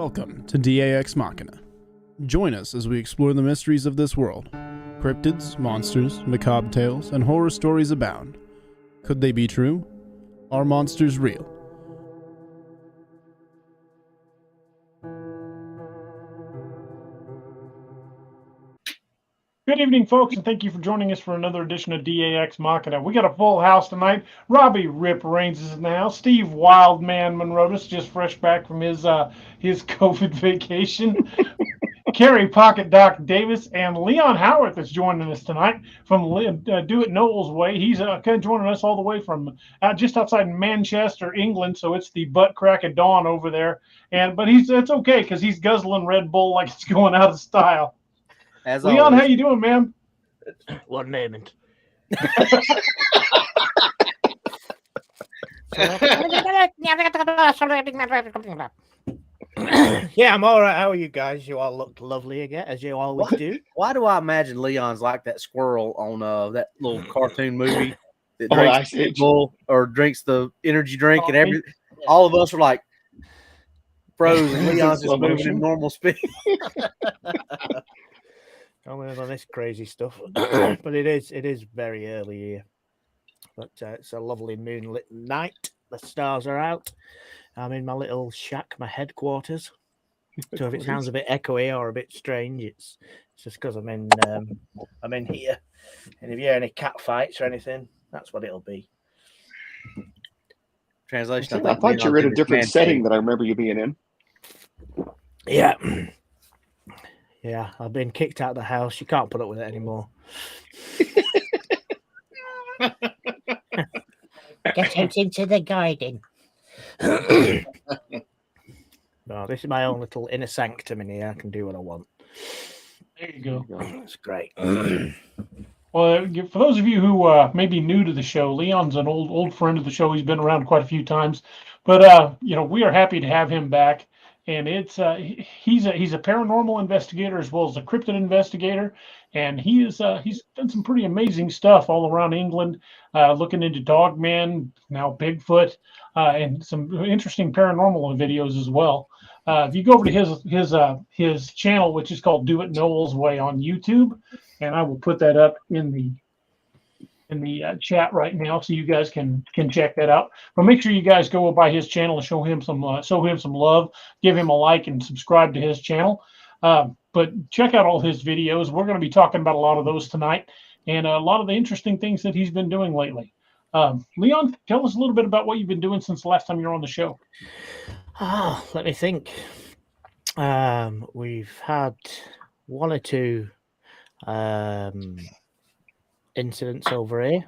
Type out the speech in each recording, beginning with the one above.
Welcome to DAX Machina. Join us as we explore the mysteries of this world. Cryptids, monsters, macabre tales, and horror stories abound. Could they be true? Are monsters real? Good evening, folks, and thank you for joining us for another edition of DAX Machina. We got a full house tonight. Robbie Rip Rains is in the house. Steve Wildman Monrotis, just fresh back from his COVID vacation. Carrie Pocket Doc Davis and Leon Howarth is joining us tonight from Do It Noel's Way. He's joining us all the way from just outside Manchester, England. So it's the butt crack of dawn over there. But it's okay because he's guzzling Red Bull like it's going out of style. As Leon, always. how you doing, man? One moment. Yeah, I'm all right. How are you guys? You all look lovely again, as you always do. Why do I imagine Leon's like that squirrel on that little cartoon movie that drinks Red Bull or drinks the energy drink and everything? All of us are like froze, and Leon's just moving in normal speed. On this crazy stuff, but it is very early here. But it's a lovely moonlit night. The stars are out. I'm in my little shack, my headquarters. So if it sounds a bit echoey or a bit strange, it's just because I'm in here. And if you hear any cat fights or anything, that's what it'll be. Translation. I thought you were in a different setting that I remember you being in. Yeah. Yeah, I've been kicked out of the house. You can't put up with it anymore. Get out into the garden. No, this is my own little inner sanctum in here. I can do what I want. There you go. It's great. Well, for those of you who may be new to the show, Leon's an old friend of the show. He's been around quite a few times, but we are happy to have him back. And it's he's a paranormal investigator as well as a cryptid investigator, and he's done some pretty amazing stuff all around England, looking into dogman, now Bigfoot, and some interesting paranormal videos as well. If you go over to his channel, which is called Do It Noel's Way on YouTube, and I will put that up in the chat right now, so you guys can check that out. But make sure you guys go by his channel and show him some love, give him a like, and subscribe to his channel. But check out all his videos. We're going to be talking about a lot of those tonight, and a lot of the interesting things that he's been doing lately. Leon, tell us a little bit about what you've been doing since the last time you were on the show. Let me think. We've had one or two incidents over here,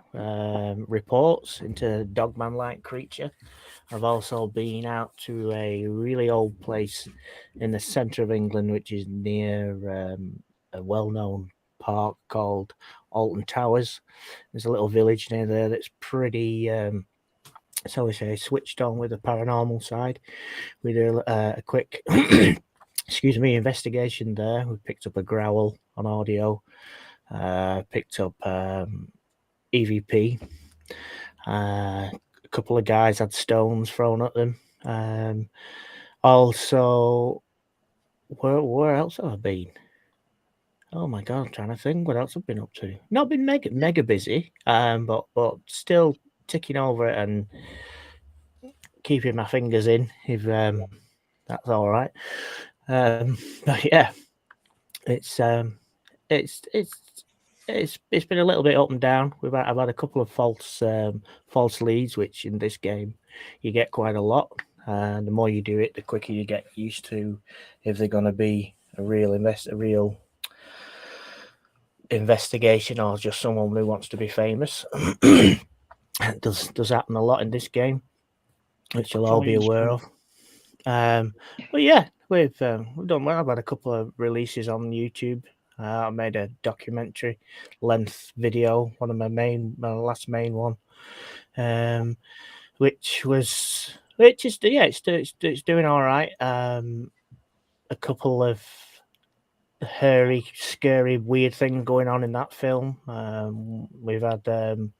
reports into dogman-like creature. I've also been out to a really old place in the centre of England, which is near a well-known park called Alton Towers. There's a little village near there that's pretty, so we say, switched on with the paranormal side. We did a quick, investigation there. We picked up a growl on audio. Picked up EVP. A couple of guys had stones thrown at them. Also, where else have I been? Oh my God, I'm trying to think what else I've been up to. Not been mega busy, but still ticking over it and keeping my fingers in, if that's all right. But yeah, it's been a little bit up and down. I've had a couple of false leads, which in this game you get quite a lot. And the more you do it, the quicker you get used to if they're going to be a real investigation or just someone who wants to be famous. It does happen a lot in this game, which you'll all be aware of. But yeah, we've done well. I've had a couple of releases on YouTube. I made a documentary length video, one of my last main one, which is doing all right. A couple of hairy, scary, weird things going on in that film. We've had in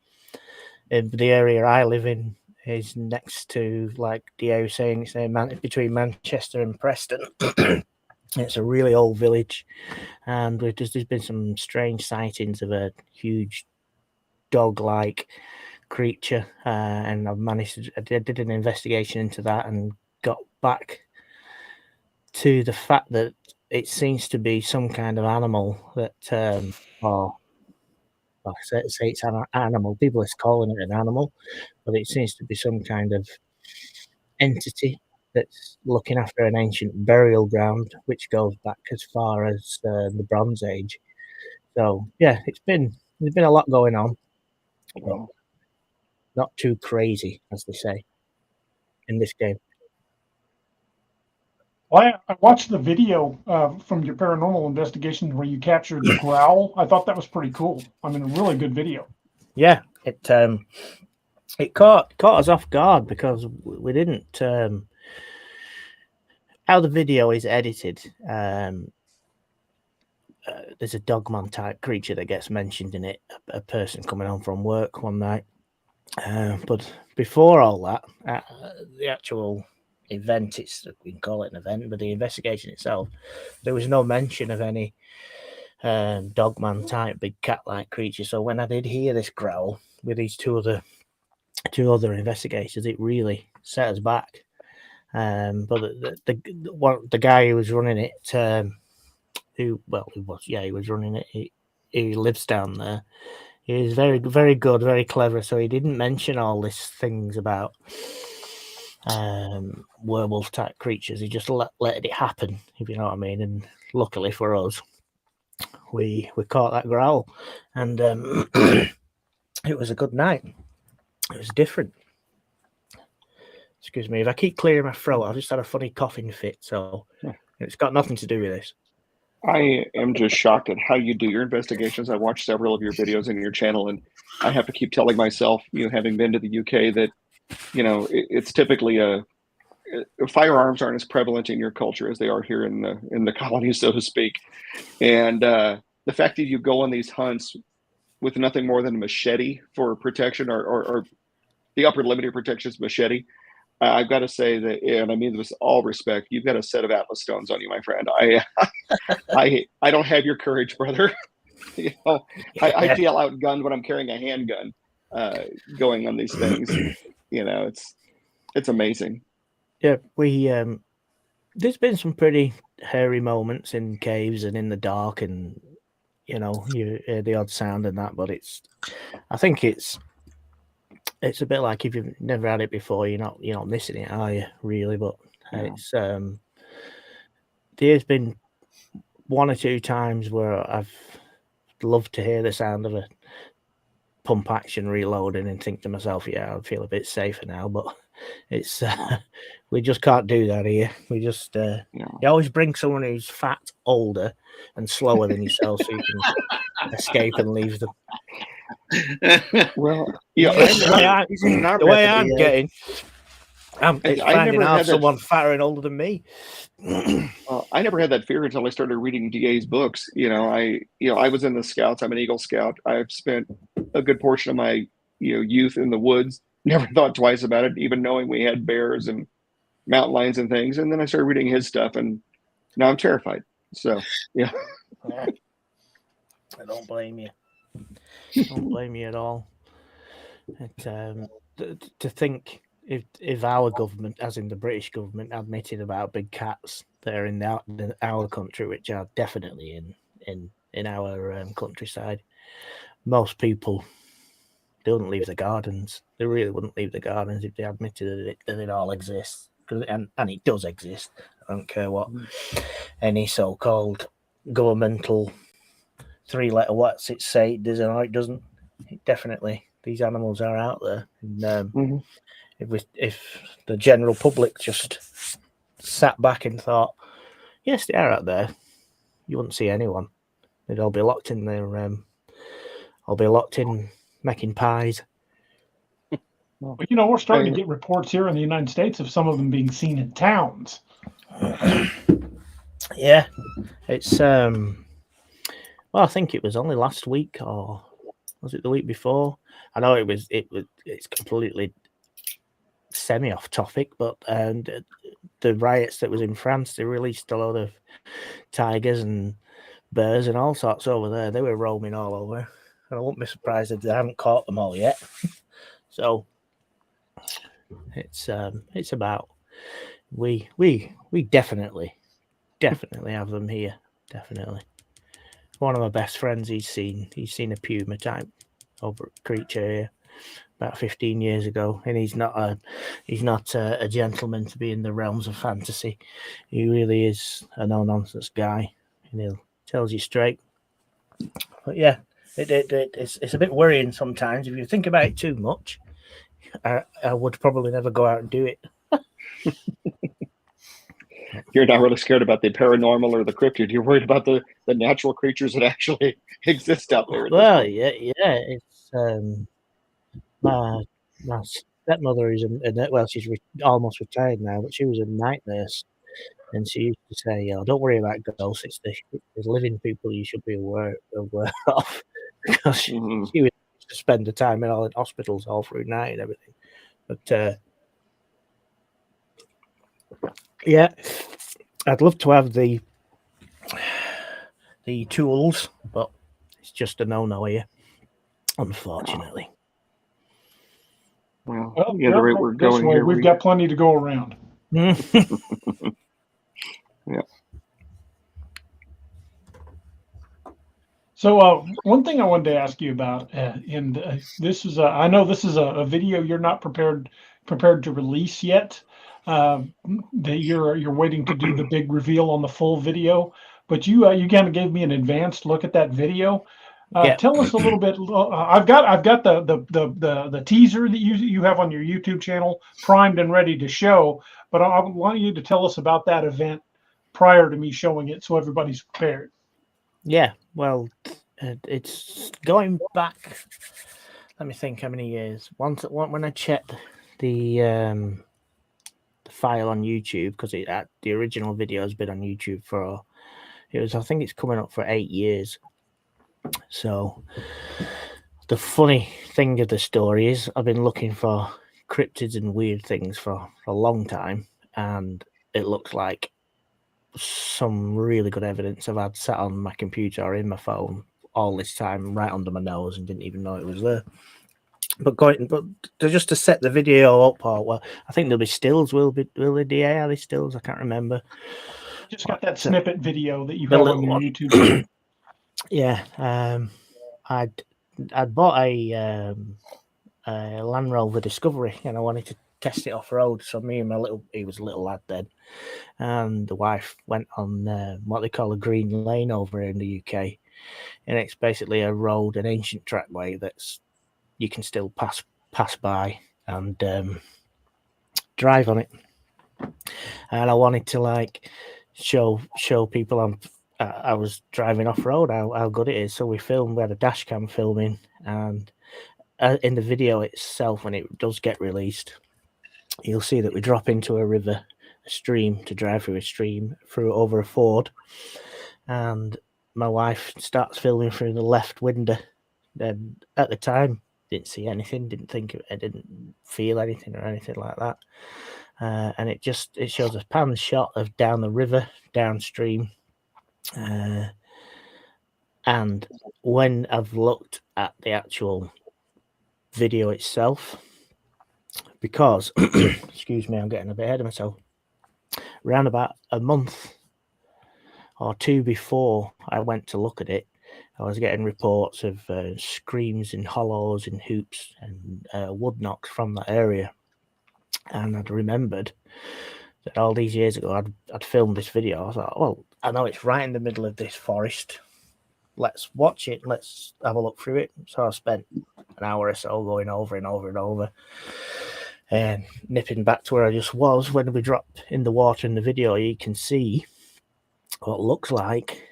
the area I live in is next to, like Dio was saying, it's between Manchester and Preston. It's a really old village, and there's been some strange sightings of a huge dog-like creature, and I did an investigation into that and got back to the fact that it seems to be some kind of animal that, like I say it's an animal. People are calling it an animal, but it seems to be some kind of entity that's looking after an ancient burial ground, which goes back as far as the Bronze Age. So yeah, there's been a lot going on, but not too crazy, as they say in this game. Well, I watched the video from your paranormal investigation where you captured the growl. I thought that was pretty cool. I mean, a really good video. Yeah, it caught us off guard because we didn't. How the video is edited, there's a dogman type creature that gets mentioned in it. A person coming home from work one night, but before all that, the actual event, we can call it an event, but the investigation itself, there was no mention of any dogman type big cat like creature. So when I did hear this growl with these two other investigators, it really set us back. But the guy who was running it, he was running it. He lives down there. He was very, very good, very clever. So he didn't mention all these things about werewolf type creatures. He just let it happen, if you know what I mean. And luckily for us, we caught that growl, and it was a good night. It was different. Excuse me if I keep clearing my throat. I've just had a funny coughing fit, so it's got nothing to do with this. I am just shocked at how you do your investigations. I watched several of your videos in your channel, and I have to keep telling myself, having been to the UK, that it's typically firearms aren't as prevalent in your culture as they are here in the colonies, so to speak. And the fact that you go on these hunts with nothing more than a machete for protection, or the upper limit of protection is machete. I've got to say that, and I mean this with all respect, you've got a set of Atlas stones on you, my friend. I don't have your courage, brother. I feel outgunned when I'm carrying a handgun going on these things. It's amazing. Yeah, there's been some pretty hairy moments in caves and in the dark, and you hear the odd sound and that, but I think it's a bit like if you've never had it before, you're not missing it, are you? Really? But it's there's been one or two times where I've loved to hear the sound of a pump action reloading and think to myself, yeah, I feel a bit safer now. But it's we just can't do that here. We just you always bring someone who's fat, older, and slower than yourself, so you can escape and leave them. Well, the way I'm getting, it's finding out someone fatter and older than me. I never had that fear until I started reading DA's books. I was in the Scouts. I'm an Eagle Scout. I've spent a good portion of my youth in the woods. Never thought twice about it, even knowing we had bears and mountain lions and things. And then I started reading his stuff, and now I'm terrified. So yeah. I don't blame you. Don't blame you at all. To think if our government, as in the British government, admitted about big cats that are in our country, which are definitely in our countryside, most people don't leave the gardens. They really wouldn't leave the gardens if they admitted that it all exists. And it does exist. I don't care what any so-called governmental three-letter what's it say it doesn't or it doesn't. It definitely, these animals are out there. And if the general public just sat back and thought, yes, they are out there, you wouldn't see anyone. They'd all be locked in their making pies. But we're starting to get reports here in the United States of some of them being seen in towns. Yeah, it's well, I think it was only last week, or was it the week before? I know it's completely semi off topic, but the riots that was in France, they released a lot of tigers and bears and all sorts over there. They were roaming all over, and I won't be surprised if they haven't caught them all yet. So it's about we definitely have them here. Definitely. One of my best friends, he's seen a puma type over creature here about 15 years ago, and he's not a gentleman to be in the realms of fantasy. He really is a no-nonsense guy, and he'll tells you straight. But yeah, it's a bit worrying sometimes. If you think about it too much, I would probably never go out and do it. You're not really scared about the paranormal or the cryptid. You're worried about the natural creatures that actually exist out there. Well, yeah. It's my stepmother is she's almost retired now, but she was a night nurse, and she used to say, "Oh, don't worry about ghosts. It's the living people you should be aware of," because she would spend the time in hospitals all through night and everything. But yeah, I'd love to have the tools, but it's just a no-no here, unfortunately. Well, yeah, the rate we're this going way, here, we've got plenty to go around. Yeah. So one thing I wanted to ask you about, this is I know this is a video you're not prepared to release yet. That you're waiting to do the big reveal on the full video, but you kind of gave me an advanced look at that video. Tell us a little bit. I've got the teaser that you have on your YouTube channel primed and ready to show, but I want you to tell us about that event prior to me showing it, so everybody's prepared. Yeah, well, it's going back. Let me think how many years. When I checked the file on YouTube, because the original video has been on YouTube for I think it's coming up for 8 years. So the funny thing of the story is I've been looking for cryptids and weird things for a long time, and it looks like some really good evidence I've had sat on my computer or in my phone all this time, right under my nose, and didn't even know it was there. But just to set the video up, well, I think there'll be stills. Will there be are they stills? I can't remember. Just got that snippet video that you have on your YouTube channel. Yeah, I'd bought a Land Rover Discovery, and I wanted to test it off road. So me and he was a little lad then, and the wife went on what they call a green lane over in the UK, and it's basically a road, an ancient trackway that's you can still pass by and drive on it. And I wanted to show people I was driving off road how good it is. So we had a dash cam filming, and in the video itself, when it does get released, you'll see that we drop into a river, a stream, to drive through a stream over a ford, and my wife starts filming through the left window. And at the time, didn't see anything, didn't feel anything or anything like that. And it shows a pan shot of down the river, downstream. And when I've looked at the actual video itself, because, excuse me, I'm getting a bit ahead of myself, around about a month or two before I went to look at it, I was getting reports of screams and hollows and hoops and wood knocks from that area. And I'd remembered that all these years ago I'd filmed this video. I thought, well, I know it's right in the middle of this forest. Let's watch it. Let's have a look through it. So I spent an hour or so going over and over and over and nipping back to where I just was. When we dropped in the water in the video, you can see what looks like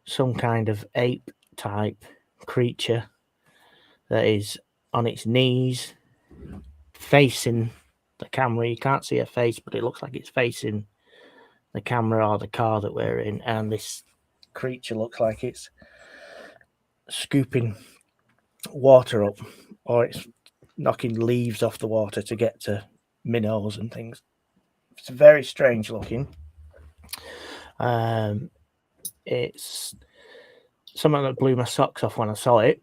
some kind of ape type creature that is on its knees facing the camera. You can't see a face, but it looks like it's facing the camera or the car that we're in, and this creature looks like it's scooping water up, or it's knocking leaves off the water to get to minnows and things. It's very strange looking. It's something that blew my socks off when I saw it.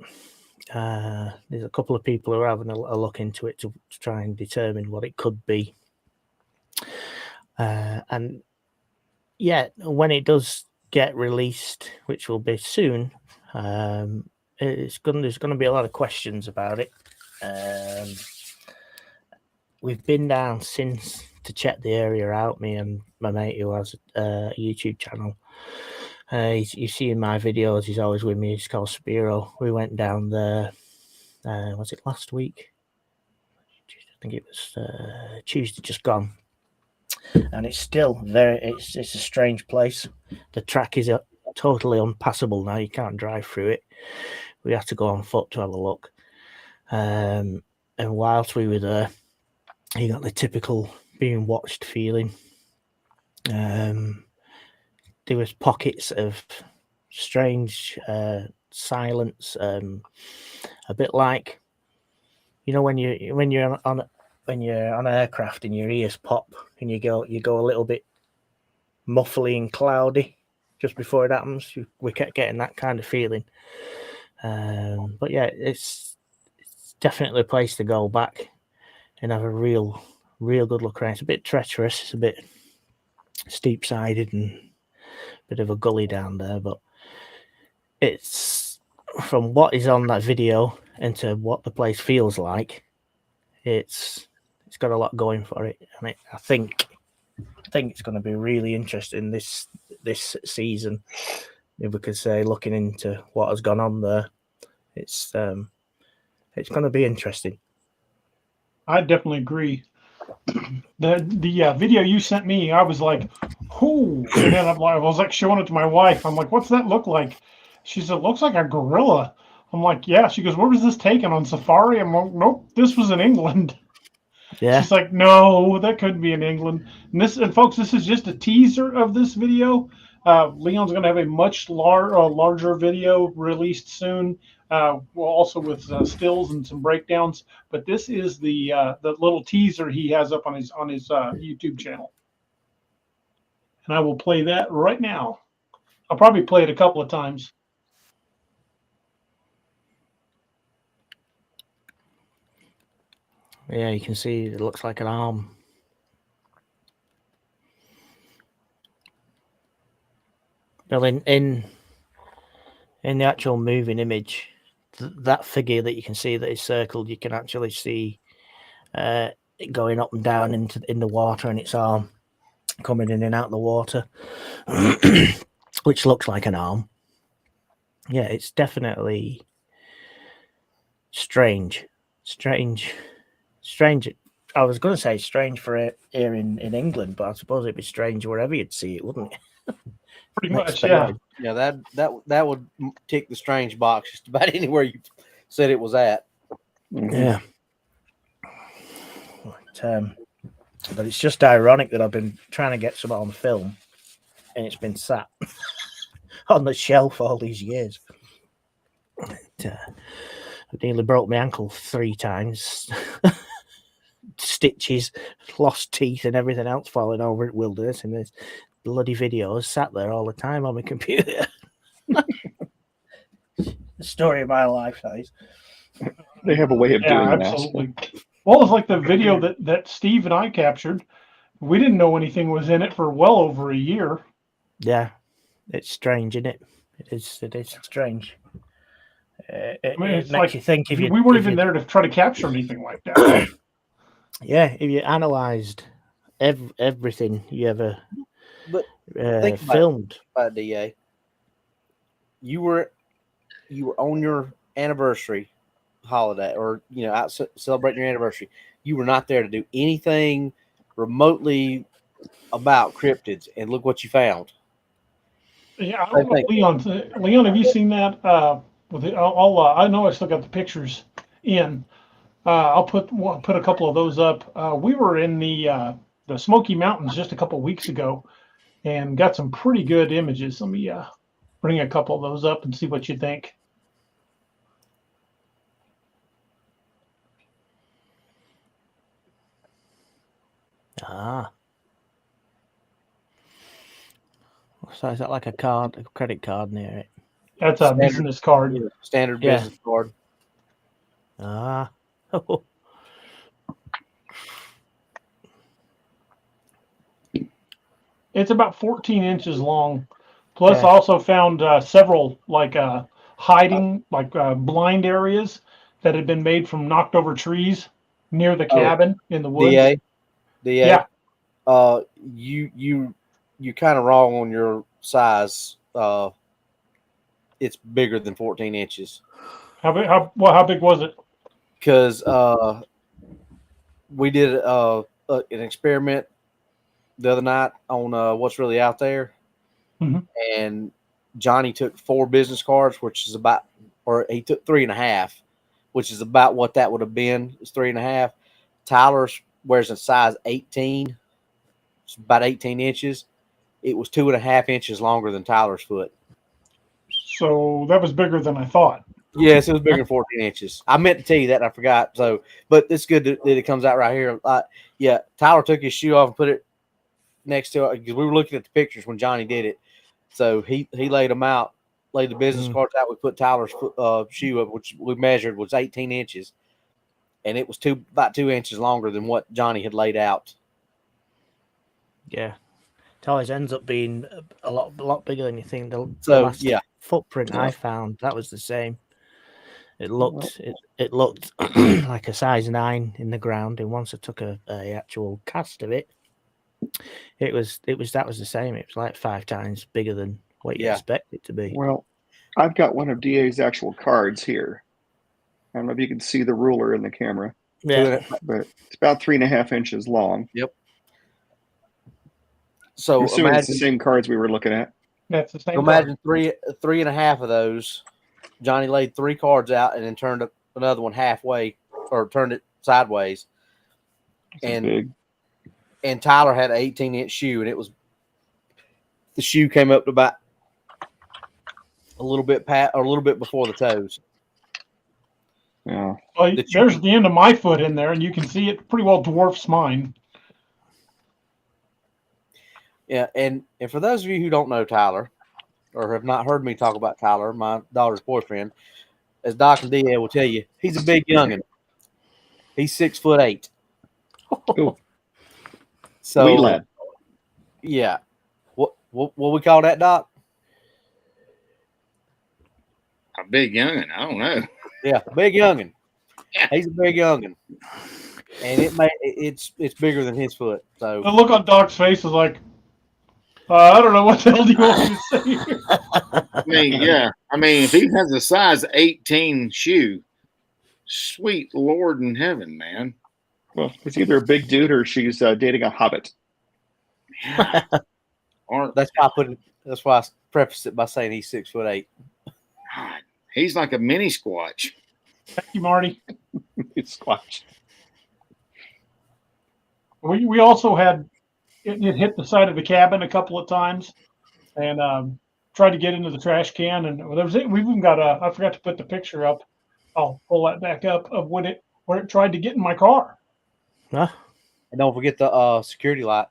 There's a couple of people who are having a look into it to try and determine what it could be. And yeah, when it does get released, which will be soon, there's going to be a lot of questions about it. We've been down since to check the area out, me and my mate who has a YouTube channel. You see in my videos, he's always with me. He's called Spiro. We went down there, was it last week? I think it was Tuesday just gone. And it's still there. It's a strange place. The track is totally unpassable now. You can't drive through it. We have to go on foot to have a look. And whilst we were there, you got the typical being watched feeling. There was pockets of strange silence, a bit like, when you're on an aircraft and your ears pop and you go a little bit muffly and cloudy just before it happens. We kept getting that kind of feeling. But yeah, it's definitely a place to go back and have a real good look around. It's a bit treacherous. It's a bit steep-sided and a bit of a gully down there, but it's, from what is on that video into what the place feels like, it's got a lot going for it, and I think it's going to be really interesting this season. If we could say, looking into what has gone on there, it's going to be interesting. I definitely agree. The video you sent me, I was like, "Who?" And then I was like showing it to my wife. I'm like, "What's that look like?" She said, "It looks like a gorilla." I'm like, "Yeah." She goes, "Where was this taken, on safari?" I'm like, "Nope, this was in England." Yeah. She's like, "No, that couldn't be in England." And folks, this is just a teaser of this video. Leon's going to have a much larger video released soon. Also with stills and some breakdowns, but this is the little teaser he has up on his YouTube channel, and I will play that right now. I'll probably play it a couple of times. Yeah, you can see it looks like an arm. Well, in the actual moving image, that figure that you can see that is circled, you can actually see it going up and down in the water, and its arm coming in and out of the water, which looks like an arm. Yeah, it's definitely strange. I was going to say strange for it here in England, but I suppose it'd be strange wherever you'd see it, wouldn't it? Pretty much, yeah. Yeah, that would tick the strange box just about anywhere you said it was at. Yeah. But it's just ironic that I've been trying to get some on film, and it's been sat on the shelf all these years. I nearly broke my ankle 3 times. Stitches, lost teeth, and everything else falling over at Wilderness, and there's bloody videos sat there all the time on my computer. The story of my life, guys. They have a way of doing that. Absolutely. Well, it's like the video that Steve and I captured. We didn't know anything was in it for well over a year. Yeah, it's strange, isn't it? It is strange. It makes like you think if we weren't even there to try to capture anything like that. Yeah, if you analysed everything you ever filmed. About DA, you were on your anniversary holiday, or out celebrating your anniversary. You were not there to do anything remotely about cryptids, and look what you found. Yeah, I don't know, Leon, have you seen that? I know I still got the pictures in. I'll put a couple of those up. We were in the Smoky Mountains just a couple of weeks ago, and got some pretty good images. Let me bring a couple of those up and see what you think. Ah. So is that like a credit card near it? That's a Standard. business card. Standard Yeah. business card. Ah. It's about 14 inches long. Plus, Yeah. I also found several hiding, blind areas that had been made from knocked over trees near the cabin in the woods. DA. Yeah. You kind of wrong on your size. It's bigger than 14 inches. How big was it? Because we did an experiment the other night on what's really out there, and Johnny took 4 business cards, which is about, or he took 3.5, which is about what that would have been. It's 3.5. Tyler's wears a size 18. It's about 18 inches. It was 2.5 inches longer than Tyler's foot. So that was bigger than I thought. Yes, it was bigger than 14 inches. I meant to tell you that, and I forgot. So, but it's good that it comes out right here. Yeah, Tyler took his shoe off and put it next to it because we were looking at the pictures when Johnny did it. So he laid them out, laid the business cards out. We put Tyler's shoe up, which we measured was 18 inches, and it was about 2 inches longer than what Johnny had laid out. Yeah. It always ends up being a lot bigger than you think. The last footprint I found, that was the same. It looked like a size 9 in the ground, and once I took a actual cast of it, that was the same. It was like 5 times bigger than what you expect it to be. Well, I've got one of DA's actual cards here. I don't know if you can see the ruler in the camera. Yeah, but it's about 3.5 inches long. Yep. So I'm assuming it's the same cards we were looking at. That's the same. Imagine 3.5 of those. Johnny laid 3 cards out and then turned another one halfway, or turned it sideways. And Tyler had an 18-inch shoe, and the shoe came up to about a little bit before the toes. Yeah. Well, there's the end of my foot in there, and you can see it pretty well dwarfs mine. Yeah, and for those of you who don't know Tyler, or have not heard me talk about Tyler, my daughter's boyfriend, as Doc and DA will tell you, he's a big youngin'. He's 6'8". Ooh. So, wee lad. Yeah. What we call that, Doc? A big youngin'. I don't know. Yeah, big youngin'. Yeah. He's a big youngin', and it's bigger than his foot. So The look on Doc's face is like, I don't know what the hell do you want me to say here. I mean, yeah. I mean, if he has a size 18 shoe, sweet Lord in heaven, man. Well, it's either a big dude or she's dating a hobbit. Yeah. that's why I prefaced it by saying he's 6'8". God, he's like a mini squatch. Thank you, Marty. It's squatch. We also had it hit the side of the cabin a couple of times, and tried to get into the trash can, and we've even got I forgot to put the picture up. I'll pull that back up of where it tried to get in my car. Huh? And don't forget the security light.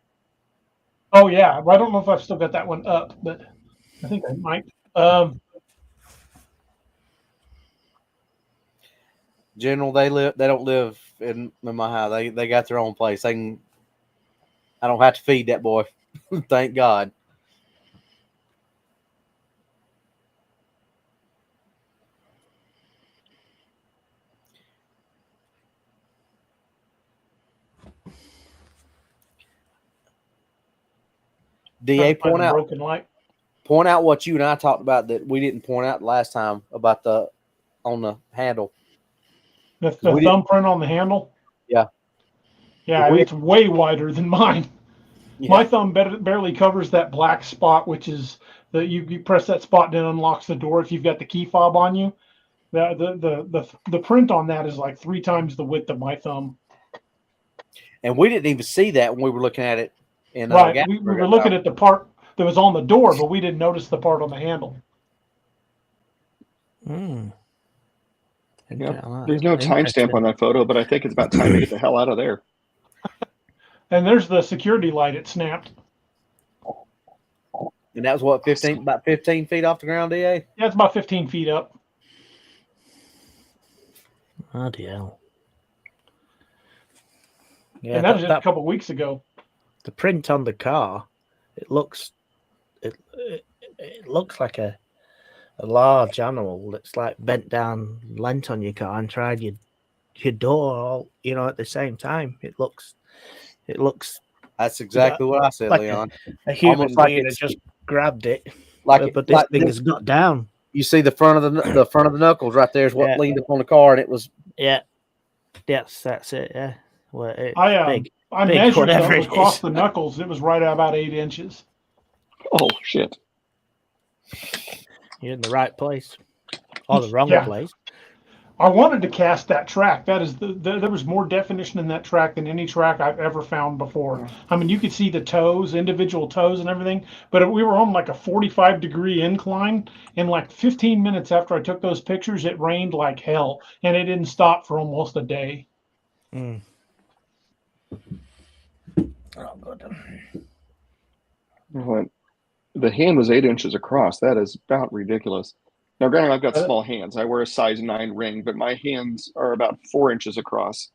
Oh yeah, I don't know if I've still got that one up, but I think I might. General, they don't live in my house. They got their own place. I don't have to feed that boy. Thank God. DA, point out what you and I talked about that we didn't point out last time about on the handle. The thumbprint on the handle? Yeah. Yeah, it's way wider than mine. Yeah. My thumb barely covers that black spot, which is that you press that spot and it unlocks the door if you've got the key fob on you. The print on that is like 3 times the width of my thumb. And we didn't even see that when we were looking at it. Right, we were looking at the part that was on the door, but we didn't notice the part on the handle. Yep. There's no timestamp on that photo, but I think it's about time to get the hell out of there. And there's the security light. It snapped. And that was what, about 15 feet off the ground, DA? Yeah, it's about 15 feet up. Bloody hell. Yeah, And that was just a couple of weeks ago. The print on the car, it looks like a large animal that's like bent down, leant on your car and tried your door all, at the same time. It looks That's exactly what I said, like Leon. a human Almost like being had it's just grabbed it. like But this thing has got down. You see the front of the knuckles right there is what Yeah. leaned up on the car, and it was Yes, that's it. Yeah, well, it's big. I Big, measured whatever it across is. the knuckles. It was right at about 8 inches. Oh shit! You're in the right place, or the wrong Yeah. place. I wanted to cast that track. That is there was more definition in that track than any track I've ever found before. I mean, you could see the toes, individual toes and everything, but we were on like a 45-degree incline, and like 15 minutes after I took those pictures, it rained like hell, and it didn't stop for almost a day. Mm. Oh, good. Well, the hand was 8 inches across. That is about ridiculous. Now, granted, I've got small hands. I wear a size 9 ring, but my hands are about 4 inches across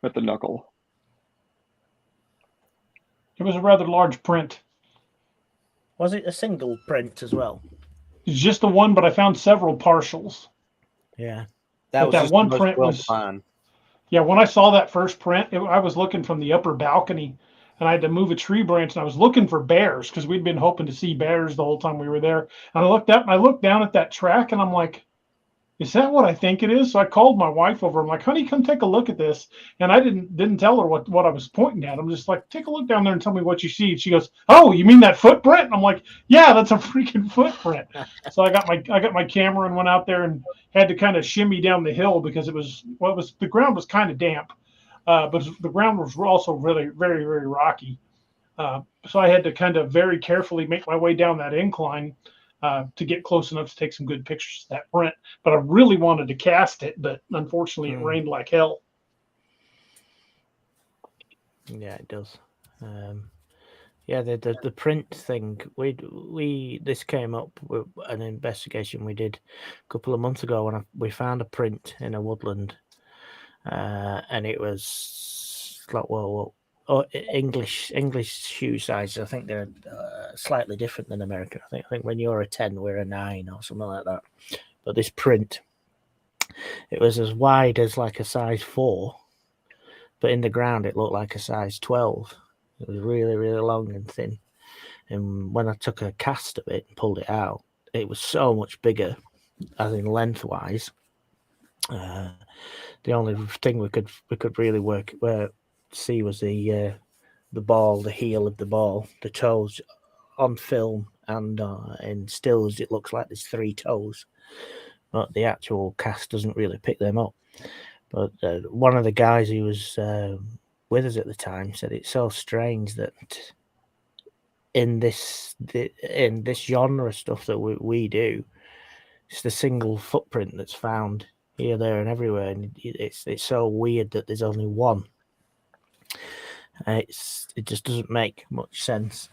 at the knuckle. It was a rather large print. Was it a single print as well? It's just the one, but I found several partials. Yeah. that was that just one the most print well was- defined. Yeah, when I saw that first print, I was looking from the upper balcony, and I had to move a tree branch, and I was looking for bears because we'd been hoping to see bears the whole time we were there. And I looked up, and I looked down at that track, and I'm like, "Is that what I think it is?" So I called my wife over. I'm like, "Honey, come take a look at this." And I didn't tell her what I was pointing at. I'm just like, "Take a look down there and tell me what you see." And she goes, "Oh, you mean that footprint?" And I'm like, "Yeah, that's a freaking footprint." So I got my camera and went out there and had to kind of shimmy down the hill because the ground was kind of damp, but the ground was also really very very rocky. So I had to kind of very carefully make my way down that incline to get close enough to take some good pictures of that print. But I really wanted to cast it, but unfortunately it rained like hell. Yeah, it does. Yeah, the print thing. This came up with an investigation we did a couple of months ago when we found a print in a woodland, and it was like English shoe sizes. I think they're slightly different than American. I think when you're a 10, we're a 9 or something like that. But this print, it was as wide as like a size 4, but in the ground it looked like a size 12. It was really, really long and thin. And when I took a cast of it and pulled it out, it was so much bigger, as in lengthwise. The only thing we could really see was the ball, the heel of the ball, the toes on film, and in stills it looks like there's 3 toes, but the actual cast doesn't really pick them up. But one of the guys who was with us at the time said it's so strange that in this genre of stuff that we do, it's the single footprint that's found here, there, and everywhere, and it's so weird that there's only one. It just doesn't make much sense.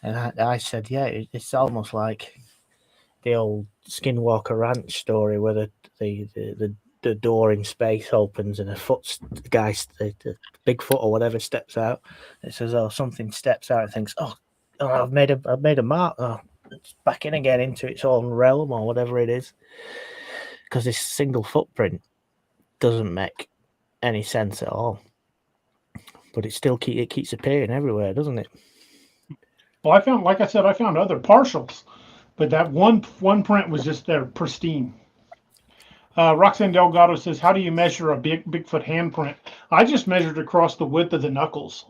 And I said, yeah, it's almost like the old Skinwalker Ranch story where the door in space opens and the Bigfoot or whatever steps out. It says, "Oh, something steps out and thinks, oh, I've made a mark. Oh, it's back in again into its own realm or whatever it is." Because this single footprint doesn't make any sense at all. But it keeps appearing everywhere, doesn't it? Well, I found other partials, but that one print was just there, pristine. Roxanne Delgado says, "How do you measure a Bigfoot handprint?" I just measured across the width of the knuckles.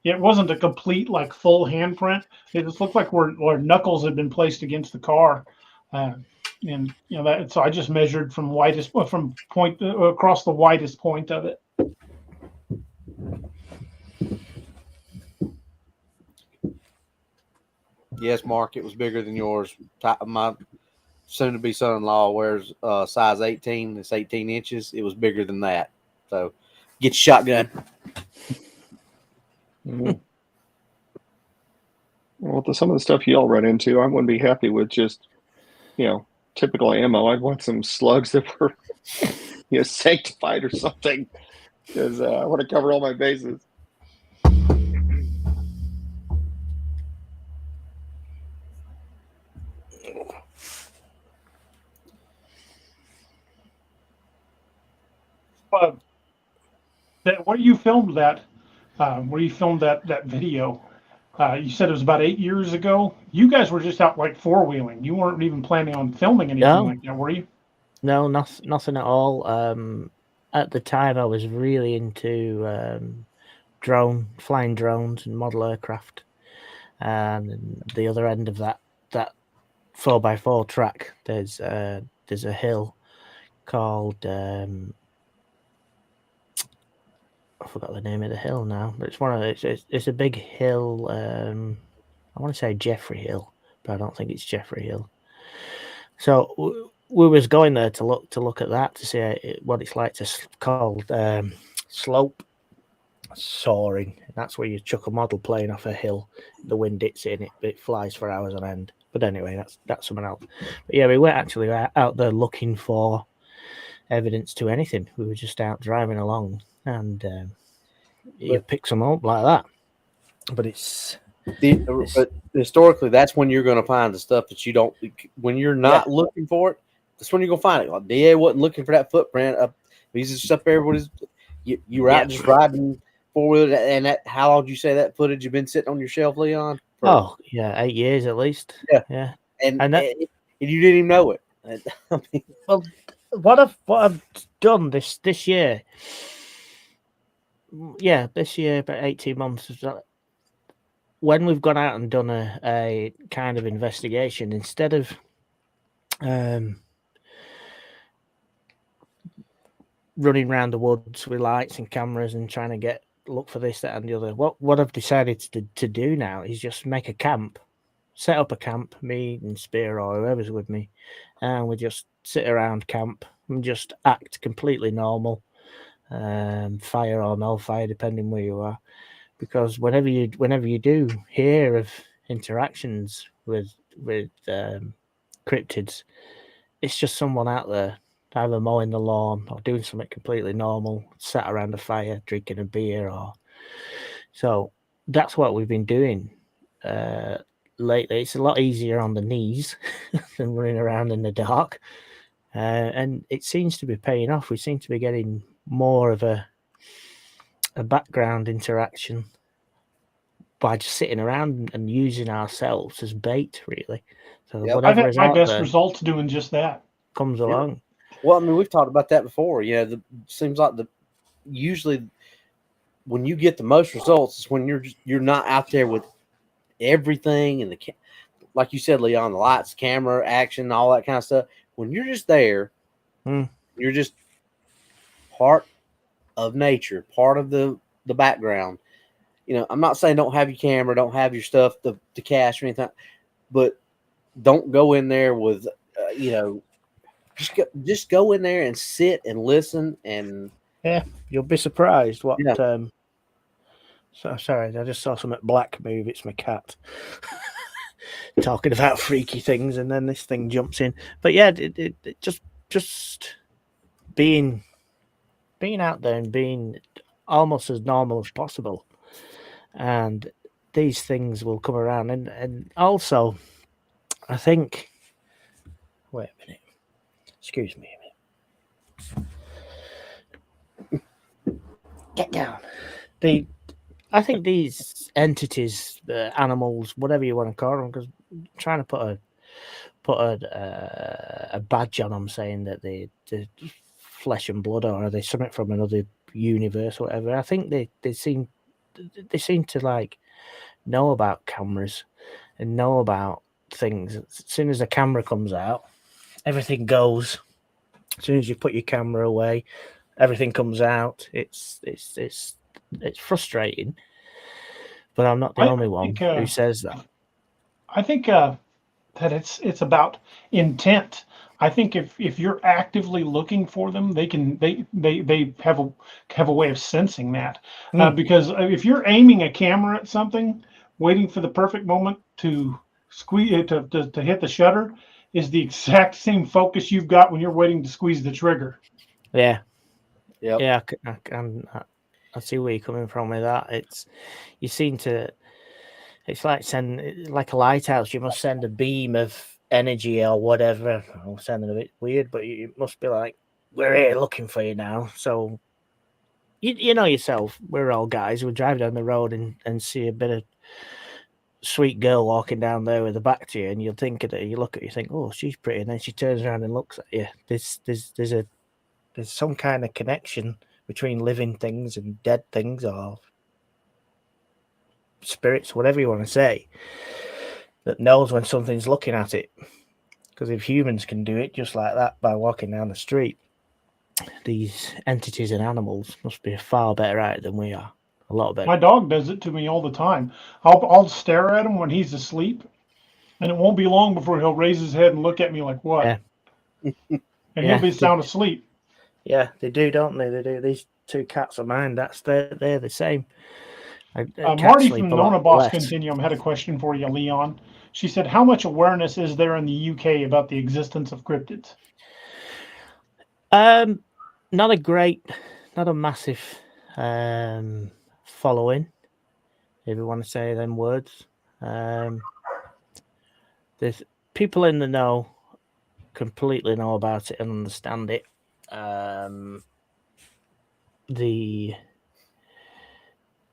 It wasn't a complete full handprint. It just looked like where knuckles had been placed against the car, and so I just measured from point across the widest point of it. Yes, Mark, it was bigger than yours. My soon-to-be son-in-law wears size 18. It's 18 inches. It was bigger than that. So get your shotgun. Mhm. Well, some of the stuff y'all run into, I wouldn't be happy with just, typical ammo. I'd want some slugs that were, sanctified or something, because I want to cover all my bases. Where you filmed that, that video, you said it was about 8 years ago. You guys were just out like four-wheeling. You weren't even planning on filming anything No. like that, were you? No, nothing at all. At the time, I was really into flying drones and model aircraft. And the other end of that 4x4 track, there's a hill called I forgot the name of the hill now, but it's a big hill. I want to say Jeffrey Hill, but I don't think it's Jeffrey Hill. So we was going there to look at that, to see what it's like to called slope soaring. That's where you chuck a model plane off a hill, the wind hits it, and it flies for hours on end. But anyway, that's something else. But yeah, we weren't actually out there looking for evidence to anything. We were just out driving along, and you pick some up like that. But but historically, that's when you're going to find the stuff that you don't. When you're not looking for it, that's when you're going to find it. Like DA wasn't looking for that footprint. He's just up there. You were out just riding forward, and that. How long did you say that footage had been sitting on your shelf, Leon? 8 years at least. Yeah. And you didn't even know it. I mean, well, what I've done this year. Yeah, this year about 18 months. When we've gone out and done a kind of investigation, instead of running around the woods with lights and cameras and trying to look for this, that, and the other, what I've decided to do now is just make a camp, set up a camp, me and Spear or whoever's with me, and we just sit around camp and just act completely normal, fire or no fire, depending where you are. Because whenever you do hear of interactions with cryptids, it's just someone out there either mowing the lawn or doing something completely normal, sat around a fire drinking a beer. So that's what we've been doing lately. It's a lot easier on the knees than running around in the dark, and it seems to be paying off. We seem to be getting more of a background interaction by just sitting around and using ourselves as bait, really. So whatever I've is had my out best there results doing just that. comes along. Well, I mean, we've talked about that before. Seems like usually when you get the most results is when you're not out there with everything and like you said, Leon, the lights, camera, action, all that kind of stuff. When you're just there, you're just part of nature, part of the background. I'm not saying don't have your camera, don't have your stuff to cache or anything, but don't go in there with, just go in there and sit and listen. And you'll be surprised what. So sorry, I just saw some black move. It's my cat talking about freaky things, and then this thing jumps in. But yeah, it just being out there and being almost as normal as possible, and these things will come around. And also, I think. Wait a minute. Excuse me a minute. Get down. I think these entities, animals, whatever you want to call them, because trying to put a badge on them saying that they're flesh and blood, or are they something from another universe or whatever. I think they seem to like know about cameras and know about things. As soon as a camera comes out, everything goes. As soon as you put your camera away, everything comes out. It's frustrating, but I'm not the only one who says that. I think that it's about intent. I think if you're actively looking for them, they have a way of sensing that. Because if you're aiming a camera at something, waiting for the perfect moment to squeeze to hit the shutter, is the exact same focus you've got when you're waiting to squeeze the trigger. Yeah. Yep. Yeah, I see where you're coming from with that. You seem to. It's like a lighthouse. You must send a beam of energy or whatever. I'm sounding a bit weird, but it must be like, we're here looking for you now. So you know yourself. We're all guys. We drive down the road and see a bit of sweet girl walking down there with her back to you, and you'll think of it. You look at it, you think, oh, she's pretty, and then she turns around and looks at you. There's some kind of connection between living things and dead things, or spirits, whatever you want to say, that knows when something's looking at it. Because if humans can do it just like that by walking down the street, these entities and animals must be far better at it than we are. A lot better. My dog does it to me all the time. I'll stare at him when he's asleep, and it won't be long before he'll raise his head and look at me like, what? Yeah. And he'll be sound asleep. Yeah, they do, don't they? They do. These two cats of mine, they're the same. Marty from the Nona Boss Continuum had a question for you, Leon. She said, how much awareness is there in the UK about the existence of cryptids? Not a massive following, if you want to say them words. There's people in the know, completely know about it and understand it.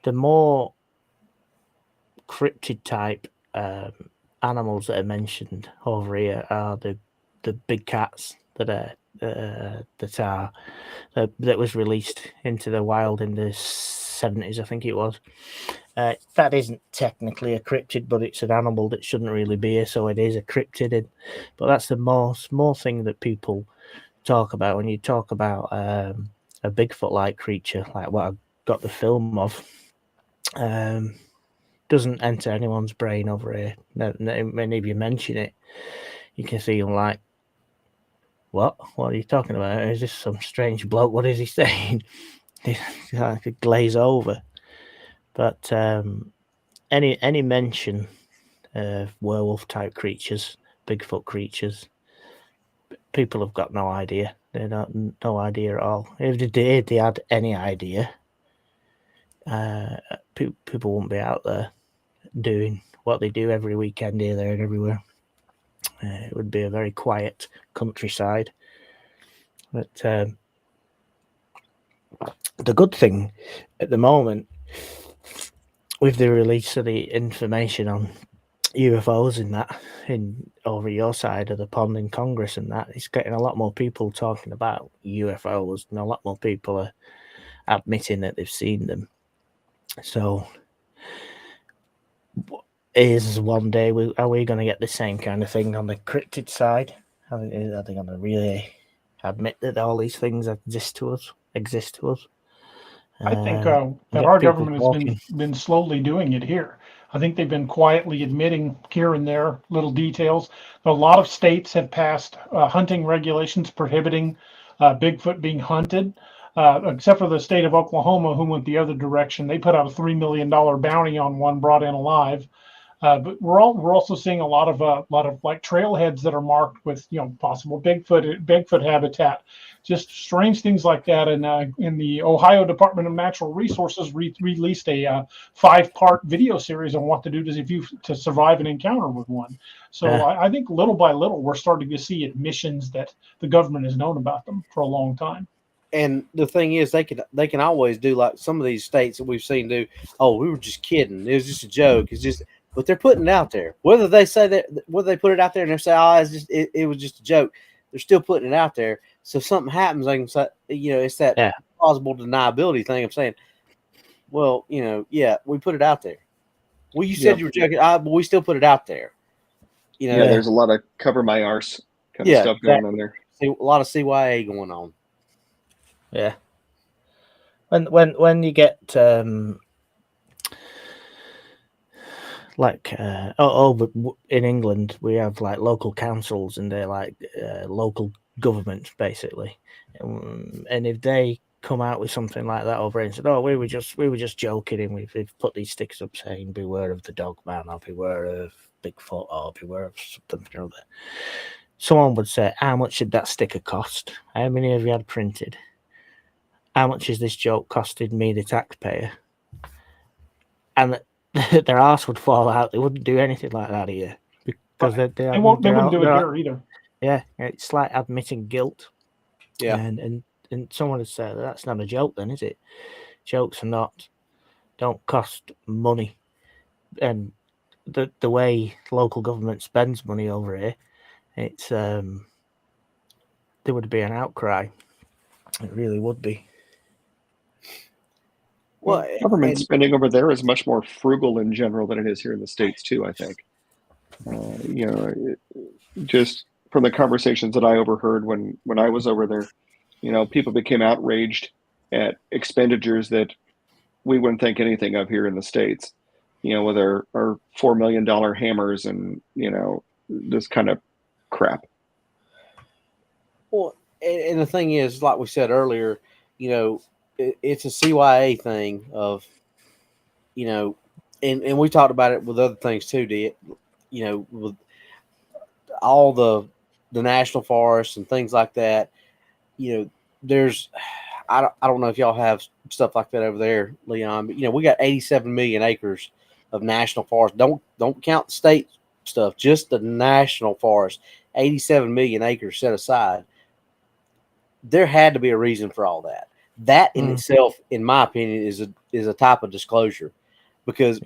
The more cryptid type animals that are mentioned over here are the big cats that was released into the wild in the 70s, I think it was. That isn't technically a cryptid, but it's an animal that shouldn't really be here, so it is a cryptid. But that's the more thing that people talk about when you talk about a Bigfoot-like creature, like what I got the film of. Doesn't enter anyone's brain over here. When if you mention it, you can see them like, what are you talking about? Is this some strange bloke? What is he saying? I could glaze over. But any mention of werewolf type creatures, Bigfoot creatures, people have got no idea. They don't no idea at all. If they had any idea, people wouldn't be out there doing what they do every weekend here, there, and everywhere. It would be a very quiet countryside. But the good thing at the moment, with the release of the information on UFOs and that in over your side of the pond in Congress and that, it's getting a lot more people talking about UFOs, and a lot more people are admitting that they've seen them. So is one day are we going to get the same kind of thing on the cryptid side? Are they going to really admit that all these things exist to us? I think that our government has been slowly doing it here. I think they've been quietly admitting here and there little details. A lot of states have passed hunting regulations prohibiting Bigfoot being hunted, except for the state of Oklahoma, who went the other direction. They put out a $3 million bounty on one brought in alive. But we're also seeing a lot of like trailheads that are marked with possible Bigfoot habitat, just strange things like that. And in the Ohio Department of Natural Resources released a 5-part video series on what to do to survive an encounter with one. So yeah. I think little by little we're starting to see admissions that the government has known about them for a long time. And the thing is, they can always do like some of these states that we've seen do. Oh, we were just kidding. It was just a joke. It's just. But they're putting it out there. Whether they say that, whether they put it out there and they say, "Oh, it was just a joke," they're still putting it out there. So if something happens, they can say, it's that plausible deniability thing. I'm saying, well, yeah, we put it out there. Well, you said you were joking, but we still put it out there. There's a lot of cover my arse kind of stuff going on there. A lot of CYA going on. Yeah. When you get like but in England we have like local councils and they're like local governments basically, and if they come out with something like that over and said, "Oh, we were just joking," and we've put these stickers up saying "Beware of the dogman" or "Beware of Bigfoot" or "Beware of something or other," someone would say, "How much did that sticker cost? How many have you had printed? How much is this joke costed me, the taxpayer?" And their ass would fall out. They wouldn't do anything like that here because they wouldn't do it here either. Yeah, it's like admitting guilt. Yeah. And someone would say, "That's not a joke, then, is it? Jokes don't cost money." And the way local government spends money over here, it's there would be an outcry. It really would be. Well, Government spending over there is much more frugal in general than it is here in the States too, I think. Just from the conversations that I overheard when I was over there, people became outraged at expenditures that we wouldn't think anything of here in the States, with our $4 million hammers and, this kind of crap. Well, and the thing is, like we said earlier, it's a CYA thing of, and we talked about it with other things too, with all the national forests and things like that. There's, I don't know if y'all have stuff like that over there, Leon, but we got 87 million acres of national forest. Don't count the state stuff, just the national forest. 87 million acres set aside. There had to be a reason for all that. That in itself, in my opinion, is a type of disclosure, because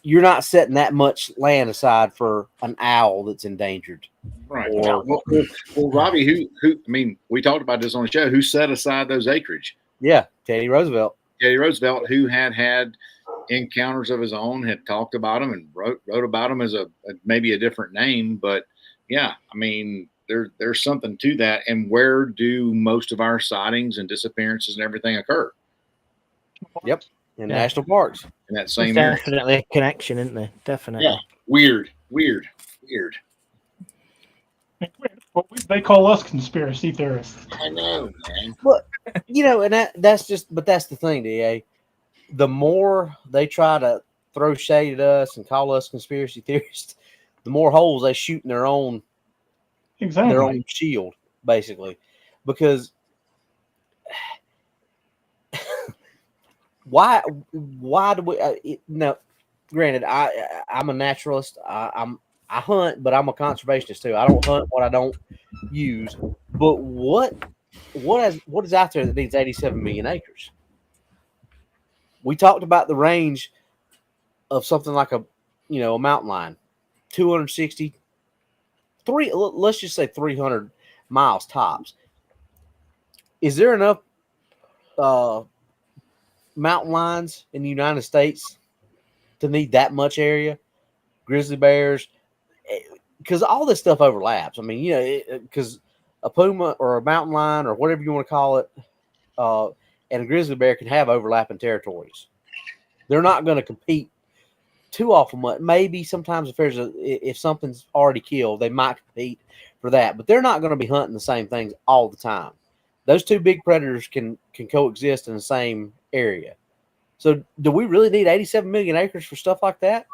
you're not setting that much land aside for an owl that's endangered. Right. Or, well, Robbie, who? I mean, we talked about this on the show. Who set aside those acreage? Yeah, Teddy Roosevelt. Teddy Roosevelt, who had encounters of his own, had talked about them and wrote about them as maybe a different name, but yeah, I mean, there's something to that. And where do most of our sightings and disappearances and everything occur? Yep, in national parks. In that same There's area. definitely a connection, isn't there? Definitely. Yeah. Weird. They call us conspiracy theorists. I know, man. But and that's the thing, DA. The more they try to throw shade at us and call us conspiracy theorists, the more holes they shoot in their own shield, basically. Because why do we? Granted, I'm a naturalist. I hunt, but I'm a conservationist too. I don't hunt what I don't use. But what is out there that needs 87 million acres? We talked about the range of something like a mountain lion, 260, let's just say 300 miles tops. Is there enough mountain lions in the United States to need that much area? Grizzly bears, because all this stuff overlaps. I mean, because a puma or a mountain lion or whatever you want to call it, and a grizzly bear can have overlapping territories. They're not going to compete too often. Maybe sometimes if something's already killed, they might compete for that, but they're not going to be hunting the same things all the time. Those two big predators can coexist in the same area. So do we really need 87 million acres for stuff like that?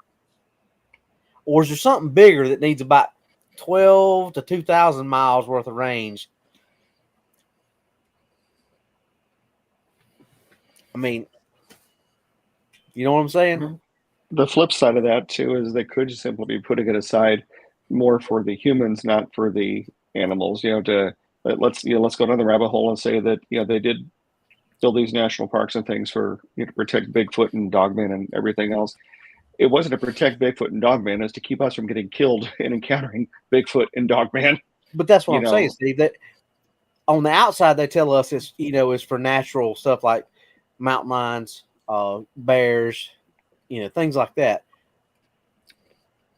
Or is there something bigger that needs about 12 to 2,000 miles worth of range? I mean, you know what I'm saying? The flip side of that too is they could just simply be putting it aside more for the humans, not for the animals. Let's go down the rabbit hole and say that they did build these national parks and things for to protect Bigfoot and dogman and everything else. It wasn't to protect Bigfoot and dogman; it's to keep us from getting killed and encountering Bigfoot and dogman. But that's what I'm saying, Steve. That on the outside they tell us it's for natural stuff like mountain lions, bears, things like that.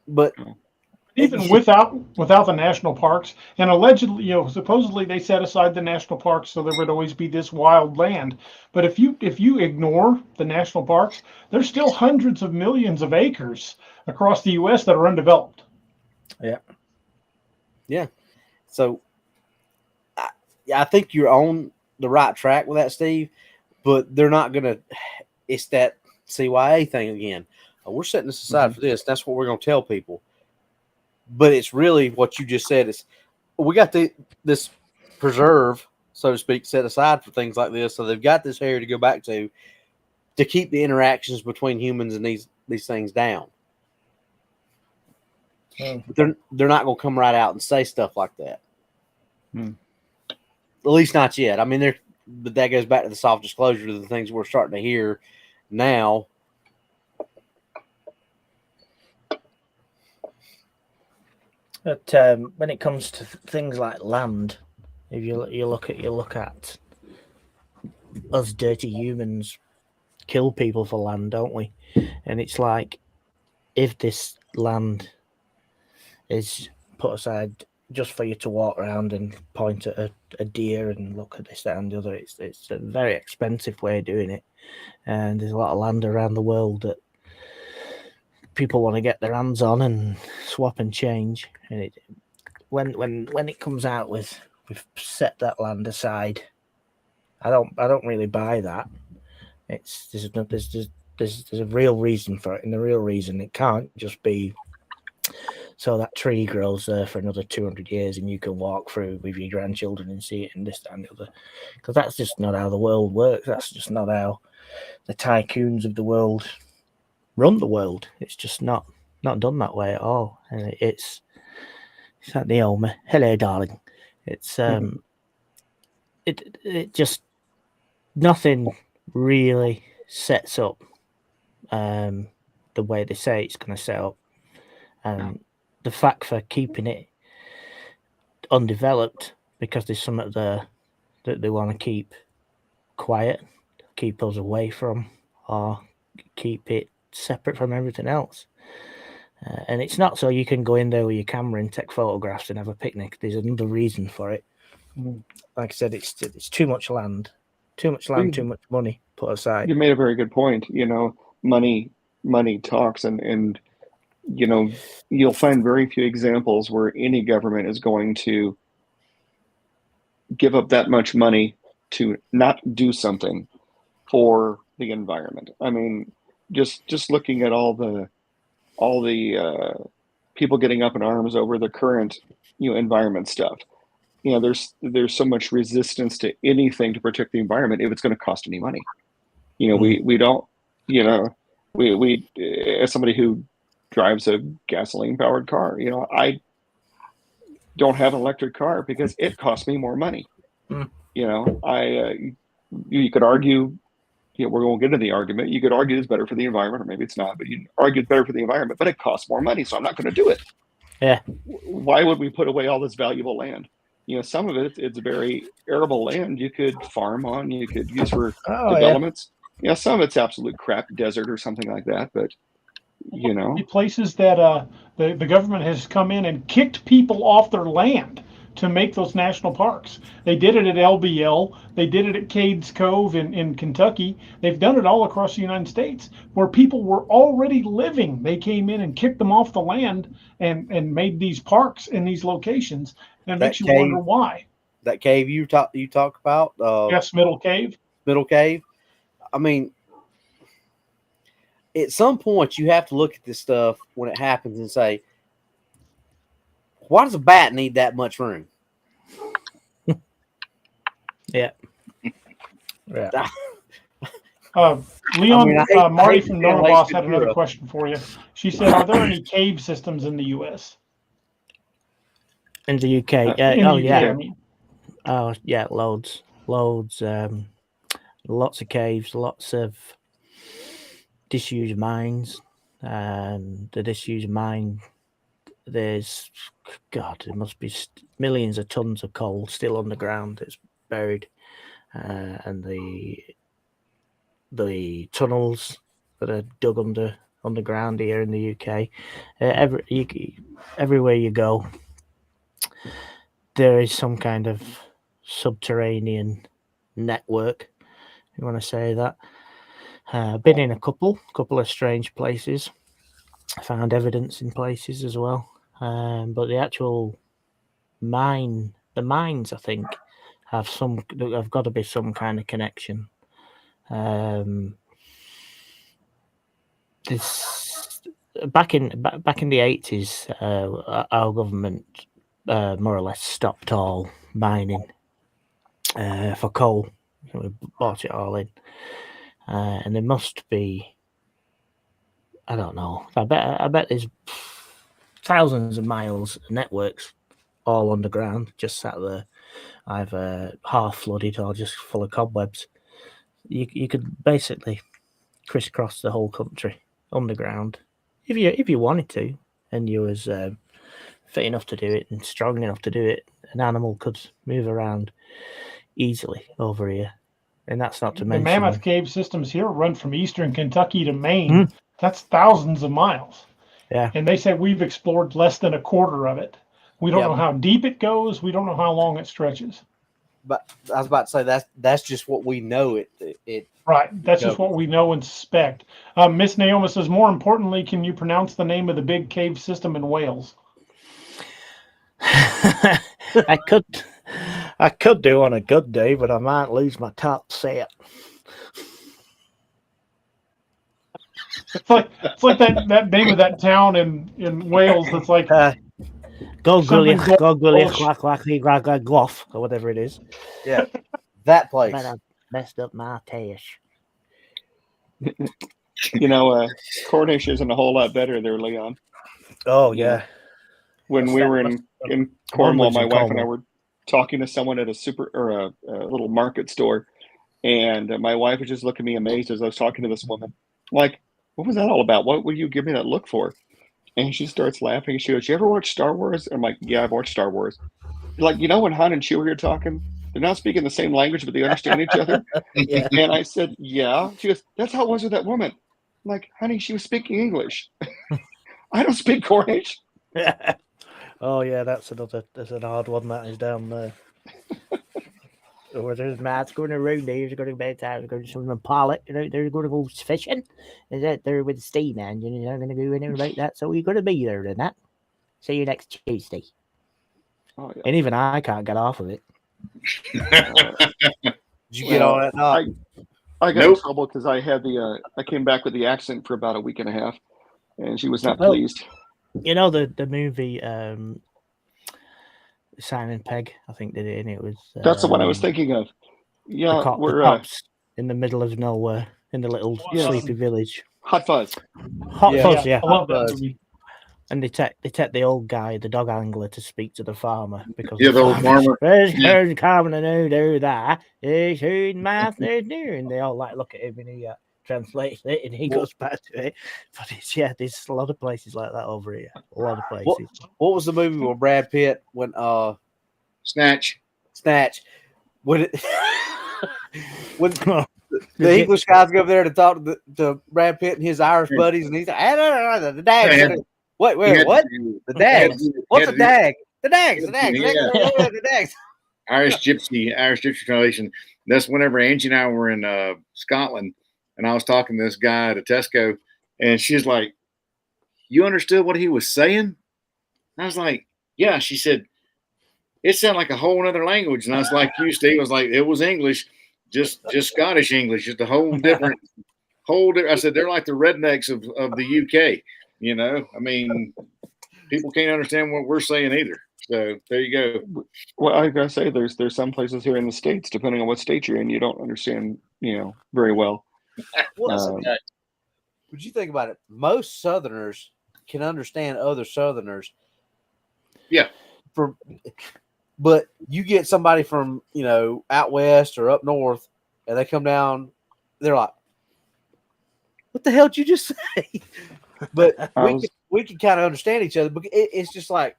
But Even without the national parks, and allegedly, supposedly they set aside the national parks so there would always be this wild land. But if you ignore the national parks, there's still hundreds of millions of acres across the U.S. that are undeveloped. Yeah. So I think you're on the right track with that, Steve, but they're not going to, it's that CYA thing again. We're setting this aside for this. That's what we're going to tell people. But it's really what you just said is we got this preserve, so to speak, set aside for things like this. So they've got this area to go back to keep the interactions between humans and these things down. But they're not going to come right out and say stuff like that. At least not yet. I mean, but that goes back to the soft disclosure to the things we're starting to hear now. But when it comes to things like land, if you look at us dirty humans kill people for land, don't we? And it's like, if this land is put aside just for you to walk around and point at a deer and look at this, that, and the other, it's a very expensive way of doing it. And there's a lot of land around the world that people want to get their hands on and swap and change. And when it comes out with we've set that land aside, I don't really buy that. There's a real reason for it, and the real reason it can't just be so that tree grows there for another 200 years and you can walk through with your grandchildren and see it and this, that, and the other. Because that's just not how the world works. That's just not how the tycoons of the world run the world. It's just not done that way at all. And it's like Naomi, hello, darling. It's it just nothing really sets up the way they say it's going to set up. The fact for keeping it undeveloped because there's something there that they want to keep quiet, keep us away from, or keep it separate from everything else. And it's not so you can go in there with your camera and take photographs and have a picnic. There's another reason for it. Like I said, it's too much land, too much money put aside. You made a very good point. Money talks, and you'll find very few examples where any government is going to give up that much money to not do something for the environment. I mean, just looking at all the people getting up in arms over the current environment stuff. There's so much resistance to anything to protect the environment if it's going to cost any money. We don't. We as somebody who drives a gasoline powered car, I don't have an electric car because it costs me more money. You could argue, we're going to get into the argument. You could argue it's better for the environment, or maybe it's not, but you argue it's better for the environment, but it costs more money, so I'm not going to do it. Yeah. Why would we put away all this valuable land? Some of it's very arable land you could farm on, you could use for developments. Yeah. Some of it's absolute crap desert or something like that, but places that the government has come in and kicked people off their land to make those national parks. They did it at LBL. They did it at Cades Cove in Kentucky. They've done it all across the United States where people were already living. They came in and kicked them off the land and made these parks in these locations. And it makes you wonder why. That cave you talk about? Yes, Middle Cave. Middle Cave. I mean, at some point you have to look at this stuff when it happens and say, why does a bat need that much room? Yeah. Leon, Marty from Normal Boss had another question for you. She said, are there any cave systems in the U.S.? In the UK? Oh, yeah, loads. Lots of caves, lots of disused mines. The disused mine, there must be millions of tons of coal still underground that's buried, and the tunnels that are dug under underground here in the UK. Everywhere you go, there is some kind of subterranean network. You want to say that? Been in a couple of strange places. Found evidence in places as well. But the actual mines, I think, have got to be some kind of connection. This back in the 80s, our government more or less stopped all mining for coal. We bought it all in, and there must be, I don't know. I bet there's thousands of miles of networks all underground, just sat there, either half flooded or just full of cobwebs. You could basically crisscross the whole country underground if you wanted to, and you was fit enough to do it and strong enough to do it. An animal could move around easily over here, and that's not to The mention Mammoth Cave systems here run from eastern Kentucky to Maine. That's thousands of miles. Yeah. And they say we've explored less than a quarter of it. We don't know how deep it goes. We don't know how long it stretches. But I was about to say that's just what we know. It Right. That's just what we know and suspect. Miss Naoma says, more importantly, can you pronounce the name of the big cave system in Wales? I could do on a good day, but I might lose my top set. It's like that name of that town in Wales that's like Gogully, Bullsh- Gloff, or whatever it is. Yeah, that place. But I messed up my taste. Cornish isn't a whole lot better there, Leon. Oh yeah. When we were in Cornwall, my wife and I were talking to someone at a little market store, and my wife was just looking at me amazed as I was talking to this woman. Like, what was that all about? What would you give me that look for? And she starts laughing. She goes, "You ever watch Star Wars?" I'm like, "Yeah, I've watched Star Wars." Like, when Han and Chewie are talking, they're not speaking the same language, but they understand each other. Yeah. And I said, "Yeah." She goes, "That's how it was with that woman." I'm like, "Honey, she was speaking English. I don't speak Cornish." Oh yeah, that's an odd one that is down there. Or there's Matt's going around there, he's going to bedtime, going to some pilot, they're going to go fishing. Is that there with the steam engine? You're not going to do anything about that, so you're going to be there then. That. See you next Tuesday. Oh, yeah. And even I can't get off of it. Did you get all that? I got in trouble because I had I came back with the accent for about a week and a half, and she was not pleased. You know the movie Simon Pegg, I think did it, and it was that's the one I was thinking of. Yeah, the cops in the middle of nowhere in the little sleepy village. Hot Fuzz. Hot Fuzz, yeah. I love that movie. And they take the old guy, the dog angler, to speak to the farmer because the old farmer. There's coming to do that. He's who master do, and they all look at him and he translates it and he goes back to it. But there's a lot of places like that over here. A lot of places. What was the movie where Brad Pitt when Snatch. When the English guys go over there to talk to Brad Pitt and his Irish buddies, and he's like, the dag. Wait, what? The dag. What's a dag? The dags. The dags. Irish Gypsy translation. That's whenever Angie and I were in Scotland, and I was talking to this guy at a Tesco, and she's like, "You understood what he was saying?" I was like, "Yeah." She said, "It sounded like a whole other language," and I was like, "You, Steve?" I was like, "It was English, just Scottish English, just a whole different, I said, "They're like the rednecks of the UK." I mean, people can't understand what we're saying either. So there you go. Well, I gotta say, there's some places here in the States, depending on what state you're in, you don't understand, very well. Would you think about it? Most Southerners can understand other Southerners. Yeah. But you get somebody from, out west or up north, and they come down, they're like, "What the hell did you just say?" But we can kind of understand each other. But it's just like,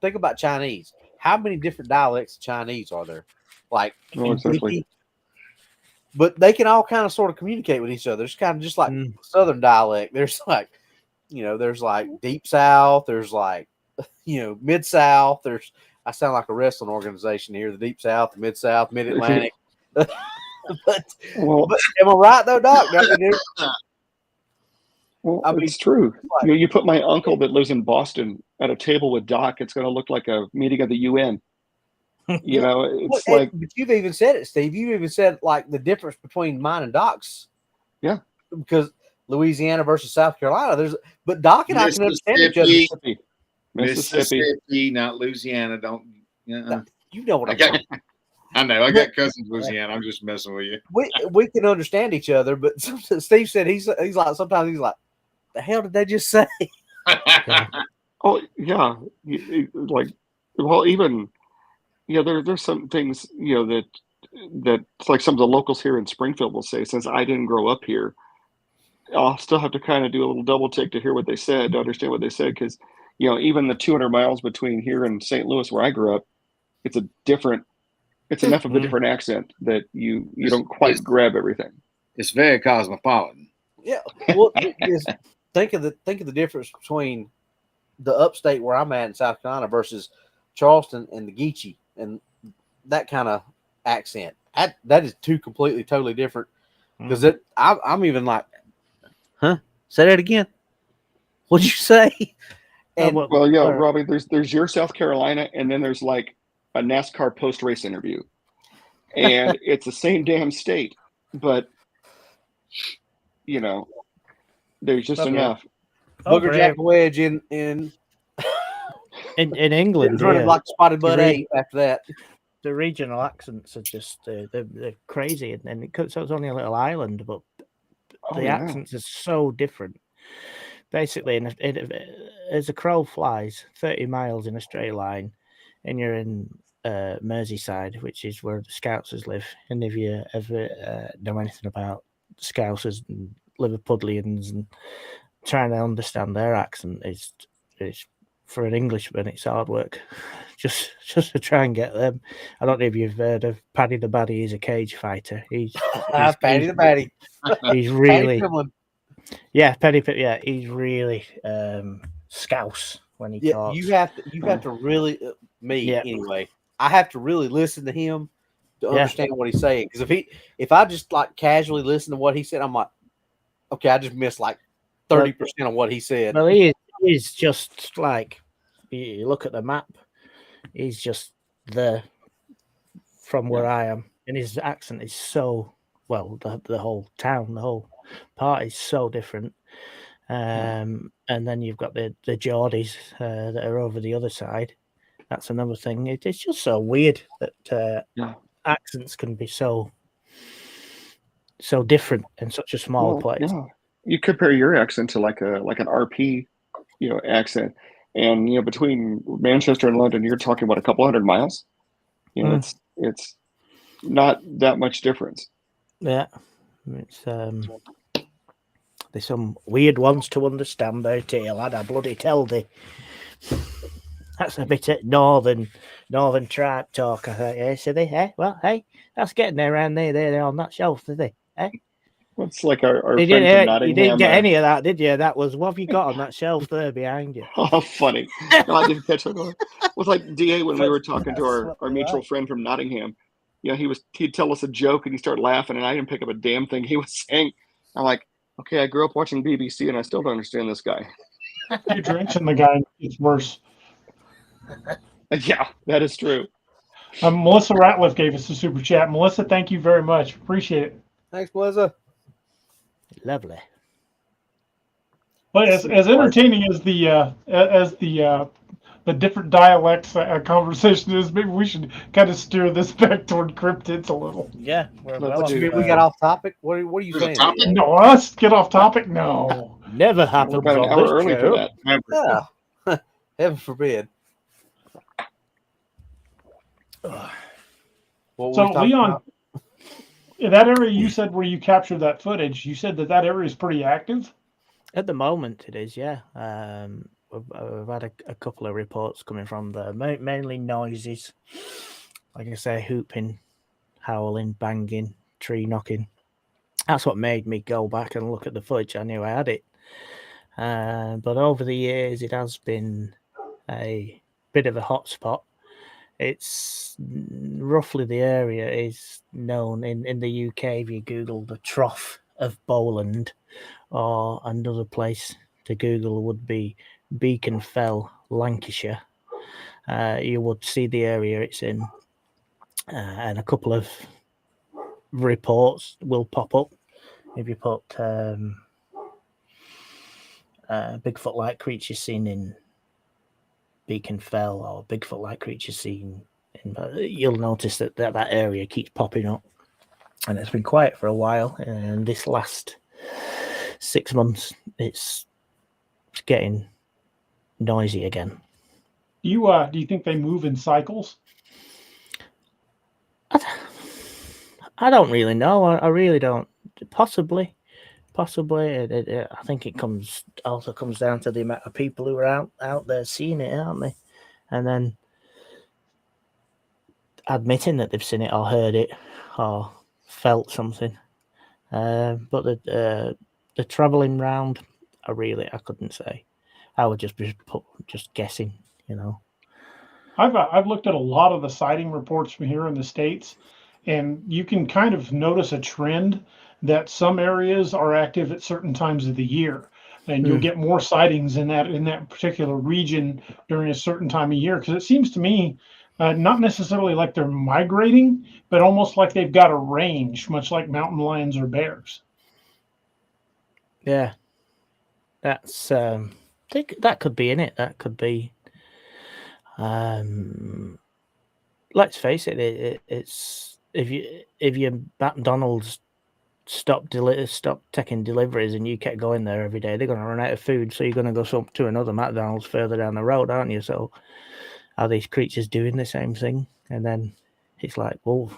think about Chinese. How many different dialects of Chinese are there? Like, exactly. but they can all kind of sort of communicate with each other. It's kind of just like Southern dialect. There's like, there's like Deep South. There's like, Mid South. I sound like a wrestling organization here. The Deep South, the Mid South, Mid Atlantic. but am I right though, Doc? It's true. You put my uncle that lives in Boston at a table with Doc, it's going to look like a meeting of the UN. It's like. But you've even said it, Steve. You've even said like the difference between mine and Doc's. Yeah. Because Louisiana versus South Carolina, but Doc and I can understand each other. Mississippi, not Louisiana. Don't. You know what I got. I know. I got cousins in Louisiana. I'm just messing with you. We can understand each other, but Steve said he's like sometimes he's like, the hell did they just say? Oh yeah, there's some things that like some of the locals here in Springfield will say. Since I didn't grow up here, I'll still have to kind of do a little double take to hear what they said, to understand what they said, because even the 200 miles between here and St. Louis, where I grew up, it's enough of a different accent that you don't quite grab everything. It's very cosmopolitan. Yeah. Well, think of the difference between the upstate where I'm at in South Carolina versus Charleston and the Geechee, and that kind of accent. That is two completely, totally different. Because I'm even like, huh? Say that again. What'd you say? And Robbie, there's your South Carolina, and then there's like a NASCAR post-race interview, and it's the same damn state, but there's just enough. Booger Jack Wedge in England, running like Spotted Butt 8 after that. The regional accents are just they're crazy, and so it's only a little island, but the accents are so different. Basically, as a crow flies 30 miles in a straight line, and you're in Merseyside, which is where the Scousers live. And if you ever know anything about Scousers and Liverpudlians and trying to understand their accent, is for an Englishman, it's hard work. Just to try and get them. I don't know if you've heard of Paddy the Baddy. He's a cage fighter. He's Paddy the Baddy. He's really Paddy. Yeah, he's really Scouse when he talks. You have to really anyway. I have to really listen to him to understand what he's saying. Because if I just like casually listen to what he said, I'm like, okay, I just missed like 30% of what he said. Well, he's just like, you look at the map, he's just there from where I am, and his accent is so the whole town, the whole part is so different. And then you've got the Geordies that are over the other side. That's another thing. It's just so weird that accents can be so different in such a small place. Yeah. You compare your accent to like an RP, accent, and between Manchester and London, you're talking about a couple hundred miles. It's not that much difference. Yeah, it's there's some weird ones to understand there, too, lad. I bloody tell thee. That's a bit of northern tribe talk, I think. Yeah, so that's getting there around there. They're on that shelf, is they? Well, it's like our friend from Nottingham. You didn't get any of that, did you? That was, what have you got on that shelf there behind you? Oh, funny. No, I didn't catch it. It was like DA when we were talking to our mutual friend from Nottingham. He'd tell us a joke and he'd start laughing, and I didn't pick up a damn thing he was saying. I'm like, okay, I grew up watching BBC and I still don't understand this guy. You're drenching the guy, it's worse. Yeah, that is true. Melissa Ratliff gave us a super chat. Melissa, thank you very much. Appreciate it. Thanks, Melissa. Lovely. Well, as entertaining as the different dialects conversation is, maybe we should kind of steer this back toward cryptids a little. Yeah, we got off topic. What are you saying? No, us get off topic. No, never happened. We're about an hour early for that. Yeah. Heaven forbid. So, Leon, in that area you said where you captured that footage, you said that area is pretty active? At the moment, it is, yeah. We've had a couple of reports coming from there, mainly noises. Like I say, hooping, howling, banging, tree knocking. That's what made me go back and look at the footage. I knew I had it. But over the years, it has been a bit of a hotspot. It's roughly the area is known in the UK. If you Google the Trough of Bowland, or another place to Google would be Beacon Fell, Lancashire, you would see the area it's in, and a couple of reports will pop up if you put Bigfoot-like creatures seen in Beacon Fell or Bigfoot-like creatures seen in, you'll notice that area keeps popping up, and it's been quiet for a while. And this last 6 months, it's getting noisy again. Do you think they move in cycles? I don't really know. I really don't. Possibly. I think it comes down to the amount of people who are out there seeing it, aren't they? And then admitting that they've seen it or heard it or felt something. But the traveling round, I couldn't say. I would just be just guessing, you know. I've looked at a lot of the sighting reports from here in the States, and you can kind of notice a trend that some areas are active at certain times of the year, and you'll get more sightings in that particular region during a certain time of year. Because it seems to me, not necessarily like they're migrating, but almost like they've got a range, much like mountain lions or bears. Yeah, that's I think that could be in it. That could be. Let's face it. It's if your McDonald's stop taking deliveries and you kept going there every day, they're going to run out of food. So you're going to go to another McDonald's further down the road, aren't you? So are these creatures doing the same thing? And then it's like, well,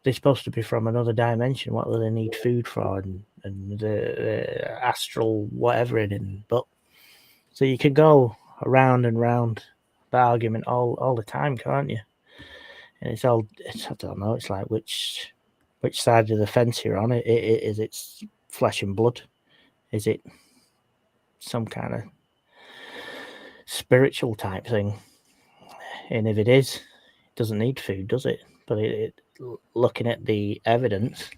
they're supposed to be from another dimension. What do they need food for? And the astral whatever it is. But so you could go around and round the argument all the time, can't you? And it's I don't know. It's like which side of the fence you're on. Is it flesh and blood? Is it some kind of spiritual type thing? And if it is, it doesn't need food, does it? But looking at the evidence,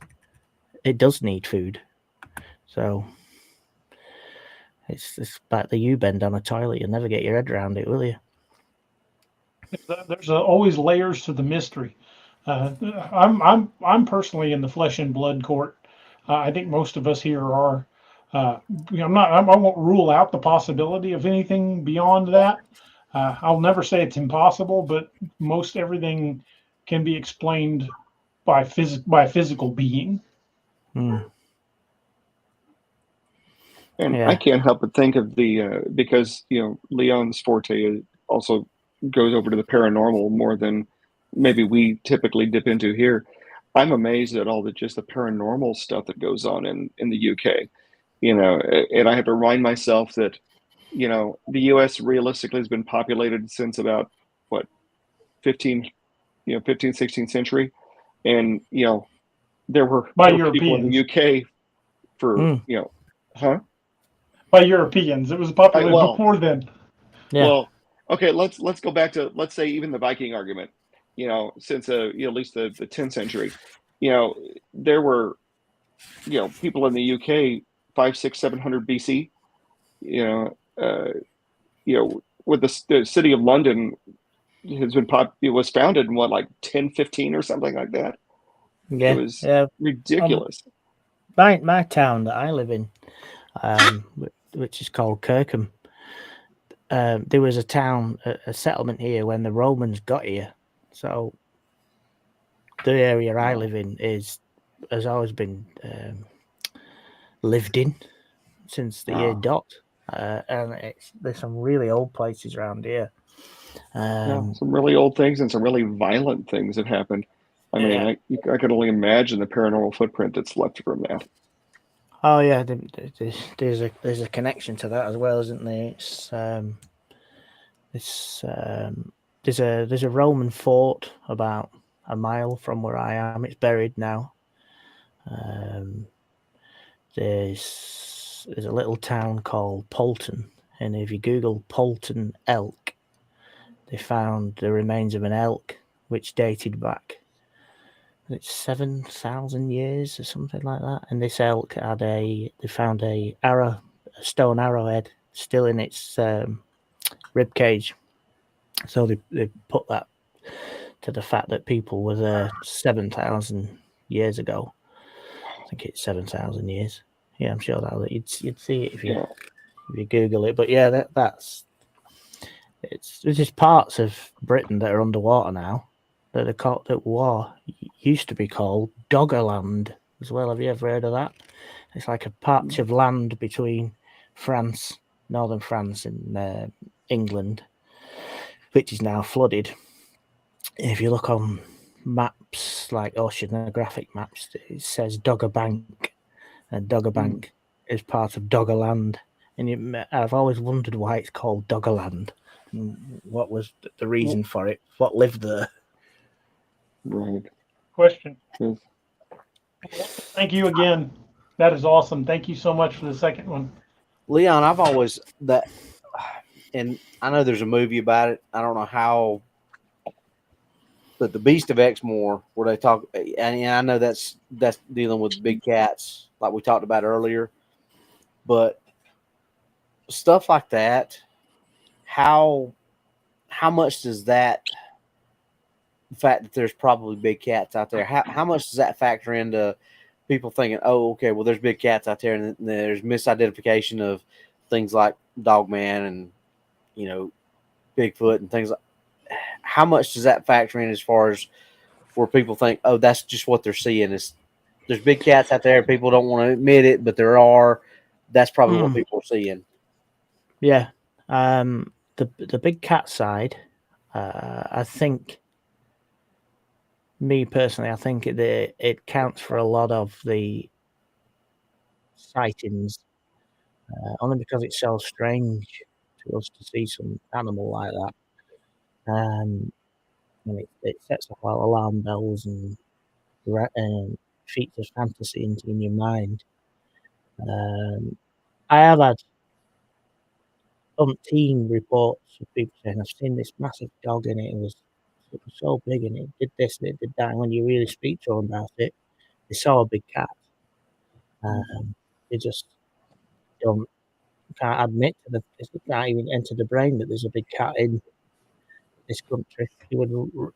it does need food. So it's like the U-bend on a toilet. You'll never get your head around it, will you? There's always layers to the mystery. I'm personally in the flesh and blood court. I think most of us here are. I won't rule out the possibility of anything beyond that. I'll never say it's impossible, but most everything can be explained by physical being. And Yeah. I can't help but think of because Leon's forte also goes over to the paranormal more than maybe we typically dip into here. I'm amazed at all just the paranormal stuff that goes on in the UK, and I have to remind myself that, the US realistically has been populated since about 16th century. And, there were By people in the UK for, By Europeans. It was populated before then. Yeah. Well, okay, let's go back to, let's say, even the Viking argument, since at least the 10th century, there were, people in the UK 500, 600, 700 BC, with the city of London has been it was founded in 1015 or something like that. Yeah, It was ridiculous. My town that I live in, which is called Kirkham, there was a settlement here when the Romans got here. So the area I live in has always been lived in since the year dot. And there's some really old places around here. Some really old things and some really violent things have happened. I mean, I can only imagine the paranormal footprint that's left from that. Oh yeah, there's a connection to that as well, isn't there? There's a Roman fort about a mile from where I am. It's buried now, There's a little town called Polton, and if you Google Polton elk, they found the remains of an elk which dated back, it's 7,000 years or something like that. And this elk had they found a stone arrowhead still in its rib cage. So they put that to the fact that people were there 7,000 years ago. I think it's 7,000 years. Yeah, I'm sure that you'd see it if you Google it. But yeah, there's just parts of Britain that are underwater now that are called, that used to be called Doggerland as well. Have you ever heard of that? It's like a patch of land between France, northern France, and England, which is now flooded. If you look on maps, like oceanographic maps, it says Dogger Bank, and Dogger Bank is part of Doggerland. And I've always wondered why it's called Doggerland. What was the reason for it? What lived there? Right. Question. Yes. Thank you again. That is awesome. Thank you so much for the second one. Leon, I've always and I know there's a movie about it. I don't know how, but the Beast of Exmoor, where they talk, and I know that's dealing with big cats, like we talked about earlier. But stuff like that, how much does that, the fact that there's probably big cats out there, how much does that factor into people thinking, oh, okay, well, there's big cats out there, and there's misidentification of things like dogman and, you know, Bigfoot and things like. How much does that factor in as far as where people think, oh, that's just what they're seeing? There's big cats out there. People don't want to admit it, but there are. That's probably what people are seeing. Yeah. The big cat side, I think, me personally, I think it counts for a lot of the sightings, only because it's so strange to us to see some animal like that. And it sets off all alarm bells and feeds of fantasy in your mind. I have had umpteen reports of people saying, I've seen this massive dog and it was so big and it did this and it did that. And when you really speak to them about it, they saw a big cat. They just can't admit to it can't even enter the brain that there's a big cat in this country. You would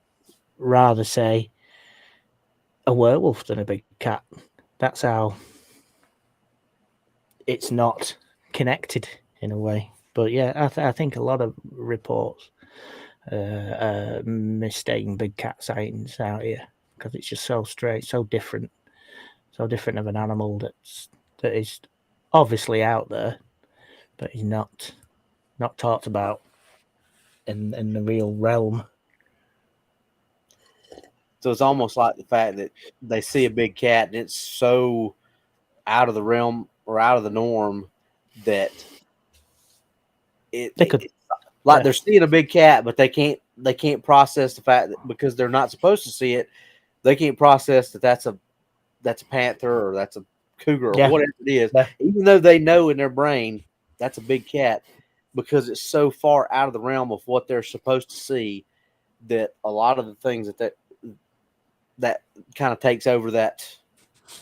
rather say a werewolf than a big cat. That's how it's not connected in a way. But yeah, I think a lot of reports mistaking big cat sightings out here because it's just so strange, so different of an animal that is obviously out there, but is not talked about in the real realm. So it's almost like the fact that they see a big cat and it's so out of the realm or out of the norm that they're seeing a big cat, but they can't process the fact that because they're not supposed to see it, they can't process that that's a panther or that's a cougar or whatever it is. Yeah. Even though they know in their brain that's a big cat, because it's so far out of the realm of what they're supposed to see that a lot of the things that kind of takes over that.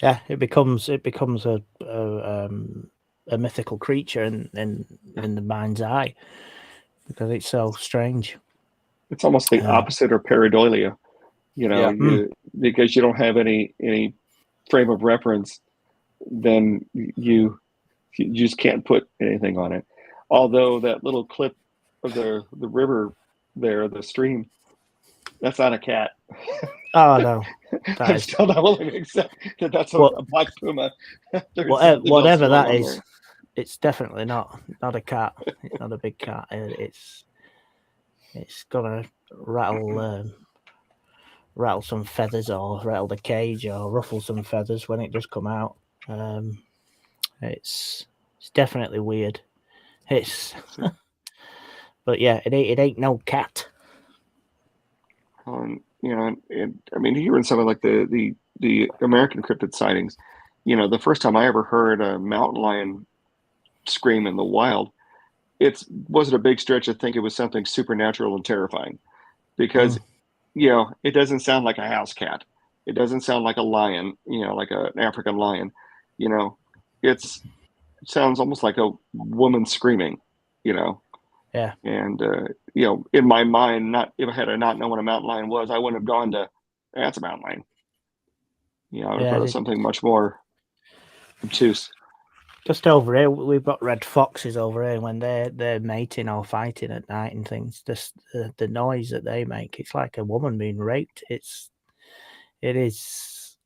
Yeah, it becomes a mythical creature in the mind's eye because it's so strange. It's almost the opposite of pareidolia, because you don't have any frame of reference, then you just can't put anything on it. Although that little clip of the river there, the stream, that's not a cat. Oh no! I'm still not willing to accept that that's a black puma. Whatever that is, it's definitely not a cat. It's not a big cat. It's gonna rattle some feathers or rattle the cage or ruffle some feathers when it does come out. It's definitely weird. But yeah, it ain't no cat. I mean, hearing something like the the American cryptid sightings, the first time I ever heard a mountain lion scream in the wild, it wasn't a big stretch to think it was something supernatural and terrifying, because it doesn't sound like a house cat. It doesn't sound like a lion, like an African lion. It sounds almost like a woman screaming, Yeah. And in my mind, if I had not known what a mountain lion was, I wouldn't have gone to that's a mountain lion. I would have thought of something much more obtuse. Just over here, we've got red foxes over here. When they're mating or fighting at night and things, just the noise that they make, it's like a woman being raped. It is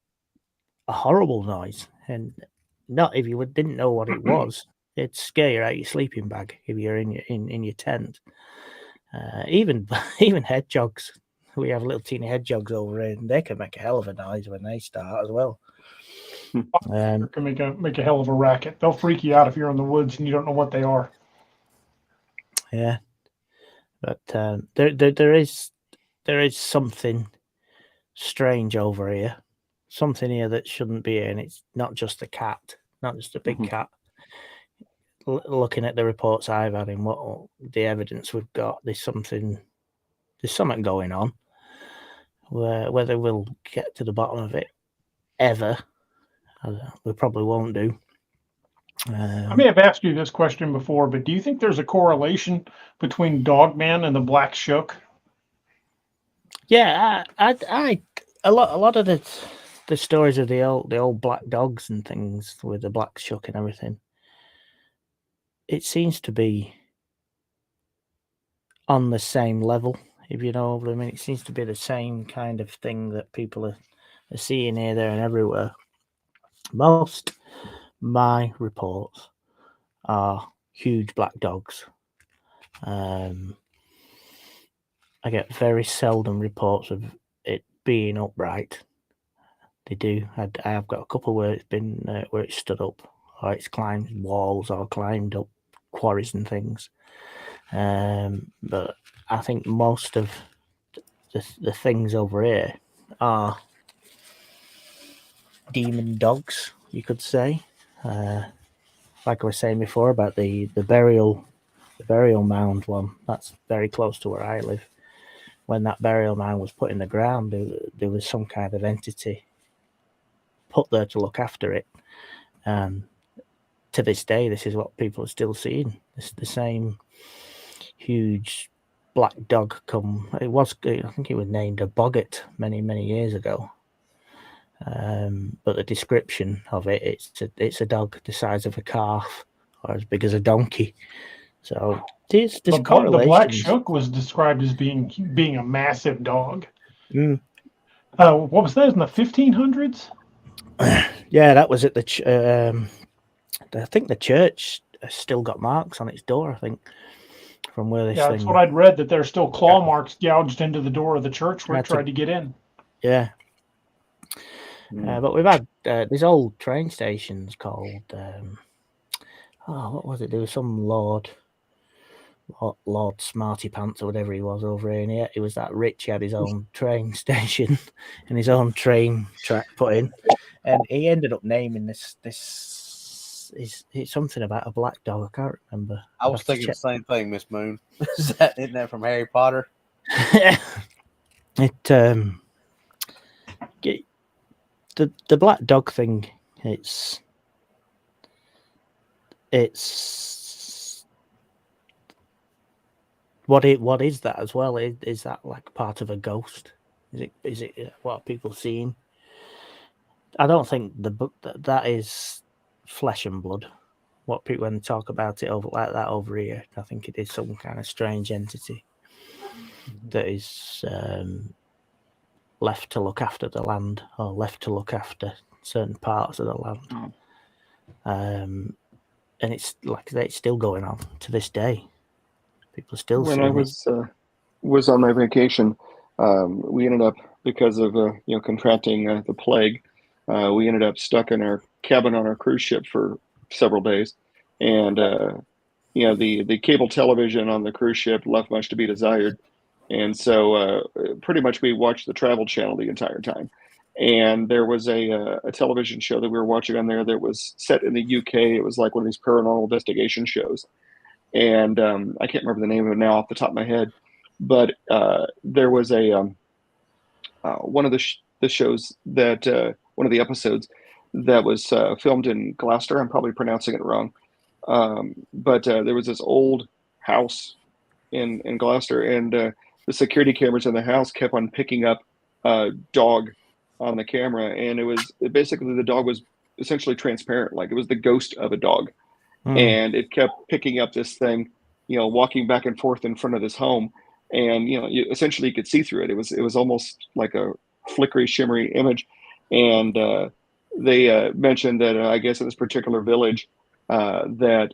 a horrible noise, and not if you didn't know what it was, it'd scare you out of your sleeping bag if you're in your tent. Even hedgehogs. We have little teeny hedgehogs over here, and they can make a hell of a noise when they start as well. Can make a hell of a racket. They'll freak you out if you're in the woods and you don't know what they are. Yeah, but there is something strange over here, something here that shouldn't be here, and it's not just a cat, not just a big cat. Looking at the reports I've had and what the evidence we've got, there's something going on. Whether we'll get to the bottom of it ever, we probably won't do. I may have asked you this question before, but do you think there's a correlation between Dogman and the Black Shook? Yeah, I a lot of the stories of the old black dogs and things with the Black Shook and everything, it seems to be on the same level, if you know what I mean. It seems to be the same kind of thing that people are seeing here, there, and everywhere. Most my reports are huge black dogs. I get very seldom reports of it being upright. They do. I have got a couple where it's been where it's stood up, or it's climbed walls, or climbed up quarries and things. But I think most of the things over here are demon dogs, you could say. Like I was saying before about the burial mound one, that's very close to where I live. When that burial mound was put in the ground, there was some kind of entity put there to look after it. To this day, this is what people are still seeing. It's the same huge black dog come. I think it was named a boggart many years ago. But the description of it, it's a dog the size of a calf or as big as a donkey. So there's correlations. The Black Shook was described as being a massive dog. What was that, in the 1500s? Yeah, that was at the I think the church has still got marks on its door, I think, from where this thing... that's what I'd read, that there's still claw marks gouged into the door of the church where it tried to get in. Yeah. But we've had these old train stations called... what was it? There was some Lord Smarty Pants or whatever he was over here. And he was that rich. He had his own train station and his own train track put in. And he ended up naming this it's something about a black dog. I can't remember. I was thinking the same thing, Miss Moon. Isn't that from Harry Potter? The black dog thing, it's what is that as well? Is that like part of a ghost? Is it what are people seeing? I don't think that is flesh and blood. What people, when they talk about it over like that over here, I think it is some kind of strange entity that is left to look after the land, or left to look after certain parts of the land. And it's like that, it's still going on to this day. People are still. When I was on my vacation, we ended up, because of contracting the plague, we ended up stuck in our cabin on our cruise ship for several days, and the cable television on the cruise ship left much to be desired, and so pretty much we watched the Travel Channel the entire time. And there was a television show that we were watching on there that was set in the UK. It was like one of these paranormal investigation shows, and I can't remember the name of it now off the top of my head, but there was one of the shows that one of the episodes that was filmed in Gloucester. I'm probably pronouncing it wrong, but there was this old house in Gloucester, and the security cameras in the house kept on picking up a dog on the camera, and basically the dog was essentially transparent, like it was the ghost of a dog. And it kept picking up this thing, walking back and forth in front of this home, and essentially you could see through it. It was almost like a flickery, shimmery image. And they mentioned that I guess in this particular village that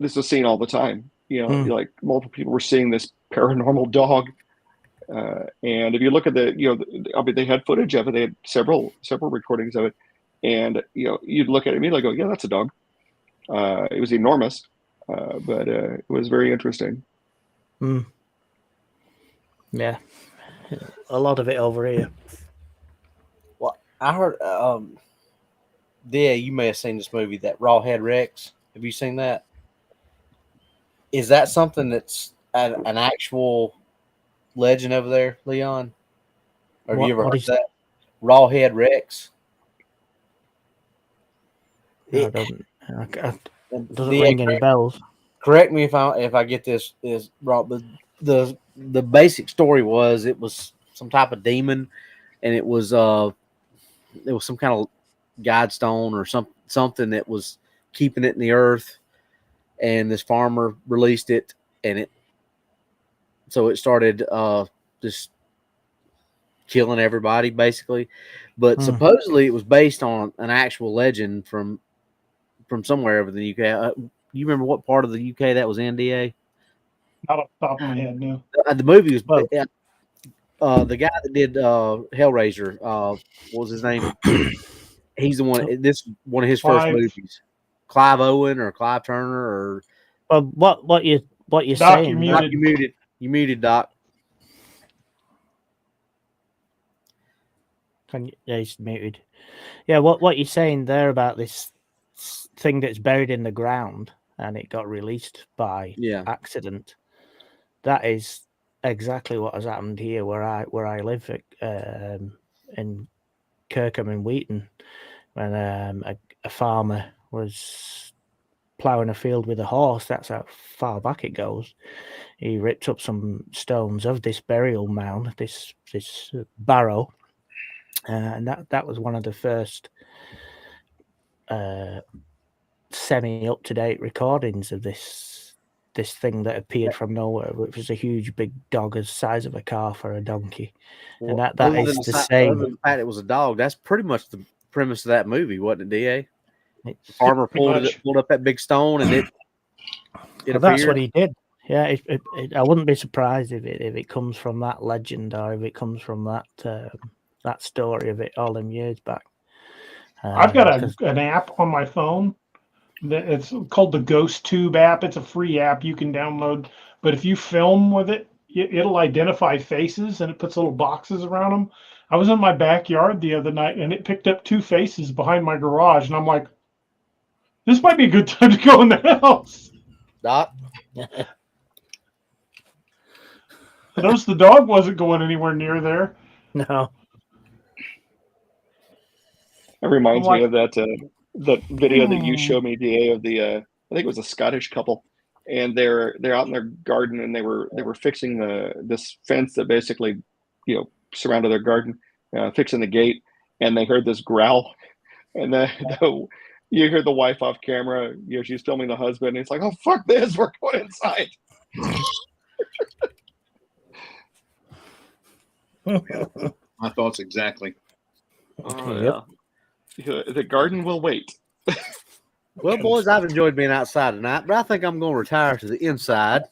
this was seen all the time. Like multiple people were seeing this paranormal dog. And if you look at they had footage of it. They had several recordings of it, and you'd look at it immediately, go, yeah, that's a dog. It was enormous, but it was very interesting. Yeah, a lot of it over here. Well, I heard. Yeah, you may have seen this movie, that Rawhead Rex. Have you seen that? Is that something that's an actual legend over there, Leon? Or have you ever heard that? Rawhead Rex. It doesn't ring any bells. Correct me if I get this wrong. The basic story was it was some type of demon, and it was some kind of guidestone or something that was keeping it in the earth, and this farmer released it, and so it started just killing everybody basically. But supposedly it was based on an actual legend from somewhere over the UK. You remember what part of the UK that was in, DA? Not off the top of my head, no. The movie was the guy that did Hellraiser. What was his name? He's the one. This is one of his first movies. Clive Owen or Clive Turner or. What you're Doc, saying? You muted, Doc. Yeah, he's muted. Yeah, what you're saying there about this thing that's buried in the ground and it got released by accident. That is exactly what has happened here where I live in Kirkham in Wheaton, when a farmer was ploughing a field with a horse. That's how far back it goes. He ripped up some stones of this burial mound, this barrow, and that was one of the first semi up to date recordings of this thing that appeared from nowhere, which was a huge big dog as size of a calf or a donkey. Well, and that is the same. Other than the fact it was a dog, that's pretty much the premise of that movie, wasn't it, DA? The farmer pulled up that big stone, and it that's what he did. Yeah, I wouldn't be surprised if it comes from that legend, or if it comes from that story of it all them years back. I've got an app on my phone. It's called the Ghost Tube app. It's a free app you can download. But if you film with it, it'll identify faces, and it puts little boxes around them. I was in my backyard the other night, and it picked up 2 faces behind my garage, and I'm like, this might be a good time to go in the house. Doc? Notice the dog wasn't going anywhere near there. No. It reminds me of that video that you showed me, DA, of the I think it was a Scottish couple, and they're out in their garden, and they were fixing this fence that basically surrounded their garden, fixing the gate, and they heard this growl, and you hear the wife off camera, she's filming the husband, and it's like, oh fuck this, we're going inside. My thoughts exactly. Oh, yeah. The garden will wait. Well, boys, I've enjoyed being outside tonight, but I think I'm going to retire to the inside.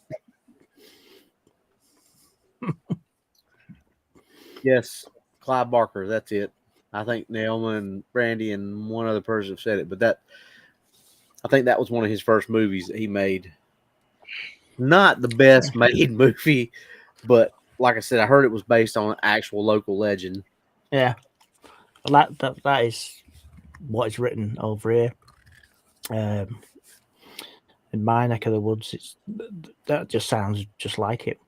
Yes, Clive Barker, that's it. I think Naomi and Brandy and one other person have said it, but I think that was one of his first movies that he made. Not the best made movie, but like I said, I heard it was based on an actual local legend. Yeah. That is what is written over here. In my neck of the woods, that just sounds just like it.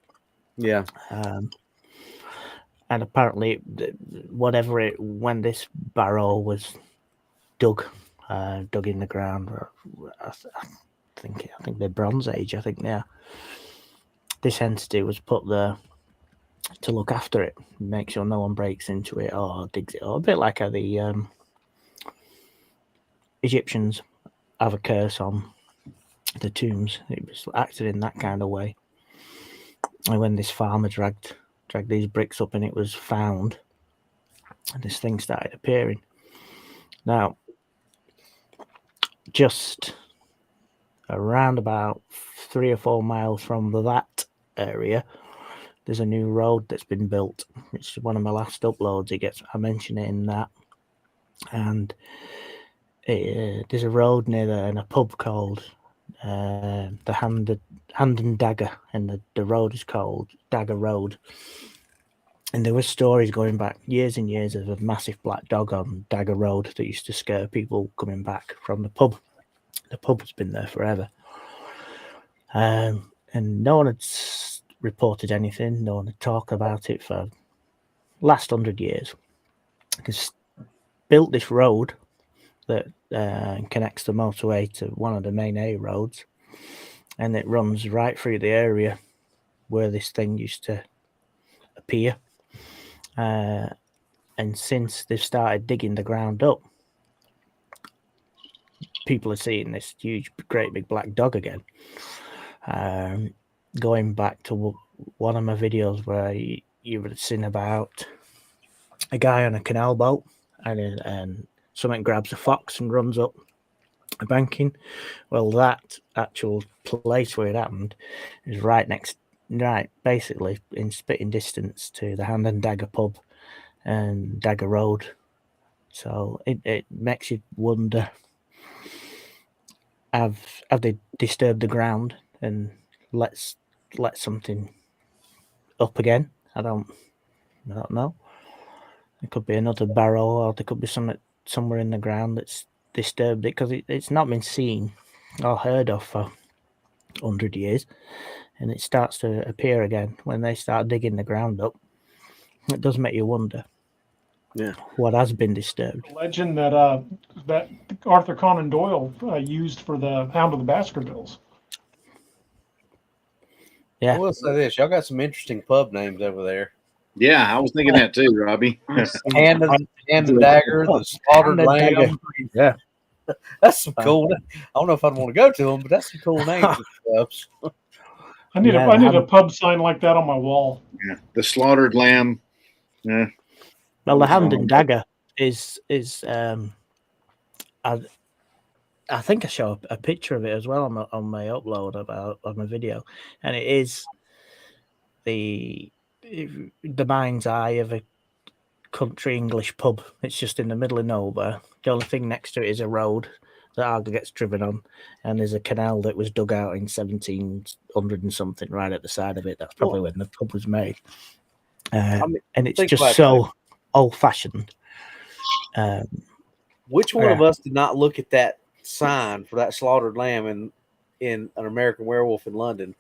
Yeah. And apparently, when this barrow was dug in the ground, I think the Bronze Age. I think this entity was put there to look after it, make sure no one breaks into it or digs it. Or a bit like how the Egyptians have a curse on the tombs. It was acted in that kind of way. And when this farmer dragged these bricks up and it was found, and this thing started appearing. Now, just around about 3 or 4 miles from that area, there's a new road that's been built. It's one of my last uploads. I mention it in that. And there's a road near there and a pub called the Hand and Dagger, and the road is called Dagger Road. And there were stories going back years and years of a massive black dog on Dagger Road that used to scare people coming back from the pub. The pub has been there forever. And no one had reported anything. No one had talked about it for the last 100 years. Because built this road that connects the motorway to one of the main A roads, and it runs right through the area where this thing used to appear. And since they've started digging the ground up, people are seeing this huge, great big black dog again. Going back to one of my videos where you would have seen about a guy on a canal boat, and someone grabs a fox and runs up a banking. Well, that actual place where it happened is right basically in spitting distance to the Hand and Dagger pub and Dagger Road. So it makes you wonder, have they disturbed the ground and let something up again? I don't know. It could be another barrow, or there could be somewhere in the ground that's disturbed it, because it's not been seen or heard of for 100 years, and it starts to appear again when they start digging the ground up. It does make you wonder, what has been disturbed. Legend that that Arthur Conan Doyle used for the Hound of the Baskervilles. Yeah. I will say this: y'all got some interesting pub names over there. Yeah, I was thinking that too, Robbie. Hand and Dagger, the Slaughtered Lamb. Yeah, that's some cool. I don't know if I'd want to go to them, but that's some cool names. I need a pub sign like that on my wall. Yeah, the Slaughtered Lamb. Yeah. Well, the Hand and Dagger is I think I show a picture of it as well on my upload of my video, and it is the mind's eye of a country English pub. It's just in the middle of nowhere. The only thing next to it is a road that Argo gets driven on, and there's a canal that was dug out in 1700 and something right at the side of it. That's probably when the pub was made. And it's just so old-fashioned. Which one of us did not look at that sign for that Slaughtered Lamb in An American Werewolf in London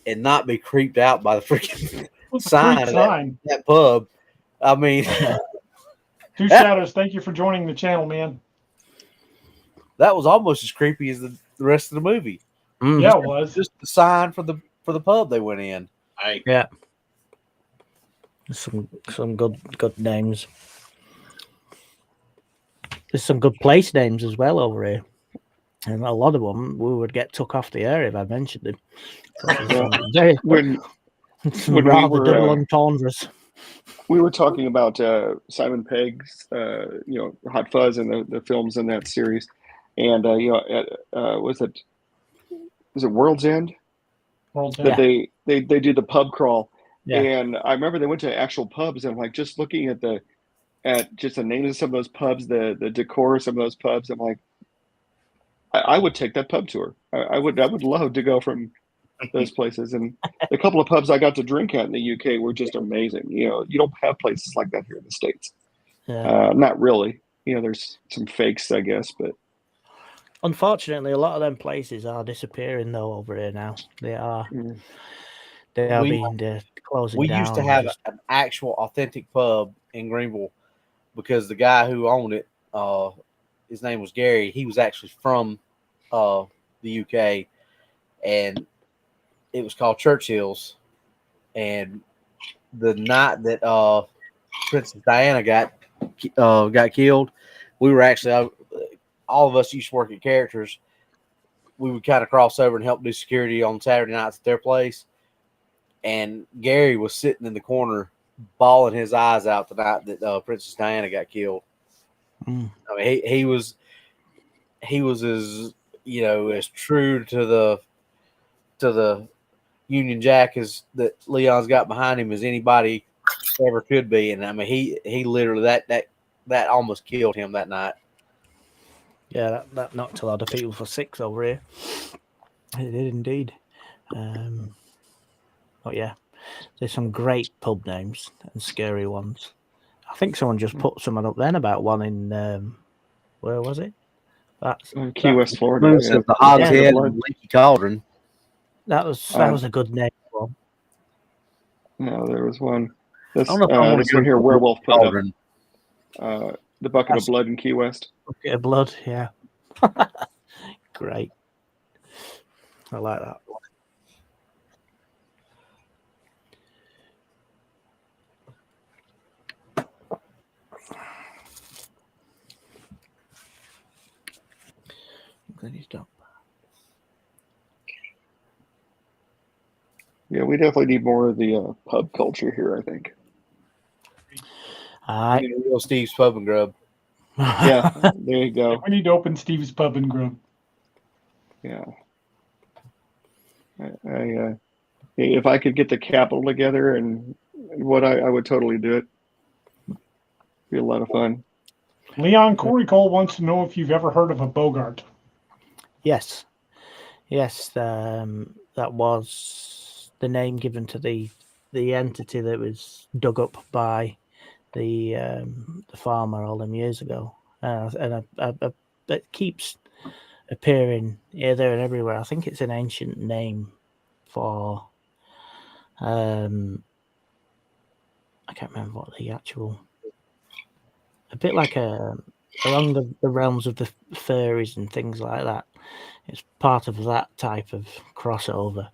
and not be creeped out by the freaking sign of that pub? I mean, Two Shadows, thank you for joining the channel, man. That was almost as creepy as the rest of the movie. Yeah, it was. Just the sign for the pub they went in. Yeah. Some good names. There's some good place names as well over here, and a lot of them we would get took off the air if I mentioned them. When rather we were, double entendres. We were talking about Simon Pegg's, Hot Fuzz and the films in that series, and was it World's End? World's End. That they do the pub crawl. Yeah. And I remember they went to actual pubs, and like just looking at just the names of some of those pubs, the decor of some of those pubs, I'm like, I would take that pub tour. I would love to go from those places. And the couple of pubs I got to drink at in the UK were just amazing. You don't have places like that here in the States. Not really. There's some fakes, I guess, but Unfortunately, a lot of them places are disappearing though over here now. They are. mm, They are We- being closing We down. used to have an actual authentic pub in Greenville because the guy who owned it, his name was Gary. He was actually from the UK, and it was called Churchill's. And the night that Princess Diana got killed, we were actually all of us used to work at Characters. We would kind of cross over and help do security on Saturday nights at their place. And Gary was sitting in the corner, bawling his eyes out the night that Princess Diana got killed. Mm. I mean, he was as as true to the Union Jack as that Leon's got behind him as anybody ever could be. And I mean, he literally that almost killed him that night. Yeah, that knocked a lot of people for six over here. It did indeed. But yeah, there's some great pub names and scary ones. I think someone just put someone up then about one in where was it? That's Key West, Florida. The Hogshead and Leaky Cauldron. that was a good name. Well, No, there was one. This I don't know if I wanna this go one here, for Werewolf Leaky put up Cauldron. the bucket of blood in Key West. Bucket of blood, yeah. Great. I like that. Then he's done. Yeah, we definitely need more of the pub culture here, I think. All You know, real Steve's Pub and Grub. Yeah, there you go. We need to open Steve's Pub and Grub. Yeah. I if I could get the capital together and what I would totally do it. Be a lot of fun. Leon Corey Cole wants to know if you've ever heard of a Bogart. Yes. That was the name given to the entity that was dug up by the farmer all them years ago, and it keeps appearing here, there, and everywhere. I think it's an ancient name for I can't remember what the actual. A bit like along the realms of the fairies and things like that. It's part of that type of crossover,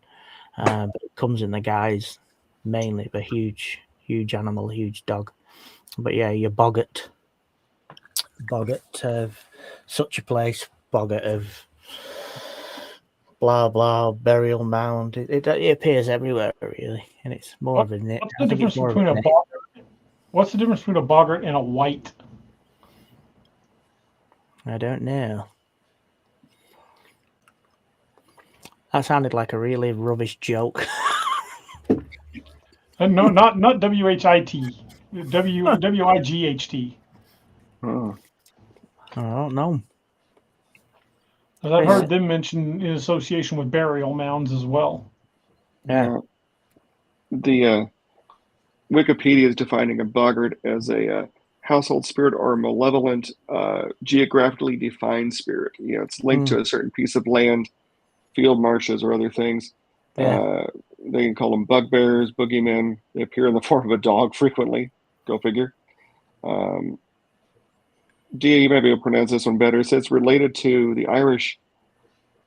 but it comes in the guise mainly of a huge animal, huge dog. But yeah, your boggart of such a place, boggart of blah blah burial mound. It appears everywhere really, and it's more of a nit. What's the difference between a boggart? What's the difference between a boggart and a white? I don't know. That sounded like a really rubbish joke. No, not WHIT. WIGHT. Oh. I don't know. I've heard them mentioned in association with burial mounds as well. Yeah. The Wikipedia is defining a boggart as a household spirit or a malevolent, geographically defined spirit. It's linked to a certain piece of land, field marshes, or other things. Yeah. They can call them bugbears, boogeymen. They appear in the form of a dog frequently. Go figure. Dia, you might be able to pronounce this one better. It says it's related to the Irish,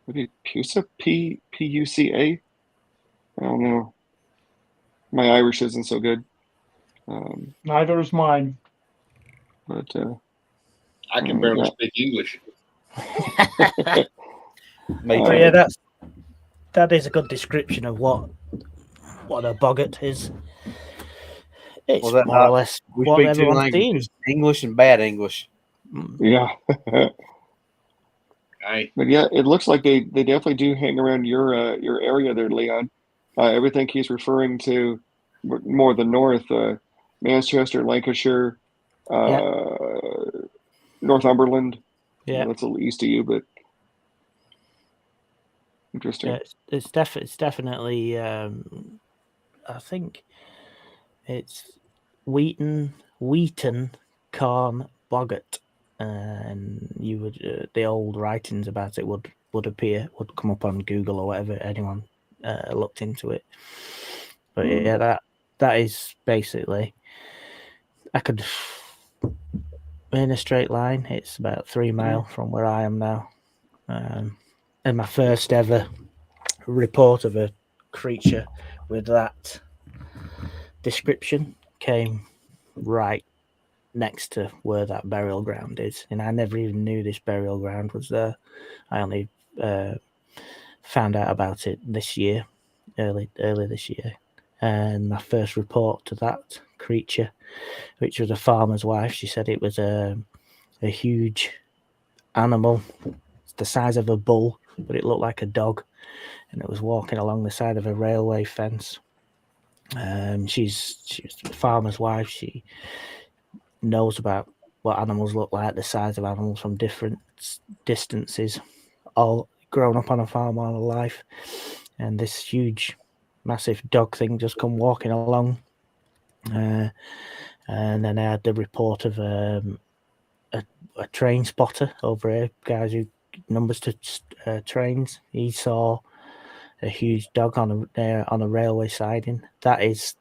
maybe Pusa, P-U-C-A. I don't know. My Irish isn't so good. Neither is mine. But I can barely speak English. Maybe. That is a good description of what a boggart is. It's Well, that- more or less We what speak two everyone's seen. languages: English and bad English. yeah. Hey, But yeah, it looks like they definitely do hang around your area there, Leon. Everything he's referring to more the north, Manchester, Lancashire, Northumberland. Yeah. That's a little east of you, but interesting. Yeah, it's definitely. I think it's Wheaton, corn boggart, and you would the old writings about it would come up on Google or whatever anyone looked into it. But yeah, that is basically, I could, in a straight line, it's about 3 miles from where I am now. And my first ever report of a creature with that description came right next to where that burial ground is. And I never even knew this burial ground was there. I only found out about it this year, early this year. And my first report to that creature, which was a farmer's wife, she said it was a huge animal, the size of a bull, but it looked like a dog, and it was walking along the side of a railway fence. She's a farmer's wife. She knows about what animals look like, the size of animals from different distances, all grown up on a farm all her life. And this huge, massive dog thing just come walking along. And then I had the report of a train spotter over here, guys who numbers to trains. He saw a huge dog on a railway siding. That is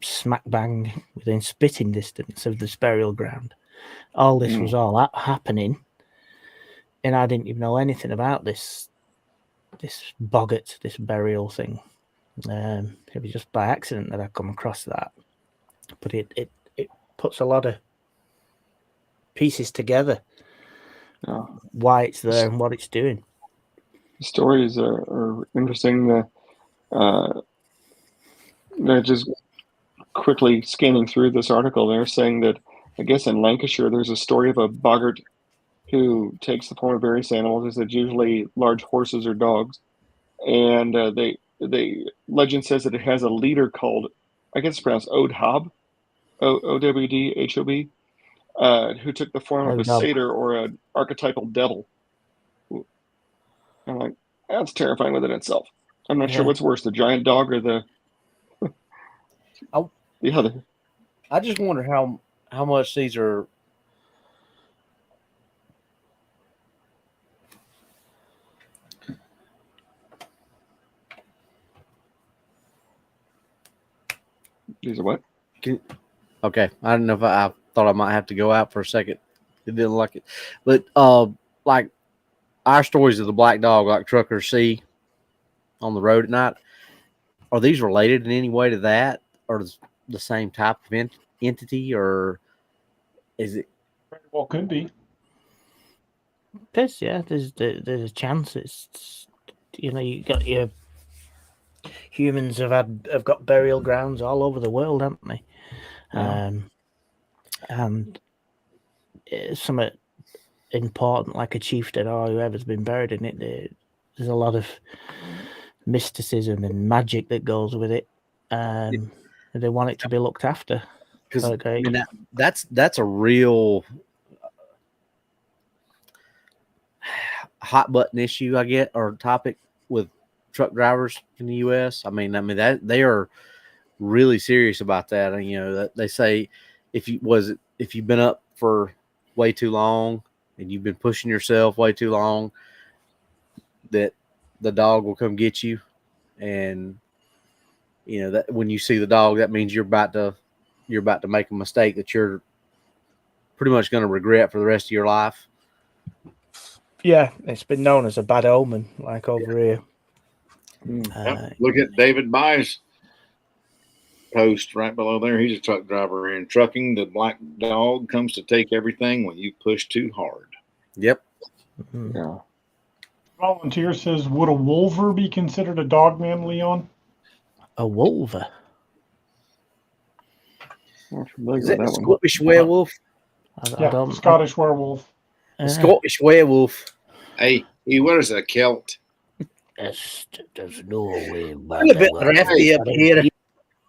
smack bang within spitting distance of this burial ground. All this was all happening, and I didn't even know anything about this boggart, this burial thing. It was just by accident that I come across that, but it puts a lot of pieces together, why it's there and what it's doing. Stories are interesting. They're just quickly scanning through this article. They're saying that, I guess in Lancashire, there's a story of a boggart who takes the form of various animals. It's usually large horses or dogs, and the legend says that it has a leader called, I guess it's pronounced Odhob, Owdhob, who took the form of a satyr or an archetypal devil. I'm like, that's terrifying within itself. I'm not sure what's worse, the giant dog or the other. I just wonder how much these are. These are what? Okay, I don't know if I thought I might have to go out for a second. It didn't like it, but like our stories of the black dog, like truckers see on the road at night, are these related in any way to that, or the same type of entity, or is it? Well, could be. There's a chance. It's you got your humans have got burial grounds all over the world, haven't they? Yeah. And something important like a chieftain or whoever's been buried in it, there's a lot of mysticism and magic that goes with it. And they want it to be looked after. Because I mean, that's a real hot button issue, I get, or topic with truck drivers in the U.S. I mean that they are really serious about that. And that they say if you've been up for way too long and you've been pushing yourself way too long, that the dog will come get you. And that when you see the dog, that means you're about to make a mistake that you're pretty much going to regret for the rest of your life. Yeah, it's been known as a bad omen, like over here. Look at David By's post right below there. He's a truck driver. In trucking, the black dog comes to take everything when you push too hard. Yep. Yeah. Volunteer says, would a wolver be considered a dogman, Leon? A wolver? Is it a Scottish werewolf? I don't, Scottish werewolf. A Scottish werewolf. Hey, he wears a kilt. There's no way. I'm a bit drafty up here.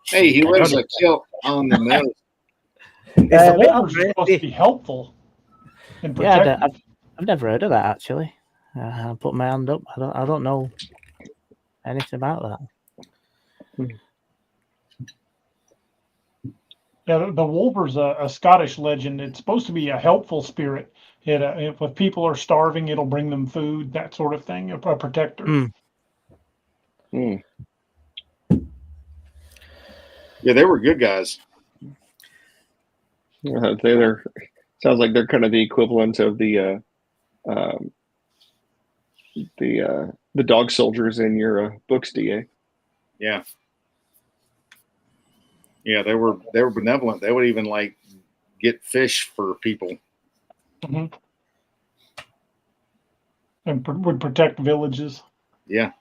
Hey, he wears a kilt on the nose. The wolver's supposed to be helpful and protective. Yeah, I've never heard of that actually. I put my hand up. I don't know anything about that. Yeah, the Wolver's a Scottish legend. It's supposed to be a helpful spirit. If people are starving, it'll bring them food, that sort of thing. A protector. Hmm. Yeah, they were good guys. They're sounds like they're kind of the equivalent of the dog soldiers in your books, DA. Yeah. Yeah, they were benevolent. They would even like get fish for people. Mm-hmm. And would protect villages. Yeah.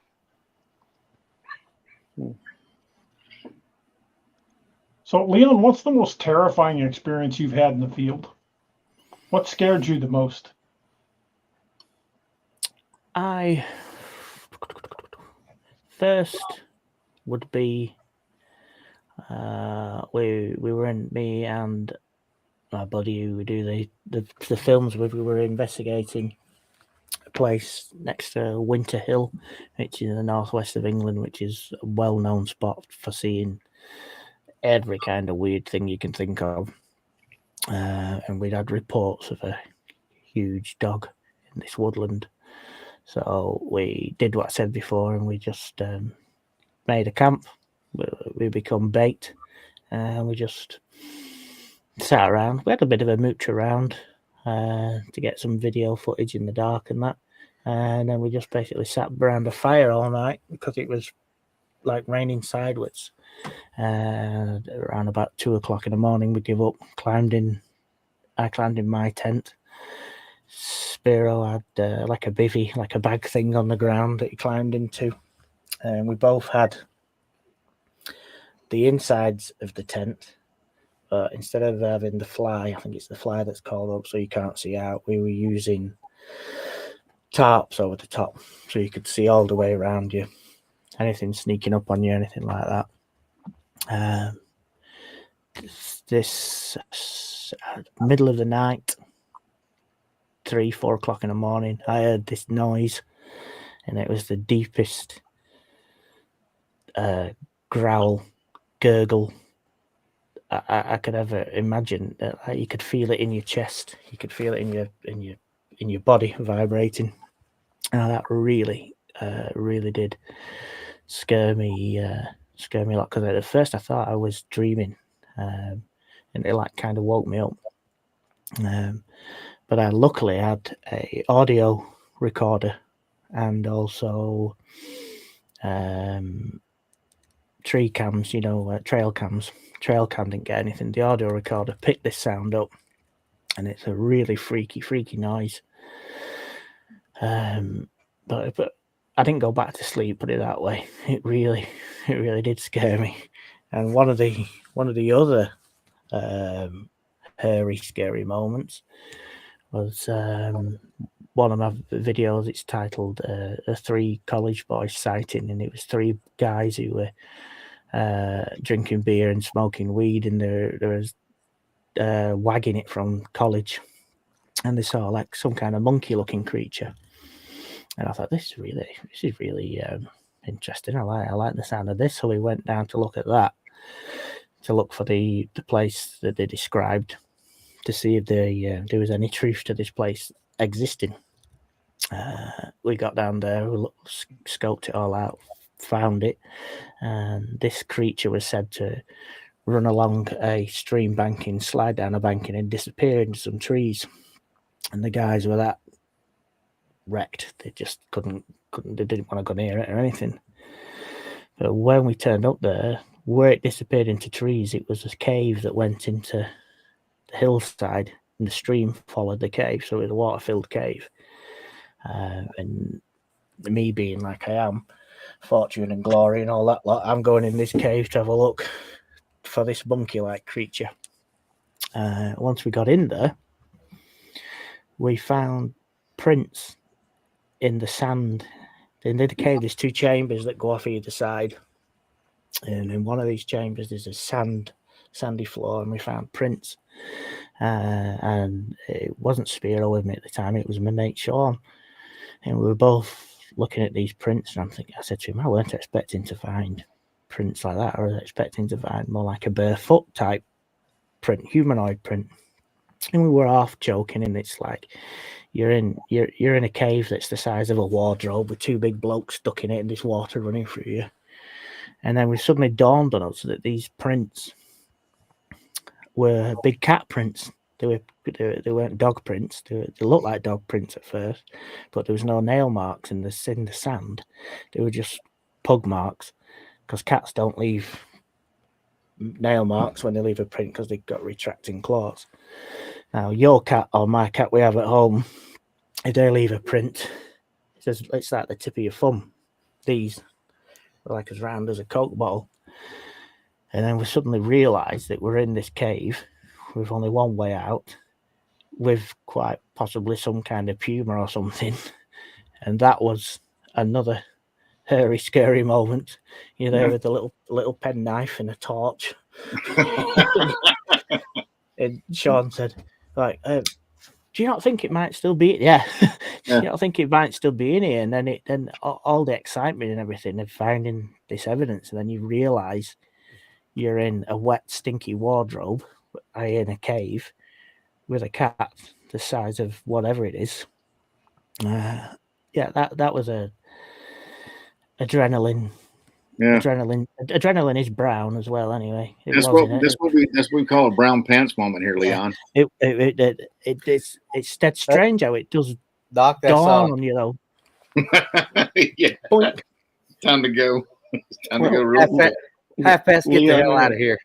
So, Leon, what's the most terrifying experience you've had in the field? What scared you the most? First would be we were in, me and my buddy who we do the films with. We were investigating a place next to Winter Hill, which is in the northwest of England, which is a well-known spot for seeing every kind of weird thing you can think of. And we'd had reports of a huge dog in this woodland. So we did what I said before, and we just made a camp. We become bait, and we just sat around. We had a bit of a mooch around to get some video footage in the dark and that. And then we just basically sat around a fire all night because it was like raining sideways. Around about 2:00 in the morning, we give up. I climbed in my tent. Spiro had like a bivvy, like a bag thing on the ground that he climbed into. And we both had the insides of the tent, but instead of having the fly, I think it's the fly that's called up so you can't see out, we were using tarps over the top so you could see all the way around you, anything sneaking up on you, anything like that. This middle of the night, 3-4 o'clock in the morning, I heard this noise, and it was the deepest growl, gurgle I could ever imagine. You could feel it in your chest, you could feel it in your body vibrating. And that really did scare me a lot, because at first I thought I was dreaming, and it like kind of woke me up. But I luckily had a audio recorder and also tree cams, trail cams. Trail cam didn't get anything. The audio recorder picked this sound up, and it's a really freaky noise. But I didn't go back to sleep, put it that way. It really did scare me. And one of the other hairy, scary moments was one of my videos. It's titled "A 3 College Boys Sighting," and it was 3 guys who were drinking beer and smoking weed, and there was wagging it from college, and they saw like some kind of monkey-looking creature. And I thought, this is really interesting. I like the sound of this. So we went down to look at that, to look for the place that they described, to see if there was any truth to this place existing. We got down there, we scoped it all out, found it, and this creature was said to run along a stream banking, slide down a banking, and disappear into some trees. And the guys were that wrecked, they just couldn't, they didn't want to go near it or anything. But when we turned up there, where it disappeared into trees, it was a cave that went into the hillside, and the stream followed the cave, so it was a water-filled cave. And me being like I am, fortune and glory and all that lot, I'm going in this cave to have a look for this monkey-like creature. Once we got in there, we found prints in the sand. In the cave, there's 2 chambers that go off either side, and in one of these chambers there's a sandy floor, and we found prints. And it wasn't Spiro with me at the time, it was my mate Sean, and we were both looking at these prints, and I said to him, I weren't expecting to find prints like that. I was expecting to find more like a barefoot type print, humanoid print. And we were half joking, and it's like you're in a cave that's the size of a wardrobe with two big blokes stuck in it and there's water running through you. And then we suddenly dawned on us that these prints were big cat prints. They weren't dog prints. They looked like dog prints at first, but there was no nail marks in the sand. They were just pug marks, because cats don't leave nail marks when they leave a print because they've got retracting claws. Now, your cat or my cat we have at home, if they leave a print, it's like the tip of your thumb. These are like as round as a Coke bottle. And then we suddenly realised that we're in this cave with only one way out, with quite possibly some kind of puma or something. And that was another hairy, scary moment. You're there with a little penknife and a torch. And Sean said, like, do you not think it might still be? Yeah. Do you not think it might still be in here? And then all the excitement and everything of finding this evidence, and then you realise you're in a wet, stinky wardrobe, in a cave, with a cat the size of whatever it is. That was a adrenaline. Yeah. Adrenaline is brown as well. Anyway, That's what we call a brown pants moment here, Leon. It's that strange how it does Doc, that's dawn on you though. Yeah. Boink. Time to go. It's time to go real quick. Half past, get the hell out of here.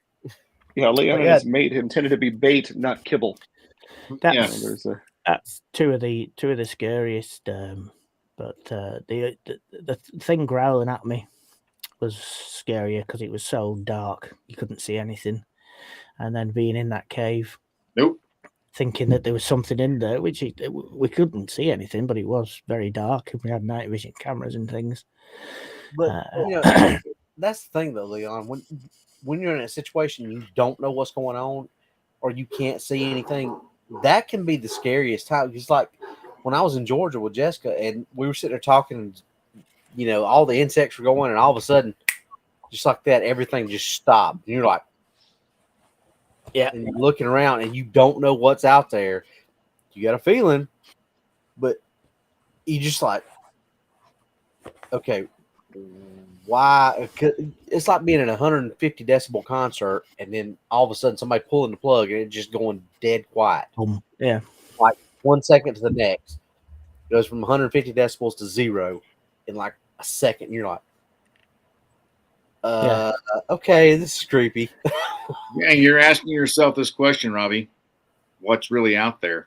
Yeah, Leon and his mate intended to be bait, not kibble. That's two of the scariest. But the thing growling at me was scarier because it was so dark you couldn't see anything, and then being in that cave, thinking that there was something in there, which we couldn't see anything, but it was very dark, and we had night vision cameras and things. But that's the thing, though, Leon. When you're in a situation you don't know what's going on, or you can't see anything, that can be the scariest time. It's like when I was in Georgia with Jessica, and we were sitting there talking, and, all the insects were going, and all of a sudden, just like that, everything just stopped. And you're like, and you're looking around, and you don't know what's out there. You got a feeling, but you just like, okay, why? It's like being at a 150 decibel concert, and then all of a sudden somebody pulling the plug, and it's just going dead quiet. Like 1 second to the next, it goes from 150 decibels to 0 in like a second. And you're like, okay, this is creepy. Yeah, you're asking yourself this question, Robbie: what's really out there?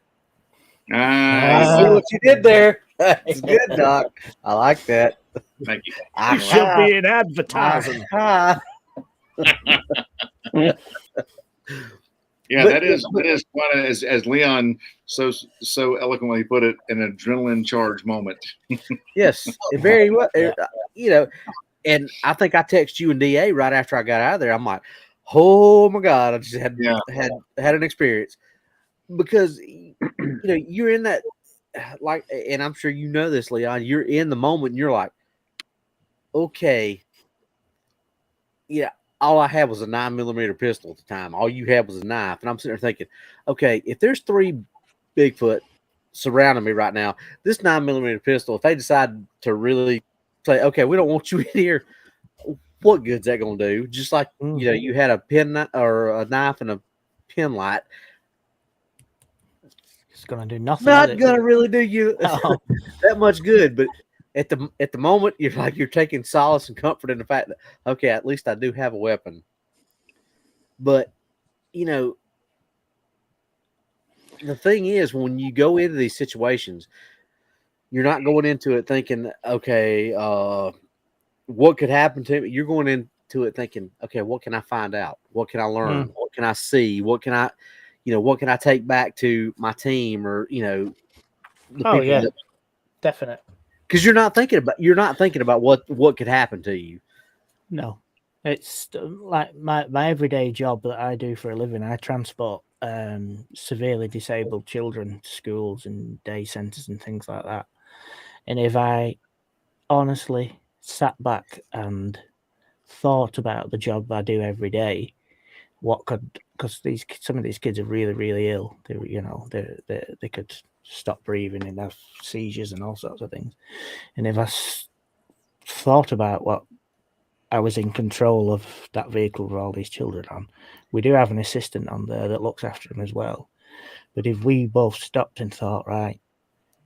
I see what you did there. It's good, Doc. I like that. Thank you. You should be in advertising. Yeah, that is quite as Leon so eloquently put it, an adrenaline charge moment. Yes, very well. And I think I texted you and DA right after I got out of there. I'm like, oh my God, I just had an experience, because you're in that, like, and I'm sure you know this, Leon. You're in the moment, and you're like, okay, all I had was a 9mm pistol at the time. All you had was a knife. And I'm sitting there thinking, okay, if there's 3 Bigfoot surrounding me right now, this 9mm pistol, if they decide to really say, okay, we don't want you in here, what good's that going to do? Just like, you had a pen or a knife and a pen light. It's going to do nothing. Not going to really do you that much good, but at the moment, you're taking solace and comfort in the fact that, okay, at least I do have a weapon. But the thing is, when you go into these situations, you're not going into it thinking, okay, what could happen to me? You're going into it thinking, okay, what can I find out? What can I learn? What can I see? What can I take back to my team, or definite. Because you're not thinking about what could happen to you. No, it's like my everyday job that I do for a living. I transport severely disabled children to schools and day centres and things like that. And if I honestly sat back and thought about the job I do every day, what could because some of these kids are really, really ill. They could stop breathing and have seizures and all sorts of things. And if I thought about what I was in control of that vehicle with all these children on, we do have an assistant on there that looks after them as well. But if we both stopped and thought, right,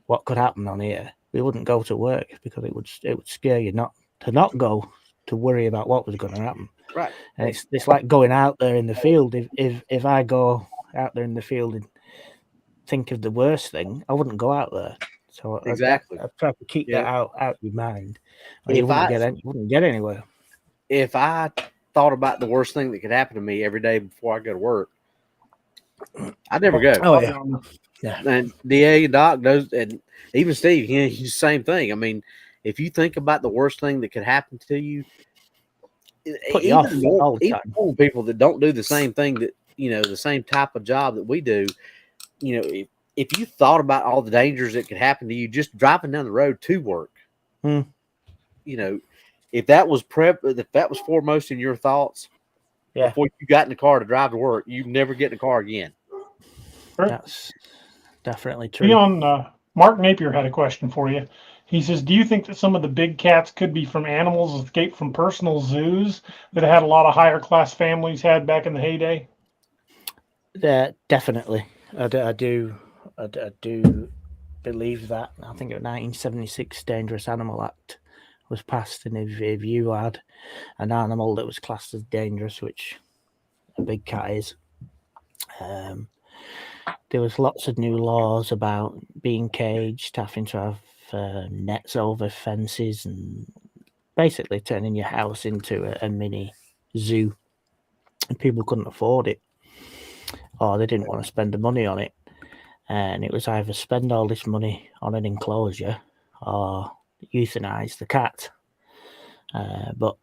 what could happen on here, we wouldn't go to work because it would scare you not go to worry about what was going to happen. Right. And it's like going out there in the field. If I go out there in the field and think of the worst thing, I wouldn't go out there. So Exactly. I try to keep Yeah. that out of your mind. Or If you wouldn't get anywhere. If I thought about the worst thing that could happen to me every day before I go to work, I'd never go. Oh yeah. And DA, Doc, those, and even Steve, he's the same thing. I mean, if you think about the worst thing that could happen to you, Put you off all the even time. people that don't do the same thing that, the same type of job that we do, if you thought about all the dangers that could happen to you just driving down the road to work, if that was foremost in your thoughts, before you got in the car to drive to work, you'd never get in the car again. That's definitely true. Leon, Mark Napier had a question for you. He says, do you think that some of the big cats could be from animals escaped from personal zoos that had a lot of higher class families had back in the heyday? Definitely. I do believe that. I think the 1976 Dangerous Animal Act was passed, and if you had an animal that was classed as dangerous, which a big cat is, there was lots of new laws about being caged, having to have nets over fences, and basically turning your house into a mini zoo. And people couldn't afford it, or they didn't want to spend the money on it. And it was either spend all this money on an enclosure or euthanize the cat. But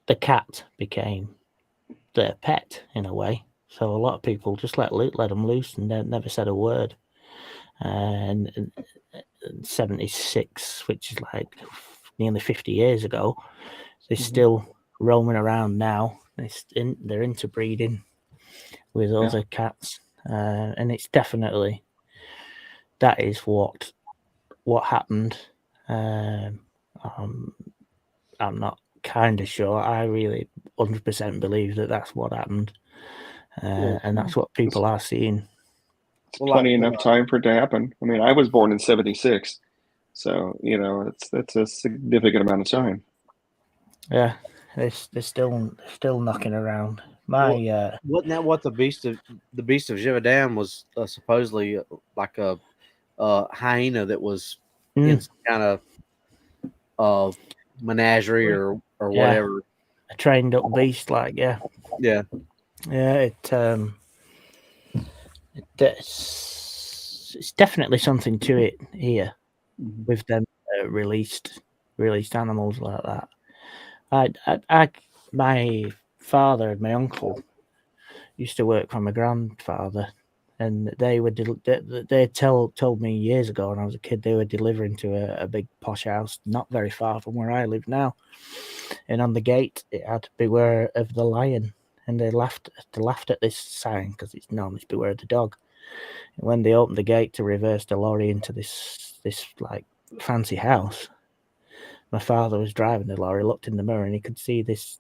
the cat became their pet in a way. So a lot of people just let them loose and never said a word. And 76, which is like nearly 50 years ago, they're still roaming around now. They're interbreeding with other cats. And it's definitely, that is what happened. I'm not kind of sure. I really 100% believe that that's what happened. And that's what people are seeing. It's plenty enough time for it to happen. I mean, I was born in 76. So, that's a significant amount of time. Yeah, they're still knocking around. Wasn't that what the beast of Gévaudan was supposedly like a hyena that was in some kind of menagerie or whatever? A trained up beast, yeah. It's definitely something to it here with them released animals like that. My father and my uncle used to work for my grandfather, and they told me years ago when I was a kid they were delivering to a big posh house not very far from where I live now, and on the gate it had "Beware of the Lion," and they laughed at this sign because it's known as "Beware of the Dog." And when they opened the gate to reverse the lorry into this like fancy house, my father was driving the lorry, looked in the mirror, and he could see this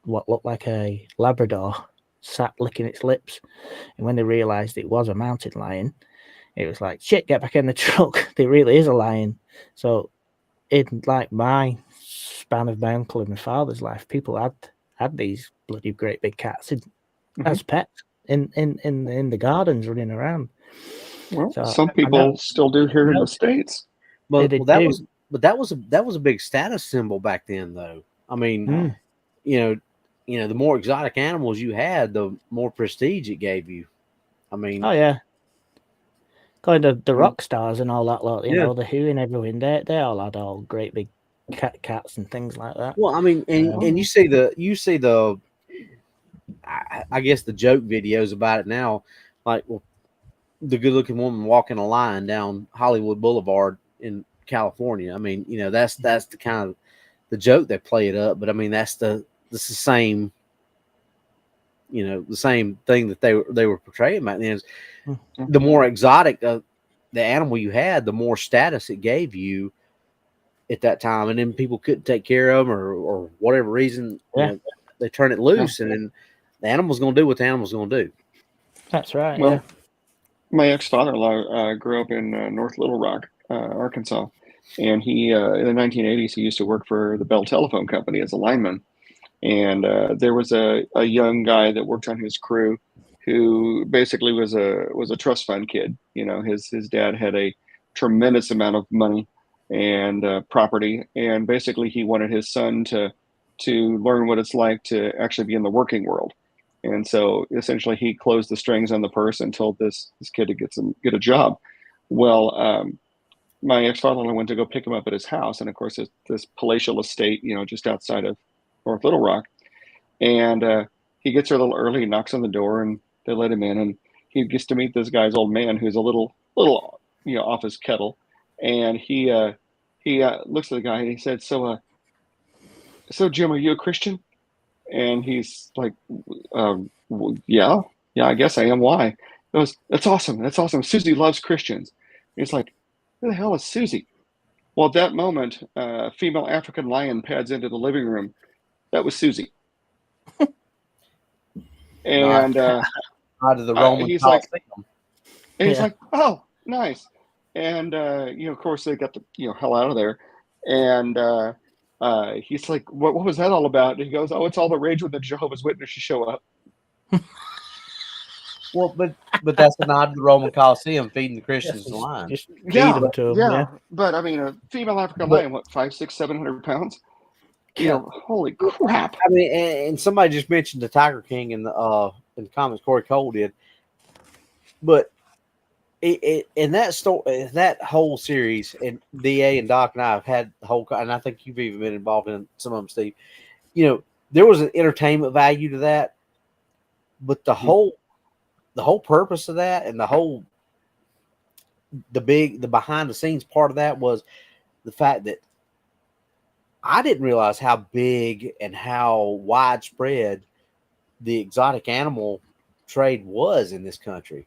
what looked like a Labrador sat licking its lips. And when they realized it was a mountain lion, it was like, shit, get back in the truck. There really is a lion. So in like my span of my uncle and my father's life, people had these bloody great big cats as pets in the gardens running around. Well, so, some people still do here in the States. But that was a big status symbol back then, though. I mean, the more exotic animals you had, the more prestige it gave you. I mean, oh yeah, kind of the rock stars and all that lot. You know, the Who and everyone. They all had all great big cats and things like that. Well, I mean, and you see the I guess the joke videos about it now, like the good-looking woman walking a lion down Hollywood Boulevard in California. I mean, that's the kind of the joke they play it up, but I mean that's the same, the same thing that they were portraying back then. Is the more exotic the animal you had, the more status it gave you at that time, and then people couldn't take care of them or whatever reason, they turn it loose, and then the animal's going to do what the animal's going to do. That's right. Well, my ex-father-in-law grew up in North Little Rock, Arkansas, and he in the 1980s he used to work for the Bell Telephone Company as a lineman, and there was a young guy that worked on his crew who basically was a trust fund kid. His dad had a tremendous amount of money and property, and basically he wanted his son to learn what it's like to actually be in the working world. And so essentially he closed the strings on the purse and told this kid to get a job. Well, my ex-father-in-law went to go pick him up at his house, and of course it's this palatial estate, just outside of North Little Rock. And he gets there a little early, he knocks on the door, and they let him in, and he gets to meet this guy's old man who's a little off his kettle. And he looks at the guy and he said, "So Jim, are you a Christian?" And he's like, yeah, I guess I am. Why?" He goes, That's awesome. Susie loves Christians." And he's like, "Who the hell is Susie?" Well, at that moment, a female African lion pads into the living room. That was Susie. And out of the Roman he's Colosseum. like, "Oh, nice." And of course they got the hell out of there. And he's like, what was that all about?" And he goes, "Oh, it's all the rage when the Jehovah's Witnesses show up." Well, but that's a nod to the Roman Colosseum feeding the Christians the lions. Just feed them to them. Yeah. But I mean, a female African lion, what, 500, 600, 700 pounds? Holy crap! I mean, and somebody just mentioned the Tiger King in the comments. Corey Cole did, but in that story, that whole series, and DA and Doc and I have had the whole, and I think you've even been involved in some of them, Steve. There was an entertainment value to that, but the whole purpose of that, and the behind the scenes part of that was the fact that I didn't realize how big and how widespread the exotic animal trade was in this country.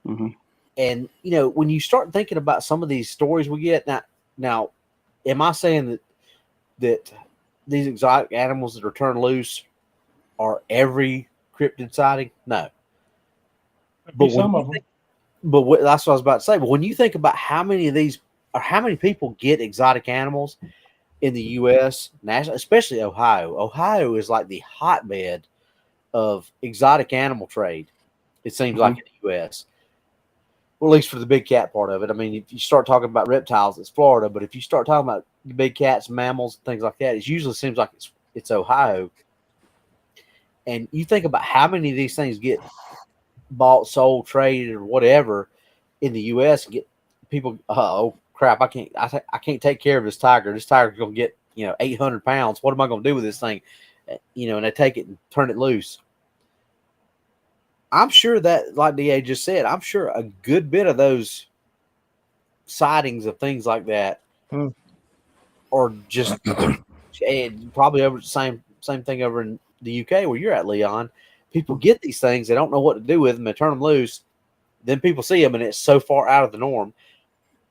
Mm-hmm. And, when you start thinking about some of these stories we get now, am I saying that these exotic animals that are turned loose are every cryptid sighting? No. But some of them. That's what I was about to say. But when you think about how many of these, or how many people get exotic animals in the U.S., especially Ohio is like the hotbed of exotic animal trade, it seems like, in the U.S. Well, at least for the big cat part of it. I mean, if you start talking about reptiles, it's Florida. But if you start talking about the big cats, mammals, things like that, it usually seems like it's Ohio. And you think about how many of these things get bought, sold, traded, or whatever in the U.S. and get people, oh crap, I can't take care of this tiger. This tiger's going to get 800 pounds. What am I going to do with this thing? And they take it and turn it loose. I'm sure that, like DA just said, I'm sure a good bit of those sightings of things like that are just, and probably over the same thing over in the UK where you're at, Leon. People get these things, they don't know what to do with them, they turn them loose, then people see them, and it's so far out of the norm.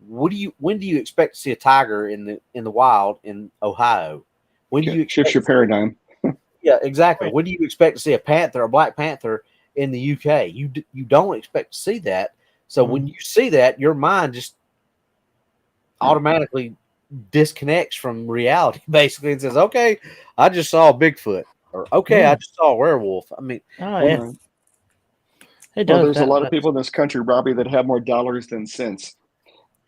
When do you expect to see a tiger in the wild in Ohio? When do you shift your paradigm? Yeah, exactly. When do you expect to see a black panther in the UK? You don't expect to see that. So when you see that, your mind just automatically disconnects from reality, basically, and says, "Okay, I just saw a Bigfoot," or "Okay, I just saw a werewolf." I mean, it does. There's a lot of people in this country, Robbie, that have more dollars than sense.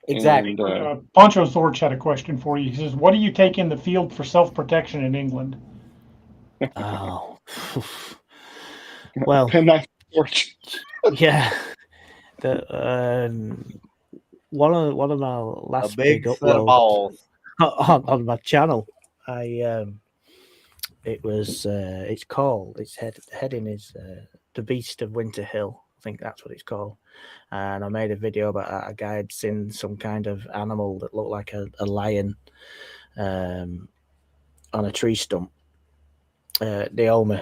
Exactly. And, Poncho Thorch had a question for you. He says, "What do you take in the field for self-protection in England?" Oh, well, penknife torch. Yeah. One of my last big uploads on my channel, its heading is The Beast of Winter Hill. I think that's what it's called. And I made a video about a guy had seen some kind of animal that looked like a lion on a tree stump. They owe me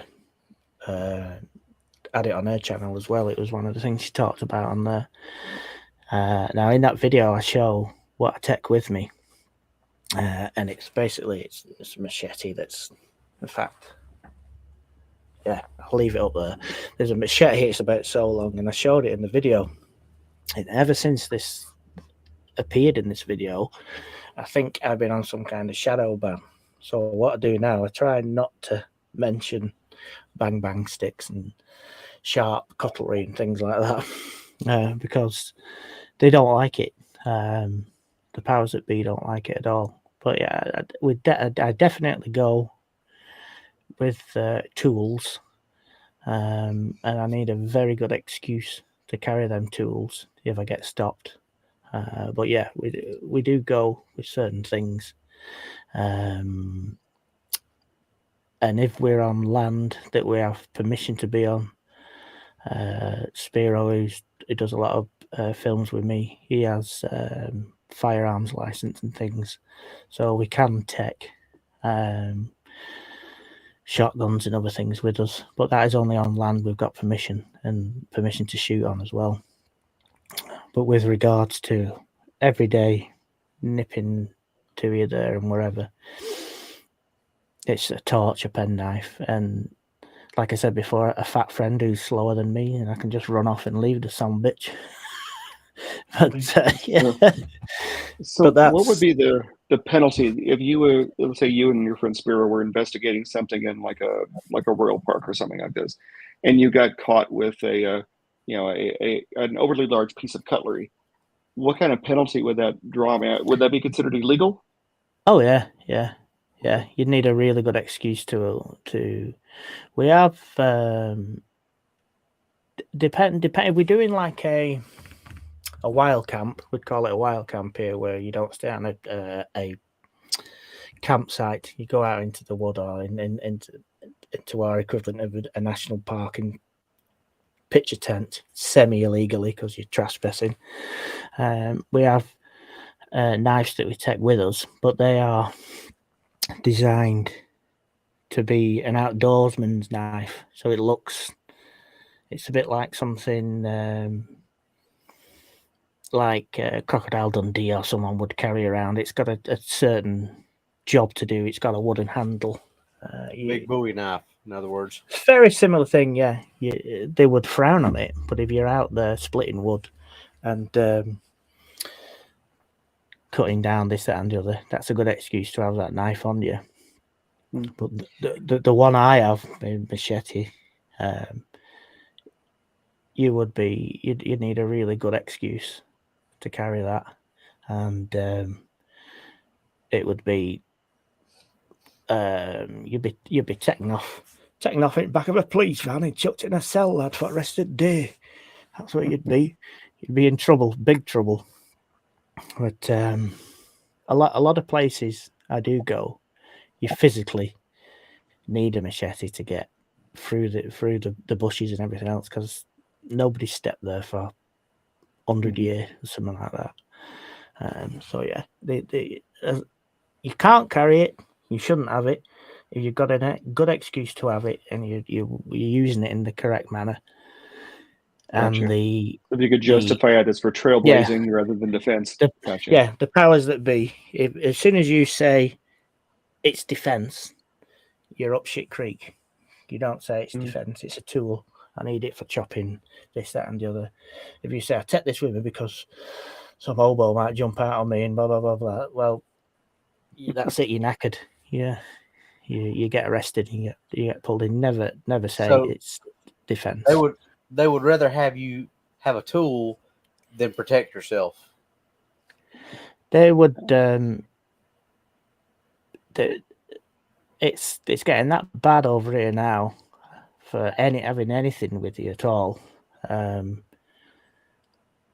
had it on her channel as well. It was one of the things she talked about on there. Now, in that video, I show what I take with me, and it's basically it's a machete. That's, in fact, yeah, I'll leave it up there. There's a machete. It's about so long, and I showed it in the video. And ever since this appeared in this video, I think I've been on some kind of shadow ban. So what I do now, I try not to mention bang sticks and sharp cutlery and things like that, because they don't like it. The powers that be don't like it at all. But yeah, I definitely go with tools, and I need a very good excuse to carry them tools if I get stopped. But yeah, we do go with certain things, and if we're on land that we have permission to be on, Spiro, who does a lot of films with me, he has firearms license and things, so we can take shotguns and other things with us, but that is only on land we've got permission to shoot on as well. But with regards to everyday nipping to you there and wherever, it's a torch, a penknife, and like I said before, a fat friend who's slower than me, and I can just run off and leave the son bitch. But yeah. So But what would be the penalty if you were, let's say you and your friend Spiro were investigating something in like a royal park or something like this, and you got caught with an overly large piece of cutlery? What kind of penalty would that draw me out? Would that be considered illegal? Oh yeah. You'd need a really good excuse to. We have depend. If we're doing like a wild camp, we'd call it a wild camp here, where you don't stay on a campsite. You go out into the wood or into our equivalent of a national park and pitch a tent semi-illegally because you're trespassing. We have knives that we take with us, but they are designed to be an outdoorsman's knife, so it's a bit like something like Crocodile Dundee or someone would carry around. It's got a certain job to do. It's got a wooden handle. Big Bowie knife, in other words. Very similar thing, yeah. They would frown on it, but if you're out there splitting wood and cutting down this, that, and the other, that's a good excuse to have that knife on you. But the one I have, the machete, you'd need a really good excuse to carry that, and it would be you'd be taken off in the back of a police van and chucked in a cell, lad, for the rest of the day. That's what you'd be. You'd be in trouble, big trouble. But a lot of places I do go, you physically need a machete to get through the bushes and everything else, because nobody stepped there for 100 years or something like that. So yeah, you can't carry it. You shouldn't have it. If you've got a good excuse to have it and you're using it in the correct manner, and Gotcha. If you could justify it as for trailblazing rather than defense. Gotcha. Yeah, the powers that be. As soon as you say it's defense, you're up shit creek. You don't say it's defense. It's a tool. I need it for chopping this, that, and the other. If you say I take this with me because some hobo might jump out on me and blah blah blah blah, well, that's it. You're knackered. Yeah, you get arrested. You get pulled in. Never say it's defense. They would rather have you have a tool than protect yourself. They would. It's getting that bad over here now for having anything with you at all.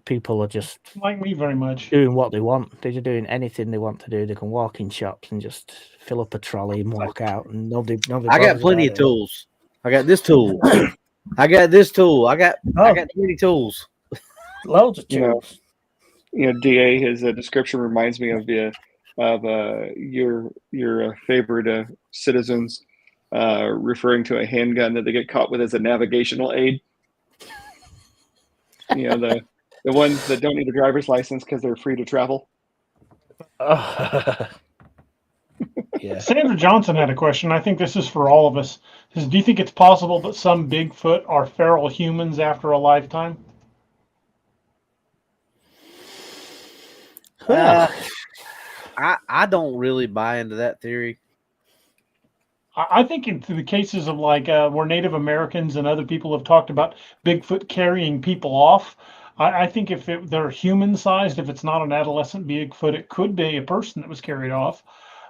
People are just like me very much doing what they want. They're just doing anything they want to do. They can walk in shops and just fill up a trolley and walk out, and nobody. I got plenty of tools. I got this tool. I got this tool. I got many tools. Loads of tools. DA, his description reminds me of your favorite citizens referring to a handgun that they get caught with as a navigational aid. You know, the ones that don't need a driver's license because they're free to travel. Yeah. Sandra Johnson had a question. I think this is for all of us. Says, do you think it's possible that some Bigfoot are feral humans after a lifetime? Well, I don't really buy into that theory. I think in the cases of like where Native Americans and other people have talked about Bigfoot carrying people off, I think if they're human sized, if it's not an adolescent Bigfoot, it could be a person that was carried off.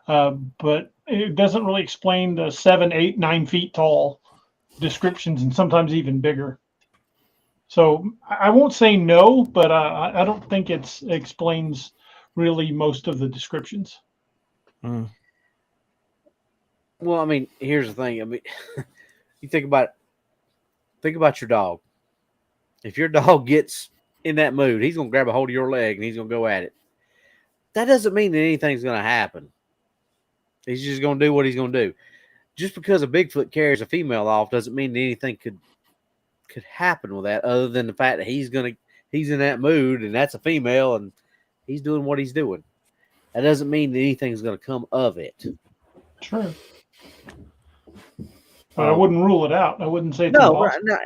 But it doesn't really explain the 7, 8, 9 feet tall descriptions and sometimes even bigger. So I won't say no, but I don't think it explains really most of the descriptions. Mm. Well, I mean, here's the thing. I mean, you think about your dog. If your dog gets in that mood, he's gonna grab a hold of your leg and he's gonna go at it. That doesn't mean that anything's gonna happen. He's just gonna do what he's gonna do. Just because a Bigfoot carries a female off doesn't mean that anything could happen with that, other than the fact that he's in that mood and that's a female and he's doing what he's doing. That doesn't mean that anything's gonna come of it. True. But I wouldn't rule it out. I wouldn't say it's No, impossible.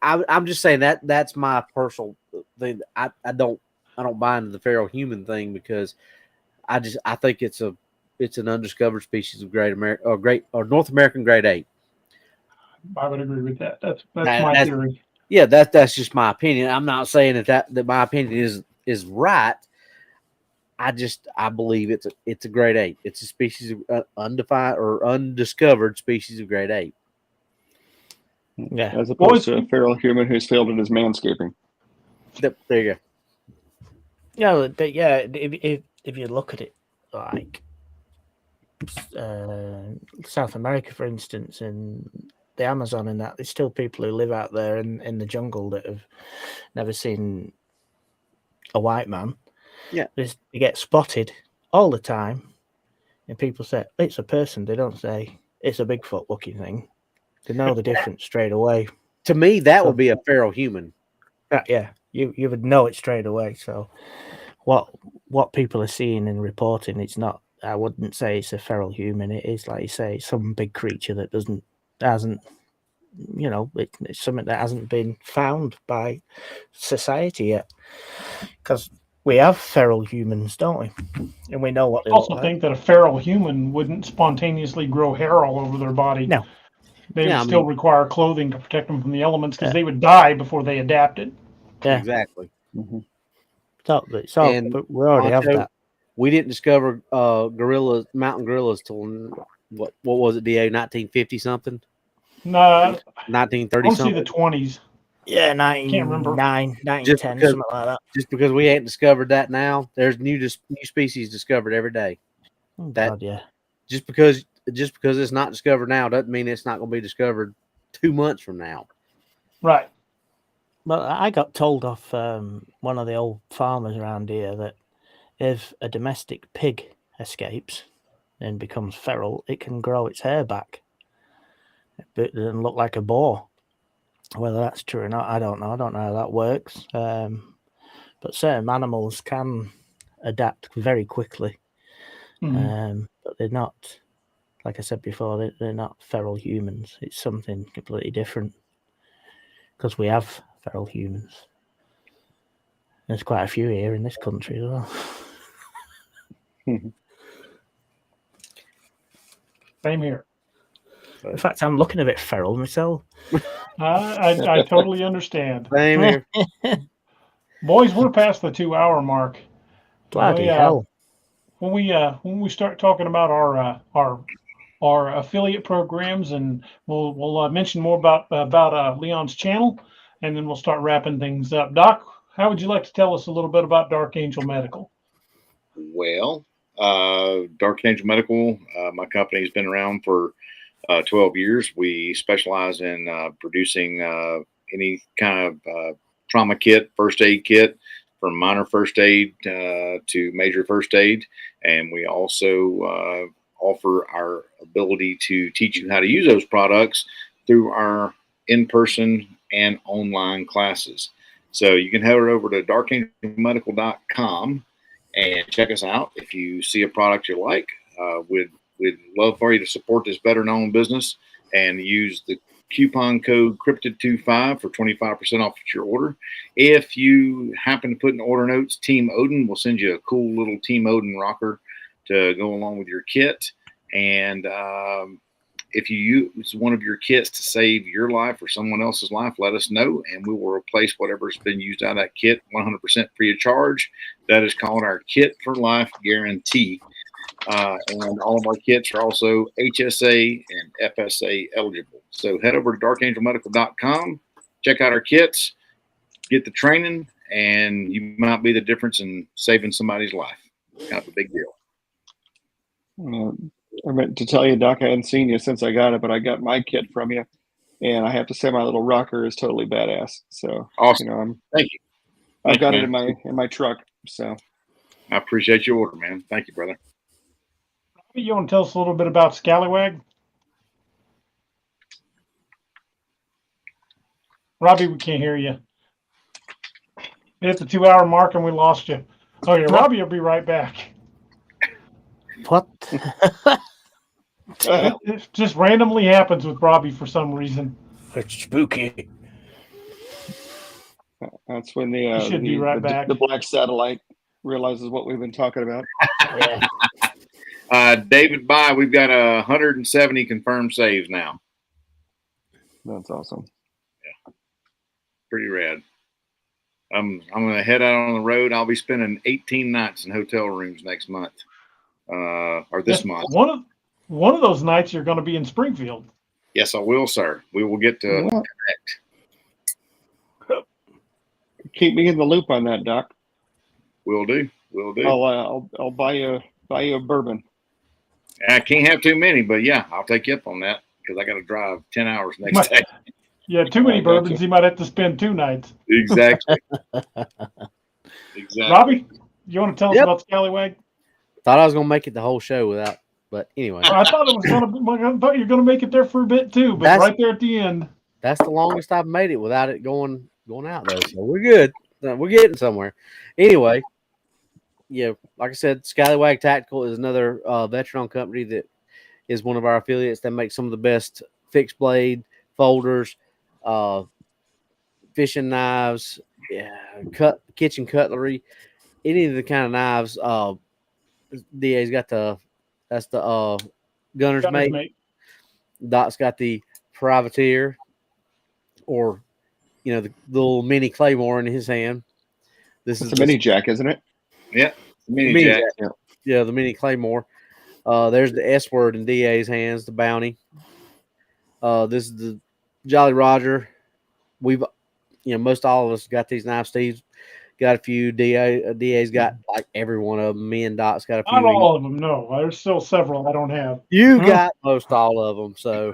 I'm just saying that's my personal thing. I don't buy into the feral human thing because I think it's an undiscovered species of North American great ape. I would agree with that. That's my theory. Yeah, that's just my opinion. I'm not saying that my opinion is right. I believe it's a great ape. It's a species of undefined or undiscovered species of great ape. Yeah. As opposed to a feral human who's failed at his manscaping. There you go. Yeah, if you look at it like South America, for instance, and the Amazon and that, there's still people who live out there in the jungle that have never seen a white man. Yeah. They get spotted all the time, and people say it's a person. They don't say it's a Bigfoot looking thing. They know the difference straight away. To me, that would be a feral human. Yeah, you would know it straight away. So what people are seeing and reporting, it's not. I wouldn't say it's a feral human. It is, like you say, some big creature that hasn't. You know, it's something that hasn't been found by society yet. Because we have feral humans, don't we? And we know what they I also look think that a feral human wouldn't spontaneously grow hair all over their body. No. They would still require clothing to protect them from the elements because they would die before they adapted. Yeah. Exactly. Mm-hmm. But we already have that. We didn't discover mountain gorillas till what was it, DA, 1950 something? No, 1930 I something. see the 20s. Yeah, Can't remember. 1910, something like that. Just because we ain't discovered that now, there's new species discovered every day. Oh, God, yeah. Just because it's not discovered now doesn't mean it's not going to be discovered 2 months from now. Right. Well, I got told off one of the old farmers around here that if a domestic pig escapes and becomes feral, it can grow its hair back. But it doesn't look like a boar. Whether that's true or not, I don't know. I don't know how that works. But certain animals can adapt very quickly. Mm-hmm. But they're not, like I said before, they're not feral humans. It's something completely different. Because we have feral humans. There's quite a few here in this country as well. Same here. In fact, I'm looking a bit feral myself. I totally understand. Same here. Boys, we're past the 2-hour mark. Bloody hell. When we start talking about our affiliate programs, and we'll mention more about Leon's channel, and then we'll start wrapping things up. Doc, how would you like to tell us a little bit about Dark Angel Medical? Well, Dark Angel Medical, my company has been around for 12 years. We specialize in producing any kind of trauma kit, first aid kit, from minor first aid to major first aid. And we also offer our ability to teach you how to use those products through our in-person and online classes. So you can head over to darkangelmedical.com and check us out. If you see a product you like, we'd love for you to support this better known business and use the coupon code Cryptid25 for 25% off your order. If you happen to put in order notes, Team Odin will send you a cool little Team Odin rocker to go along with your kit. And if you use one of your kits to save your life or someone else's life, let us know, and we will replace whatever's been used out of that kit 100% free of charge. That is called our Kit for Life Guarantee. And all of our kits are also HSA and FSA eligible. So head over to darkangelmedical.com, check out our kits, get the training, and you might be the difference in saving somebody's life. Kind of a big deal. I meant to tell you, Doc, I hadn't seen you since I got it, but I got my kit from you, and I have to say my little rocker is totally badass. So awesome. Thank you. I've got it in my truck. So I appreciate your order, man. Thank you, brother. You want to tell us a little bit about Scallywag? Robbie, we can't hear you. Hit the 2-hour mark and we lost you. Oh yeah, Robbie will be right back. What? It just randomly happens with Robbie for some reason. It's spooky. That's when the black satellite realizes what we've been talking about. Yeah. David, we've got 170 confirmed saves now. That's awesome. Yeah, pretty rad. I'm gonna head out on the road. I'll be spending 18 nights in hotel rooms next month, or this month. One of those nights you're going to be in Springfield. Yes, I will, sir. We will get to connect. Keep me in the loop on that, Doc. Will do. I'll buy you a bourbon. I can't have too many, but yeah, I'll take you up on that because I got to drive 10 hours next day. Yeah, too many bourbons. You might have to spend 2 nights. Exactly. Robbie, you want to tell us about Scallywag? Thought I was going to make it the whole show without, but anyway. I thought you were going to make it there for a bit too, but right there at the end. That's the longest I've made it without it going out though. So we're good. We're getting somewhere. Anyway. Yeah, like I said, Scallywag Tactical is another veteran-owned company that is one of our affiliates that makes some of the best fixed blade folders, fishing knives, kitchen cutlery, any of the kind of knives. DA's got the Gunner's Mate. Doc's got the Privateer, or the little mini Claymore in his hand. It's a mini jack, isn't it? Yeah, mini jack. Yeah, the mini Claymore. There's the S word in DA's hands, the Bounty. This is the Jolly Roger. We've, most all of us got these knives. Steve's got a few. DA's got like every one of them. Me and Doc's got a few. Not all of them, no. There's still several I don't have. You got most all of them, so.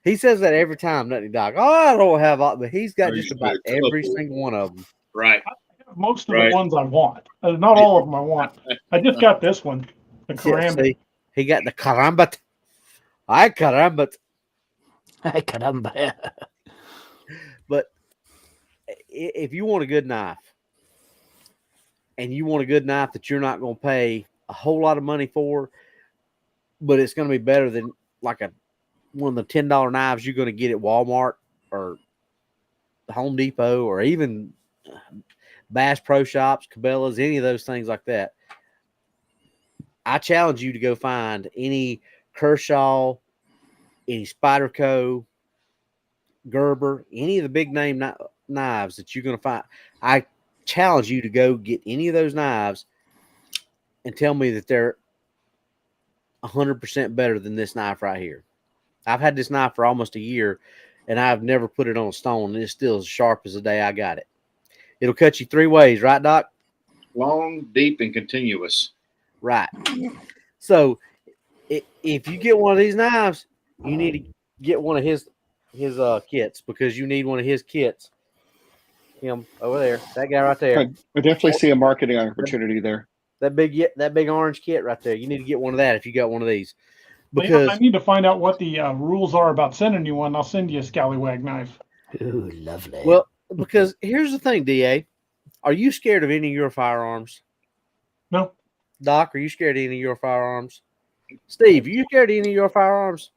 He says that every time, doesn't he, Doc? Oh, I don't have all, but he's got just about every single one of them. Right. I have most of the ones I want. Not all of them I want. I just got this one, the Karambit. Yeah, he got the Karambit. I Karambit. But if you want a good knife, and you want a good knife that you're not going to pay a whole lot of money for, but it's going to be better than like one of the $10 knives you're going to get at Walmart or Home Depot or even Bass Pro Shops, Cabela's, any of those things like that. I challenge you to go find any Kershaw, any Spyderco, Gerber, any of the big name knives that you're going to find. I challenge you to go get any of those knives and tell me that they're 100% better than this knife right here. I've had this knife for almost a year, and I've never put it on a stone, and it's still as sharp as the day I got it. It'll cut you 3 ways, right, Doc? Long, deep, and continuous. Right. So if you get one of these knives, you need to get one of his kits, because you need one of his kits. Him over there, that guy right there. I definitely see a marketing opportunity there. That big orange kit right there. You need to get one of that if you got one of these. Because I need to find out what the rules are about sending you one. I'll send you a Scallywag knife. Ooh, lovely. Well, because here's the thing, DA. Are you scared of any of your firearms? No. Doc, are you scared of any of your firearms? Steve, are you scared of any of your firearms?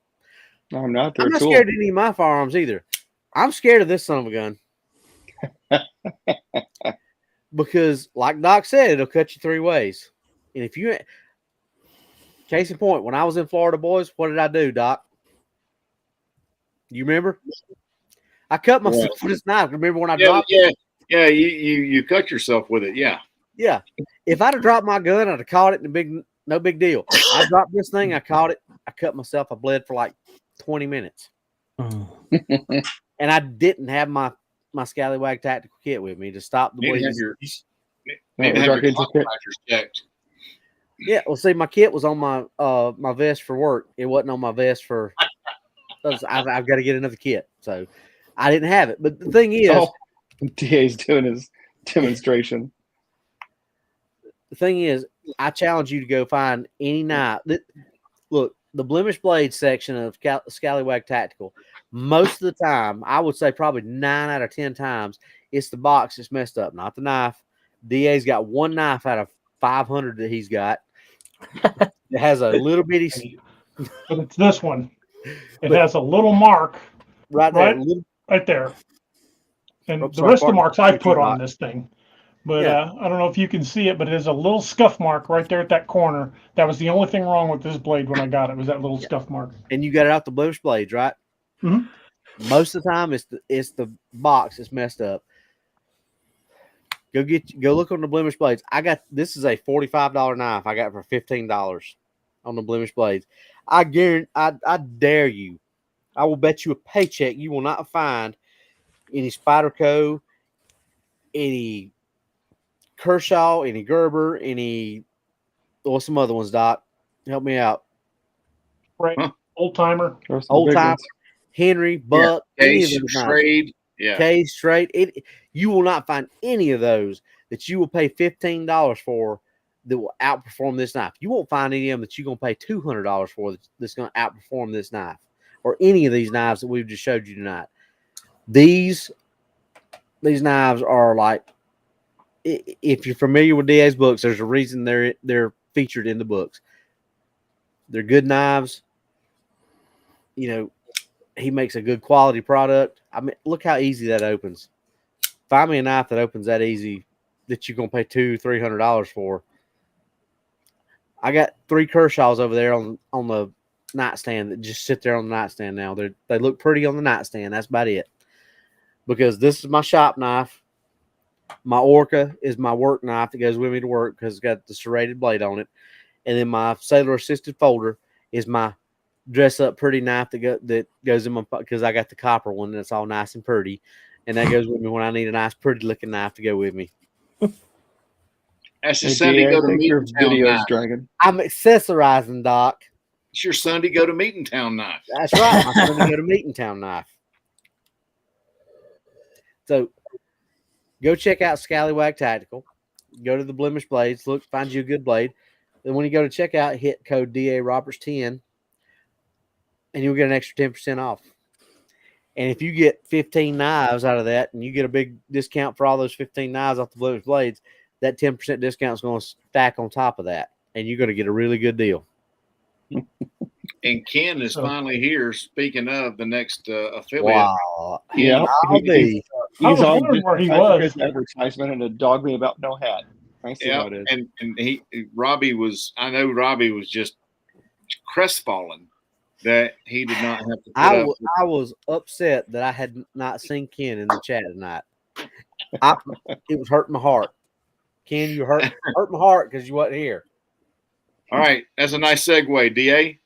I'm not. They're I'm not cool. scared of any of my firearms either. I'm scared of this son of a gun. Because, like Doc said, it'll cut you three ways. And if you, case in point, when I was in Florida, boys, what did I do, Doc? You remember? I cut myself with this knife. Remember when I dropped it? Yeah. You cut yourself with it. Yeah. Yeah. If I'd have dropped my gun, I'd have caught it no big deal. I dropped this thing, I caught it, I cut myself, I bled for like 20 minutes. Oh. And I didn't have my Scallywag tactical kit with me to stop the Maybe bleeding. have your Dark clock checked. Yeah, well, see, my kit was on my vest for work. It wasn't on my vest for. I've got to get another kit, so I didn't have it. But the thing is, DA's doing his demonstration. The thing is, I challenge you to go find any knife. Look, the blemish blade section of Scallywag Tactical. Most of the time, I would say probably 9 out of 10 times, it's the box that's messed up, not the knife. DA's got one knife out of 500 that he's got. It has a little bitty. But it's this one. It has a little mark right there. Right there. And Oh, the sorry, rest of the pardon. marks I put on this thing. But Yeah. I don't know if you can see it, but it has a little scuff mark right there at that corner. That was the only thing wrong with this blade when I got it, was that little scuff mark. And you got it out the blemish blades, right? Mhm. Most of the time, it's the box that's messed up. Go look on the blemish blades. This is a $45 knife I got for $15 on the blemish blades. I guarantee, I dare you. I will bet you a paycheck you will not find any Spyderco, any Kershaw, any Gerber, some other ones, Doc. Help me out. Right. Huh. Old timer. Old timer, Henry, Buck, any of Case, those knives. trade. Yeah. Case, straight. You will not find any of those that you will pay $15 for that will outperform this knife. You won't find any of them that you're going to pay $200 for that's going to outperform this knife or any of these knives that we've just showed you tonight. These knives are like, if you're familiar with DA's books, there's a reason they're featured in the books. They're good knives. You know, he makes a good quality product. I mean, look how easy that opens. Find me a knife that opens that easy that you're gonna pay $200-$300 for. I got 3 Kershaws over there on the nightstand that just sit there on the nightstand now. They look pretty on the nightstand. That's about it. Because this is my shop knife. My Orca is my work knife that goes with me to work because it's got the serrated blade on it. And then my sailor assisted folder is my dress up pretty knife that goes in my, because I got the copper one that's all nice and pretty, and that goes with me when I need a nice pretty looking knife to go with me. That's your Sunday go to meeting town knife. Dragon. I'm accessorizing, Doc. It's your Sunday go to meeting town knife. That's right. My Sunday go to meeting town knife. So go check out Scallywag Tactical. Go to the blemish blades. Look, find you a good blade. Then when you go to checkout, hit code DA Roberts 10, and you'll get an extra 10% off. And if you get 15 knives out of that, and you get a big discount for all those 15 knives off the blemish blades, that 10% discount is going to stack on top of that, and you're going to get a really good deal. And Ken is finally here. Speaking of the next affiliate, Wow. Yeah, I'll be. I was all wondering where he I think was. his advertisement and a dog me about no hat. I see how it is. and Robbie was. I know Robbie was just crestfallen that he did not have to. I was upset that I had not seen Ken in the chat tonight. It was hurting my heart. Ken, you hurt my heart because you wasn't here. All right, that's a nice segue, DA.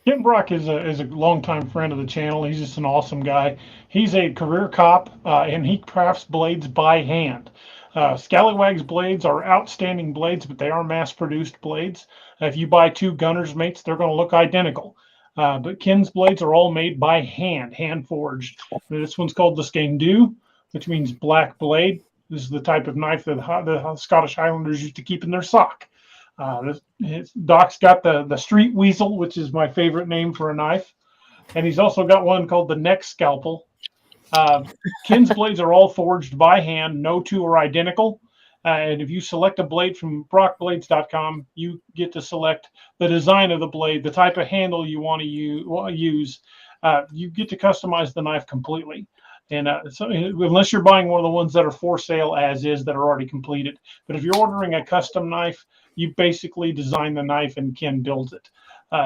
Ken Brock is a longtime friend of the channel. He's just an awesome guy. He's a career cop, and he crafts blades by hand. Scallywag's blades are outstanding blades, but they are mass-produced blades. If you buy 2 gunner's mates, they're going to look identical. But Ken's blades are all made by hand forged. This one's called the Skendu, which means black blade. This is the type of knife that the Scottish Highlanders used to keep in their sock. Doc's got the Street Weasel, which is my favorite name for a knife. And he's also got one called the Neck Scalpel. Ken's blades are all forged by hand. No two are identical. And if you select a blade from brockblades.com, you get to select the design of the blade, the type of handle you want to use. You get to customize the knife completely. And so unless you're buying one of the ones that are for sale as is, that are already completed. But if you're ordering a custom knife, you basically design the knife and Ken builds it.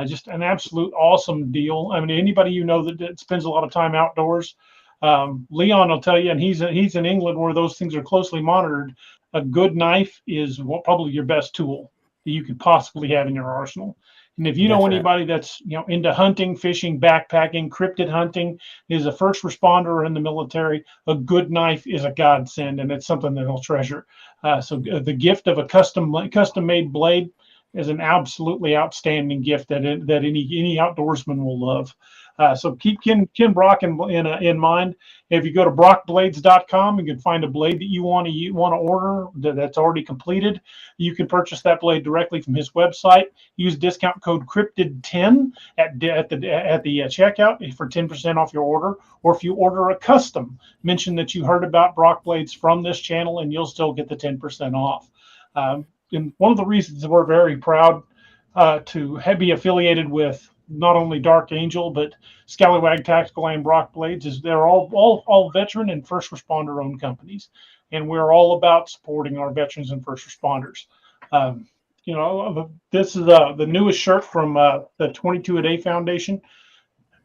Just an absolute awesome deal. I mean, anybody you know that spends a lot of time outdoors, Leon will tell you, and he's in England where those things are closely monitored. A good knife is probably your best tool that you could possibly have in your arsenal. And if you know anybody that's into hunting, fishing, backpacking, cryptid hunting, is a first responder or in the military, a good knife is a godsend, and it's something that they'll treasure. So the gift of a custom-made blade is an absolutely outstanding gift that any outdoorsman will love. So keep Ken Brock in mind. If you go to brockblades.com, you can find a blade that you want to order that's already completed. You can purchase that blade directly from his website. Use discount code Cryptid10 at the checkout for 10% off your order. Or if you order a custom, mention that you heard about Brock Blades from this channel, and you'll still get the 10% off. And one of the reasons that we're very proud to be affiliated with not only Dark Angel, but Scallywag Tactical and Brock Blades is they're all veteran and first responder owned companies. And we're all about supporting our veterans and first responders. This is the newest shirt from the 22 a Day Foundation.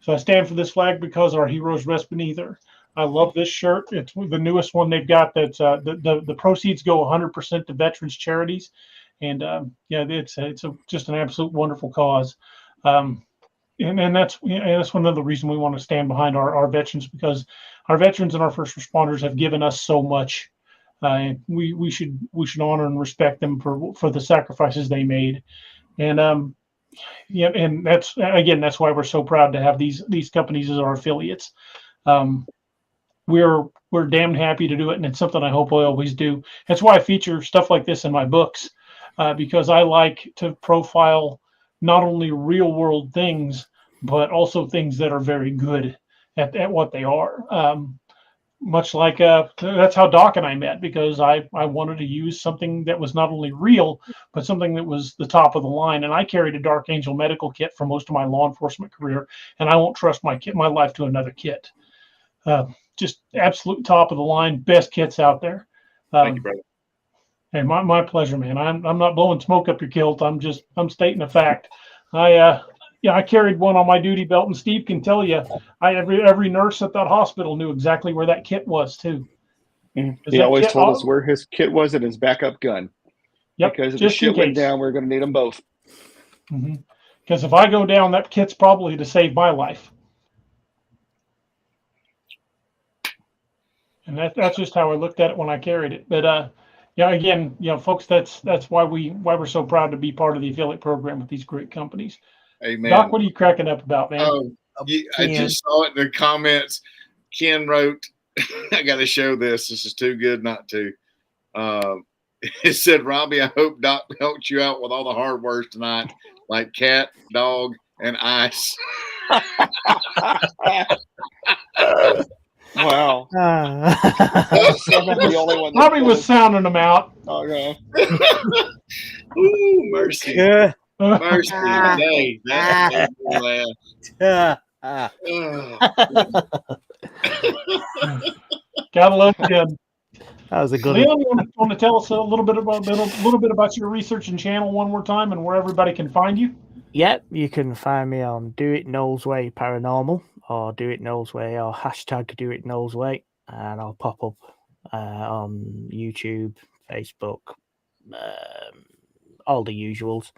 So I stand for this flag because our heroes rest beneath her. I love this shirt. It's the newest one they've got. That's the proceeds go 100% to veterans charities, and it's just an absolute wonderful cause. And that's one of the reasons we want to stand behind our veterans, because our veterans and our first responders have given us so much. And we should honor and respect them for the sacrifices they made. And and that's why we're so proud to have these companies as our affiliates. We're damn happy to do it, and it's something I hope I always do. That's why I feature stuff like this in my books, because I like to profile not only real world things, but also things that are very good at what they are. Much like that's how Doc and I met, because I wanted to use something that was not only real, but something that was the top of the line. And I carried a Dark Angel medical kit for most of my law enforcement career, and I won't trust my life to another kit. Just absolute top of the line, best kits out there. Thank you, brother. Hey, my pleasure, man. I'm not blowing smoke up your kilt. I'm stating a fact. I carried one on my duty belt, and Steve can tell you, every nurse at that hospital knew exactly where that kit was too. He always told us where his kit was and his backup gun. Yep, because if the shit went down, we're going to need them both. Because if I go down, that kit's probably to save my life. And that's just how I looked at it when I carried it. But again, folks, that's why we're so proud to be part of the affiliate program with these great companies. Amen. Doc, what are you cracking up about, man? I just saw it in the comments. Ken wrote, I got to show this. This is too good not to. It said, Robbie, I hope Doc helped you out with all the hard words tonight, like cat, dog, and ice. Wow. The only one Robbie was sounding them out. Oh, no. Ooh, mercy. Yeah. Mercy. Hey, that Gotta love Ken. That was a good Leon, you want to tell us a little bit about your research and channel one more time, and where everybody can find you? Yep, you can find me on Do It Knowles Way Paranormal, or Do It Knowles Way, or hashtag Do It Knowles Way, and I'll pop up on YouTube, Facebook, all the usuals.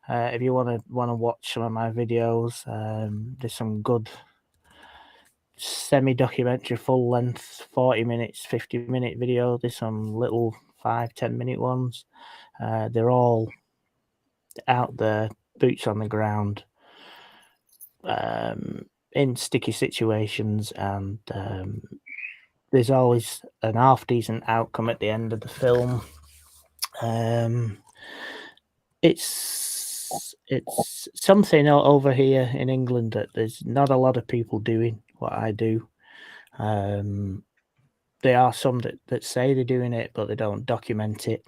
If you want to watch some of my videos, there's some good semi-documentary, full-length, 40 minutes, 50-minute video. There's some little 5-10 minute ones. They're all out there, boots on the ground, in sticky situations, and there's always an half-decent outcome at the end of the film. It's it's something over here in England that there's not a lot of people doing what I do. There are some that say they're doing it, but they don't document it.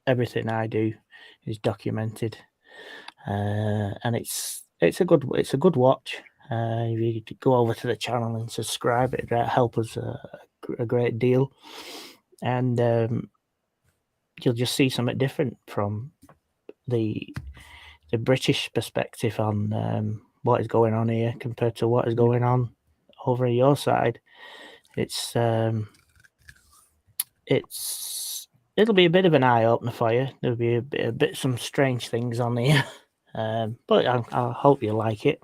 Everything I do is documented, and it's a good watch. If you go over to the channel and subscribe, it help us a great deal, and you'll just see something different from the British perspective on what is going on here compared to what is going on over your side. It'll be a bit of an eye opener for you. There'll be a bit some strange things on here, but I hope you like it.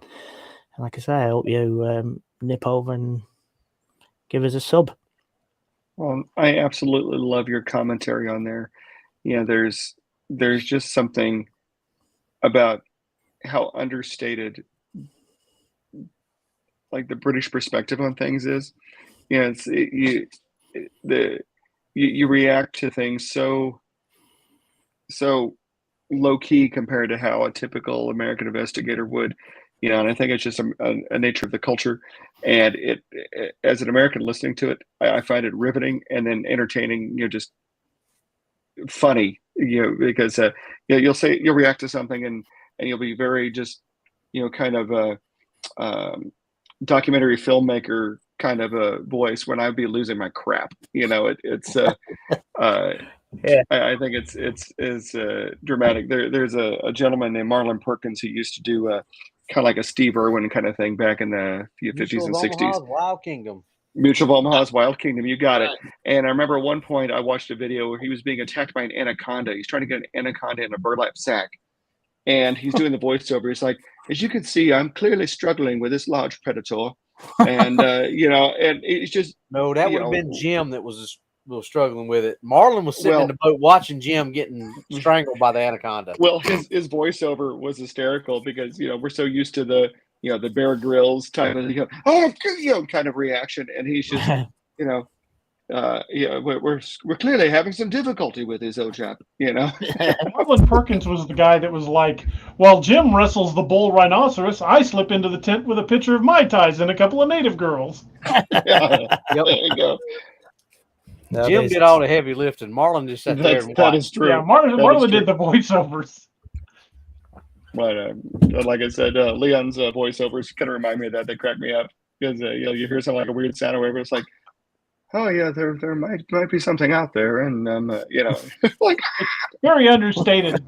And like I say, I hope you nip over and give us a sub. Well, I absolutely love your commentary on there. There's just something about how understated, like, the British perspective on things is. You react to things so low key compared to how a typical American investigator would. And I think it's just a nature of the culture. And it as an American listening to it, I find it riveting and then entertaining, just funny, because you'll react to something and you'll be very just, kind of a documentary filmmaker kind of a voice when I'd be losing my crap. It's Yeah. I think it's dramatic. There's a gentleman named Marlon Perkins who used to do kind of like a Steve Irwin kind of thing back in the 50s and 60s. Wild Kingdom. Mutual of Omaha's Wild Kingdom. You got it. And I remember at one point I watched a video where he was being attacked by an anaconda. He's trying to get an anaconda in a burlap sack. And he's doing the voiceover. He's like, as you can see, I'm clearly struggling with this large predator. And, and it's just. No, that would have been Jim that was struggling with it. Marlon was sitting in the boat watching Jim getting strangled by the anaconda. Well, his voiceover was hysterical because, we're so used to the, the Bear Grylls type of, kind of reaction. And he's just, we're clearly having some difficulty with his old chap, Marlon Perkins was the guy that was like, while Jim wrestles the bull rhinoceros, I slip into the tent with a pitcher of Mai Tais and a couple of native girls. There you go. Jim did all the heavy lifting. Marlon just sat there and watched. That is true. Yeah, Marlon did the voiceovers. But like I said, Leon's voiceovers kind of remind me of that. They crack me up because you hear something like a weird sound or whatever. It's like, oh yeah, there might be something out there, and like very understated.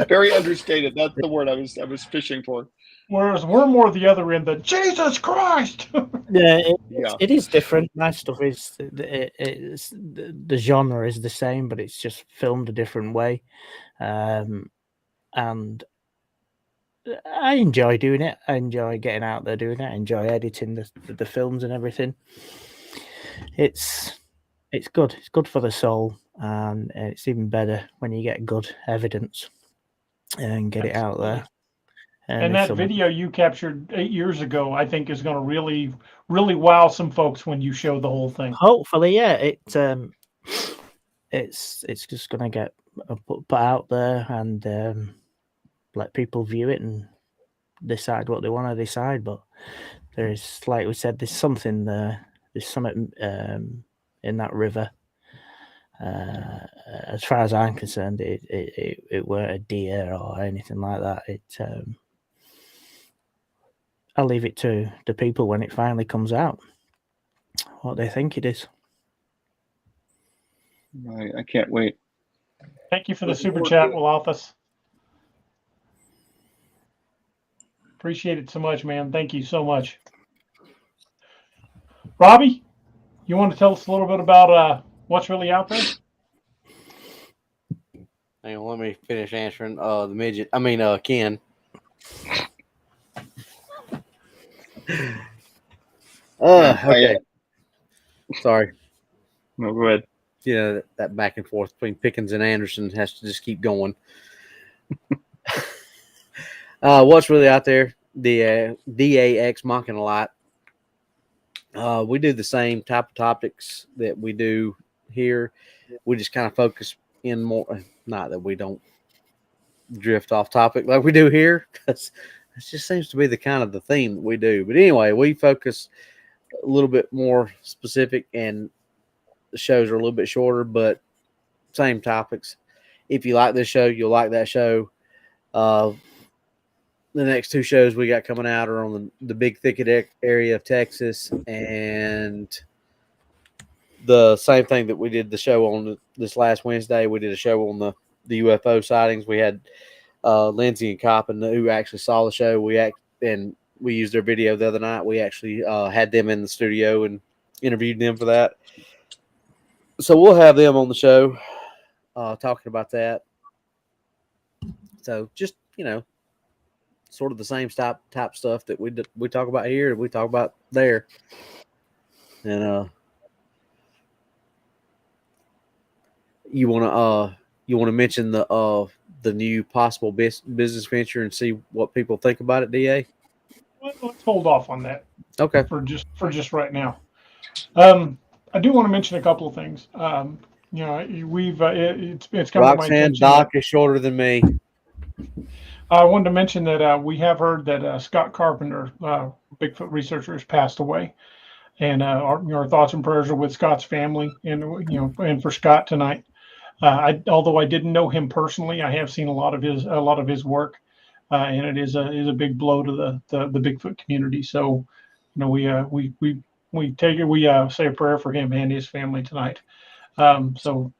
Very understated. That's the word I was fishing for. Whereas we're more the other end, the Jesus Christ. It is different. My stuff is the genre is the same, but it's just filmed a different way, and I enjoy doing it. I enjoy getting out there doing it. I enjoy editing the films and everything. It's good. It's good for the soul, and it's even better when you get good evidence and get it out there. And that video you captured 8 years ago, I think, is going to really, really wow some folks when you show the whole thing. Hopefully, yeah. It's just going to get put out there and let people view it and decide what they want to decide. But there's, like we said, there's something there. There's something in that river. As far as I'm concerned, it weren't a deer or anything like that. I'll leave it to the people when it finally comes out, what they think it is. I can't wait. Thank you for the super chat, Wilalthus. Appreciate it so much, man. Thank you so much. Robbie, you want to tell us a little bit about what's really out there? Hang on, let me finish answering Ken. Okay. Sorry. No, go ahead. Yeah, that back and forth between Pickens and Anderson has to just keep going. What's really out there? The DAX Machina lot. We do the same type of topics that we do here. We just kind of focus in more. Not that we don't drift off topic like we do here, because it just seems to be the kind of the theme that we do. But anyway, we focus a little bit more specific, and the shows are a little bit shorter, but same topics. If you like this show, you'll like that show. The next 2 shows we got coming out are on the Big Thicket area of Texas, and the same thing that we did the show on this last Wednesday. We did a show on the UFO sightings. We had Lindsay and Coppin, who actually saw the show. And we used their video the other night. We actually had them in the studio and interviewed them for that. So we'll have them on the show talking about that. So just, sort of the same type stuff that we talk about here and we talk about there. And you want to mention the new possible business venture and see what people think about it, DA? Let's hold off on that. Okay. For just right now. I do want to mention a couple of things. We've it's come to my Roxanne, attention. Doc is shorter than me. I wanted to mention that we have heard that Scott Carpenter, Bigfoot researcher, has passed away, and our thoughts and prayers are with Scott's family, and and for Scott tonight. Although I didn't know him personally, I have seen a lot of his work, and it is a big blow to the Bigfoot community. So, we say a prayer for him and his family tonight. So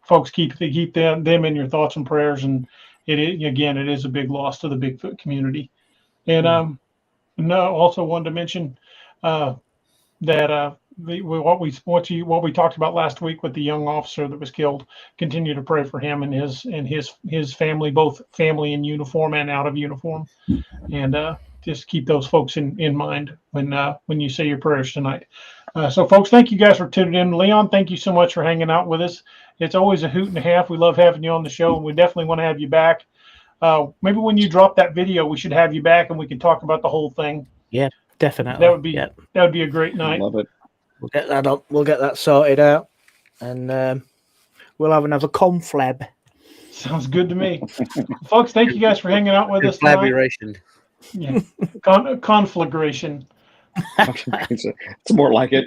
folks, keep them in your thoughts and prayers, and it is a big loss to the Bigfoot community. And also wanted to mention that what we talked about last week with the young officer that was killed. Continue to pray for him and his family, both family in uniform and out of uniform, and just keep those folks in mind when you say your prayers tonight. So, folks, thank you guys for tuning in. Leon, thank you so much for hanging out with us. It's always a hoot and a half. We love having you on the show, and we definitely want to have you back. Maybe when you drop that video, we should have you back, and we can talk about the whole thing. Yeah, definitely. That would be a great night. Love it. We'll get that up. We'll get that sorted out, and we'll have another conflab. Sounds good to me. Folks, thank you guys for hanging out with us tonight. Conflagration. Yeah, conflagration. It's more like it.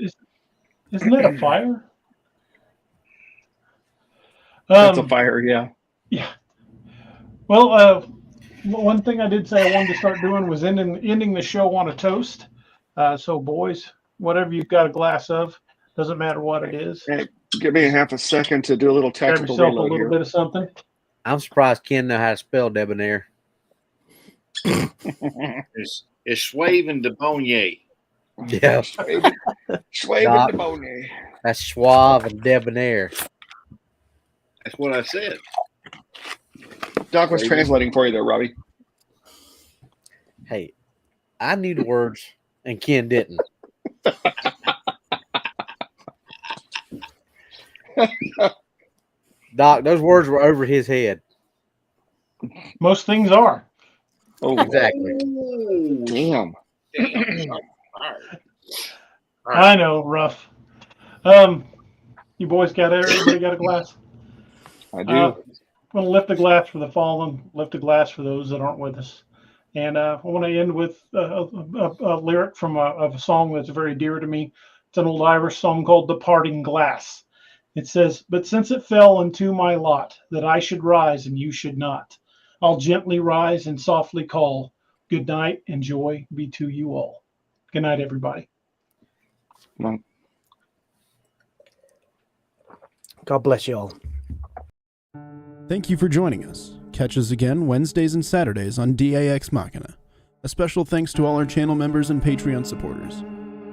Isn't that a fire? That's a fire, yeah. Yeah. Well, one thing I did say I wanted to start doing was ending the show on a toast. So, boys, whatever you've got a glass of, doesn't matter what it is. Hey, give me a half a second to do a little Grab tactical yourself a reload little here. bit of something. I'm surprised Ken know how to spell debonair. It's Schwaven de Bonnier. Yeah, Schwaven de Bonnier. that's suave and debonair. That's what I said. Doc was translating for you there, Robbie. Hey, I knew the words and Ken didn't. Doc, those words were over his head. Most things are. Oh, Exactly. damn. I know, rough. You boys everybody got a glass? I do. I'm going to lift a glass for the fallen, lift a glass for those that aren't with us. And I want to end with a lyric from a song that's very dear to me. It's an old Irish song called The Parting Glass. It says, "But since it fell into my lot that I should rise and you should not, I'll gently rise and softly call, good night and joy be to you all." Good night, everybody. God bless you all. Thank you for joining us. Catch us again Wednesdays and Saturdays on DAX Machina. A special thanks to all our channel members and Patreon supporters.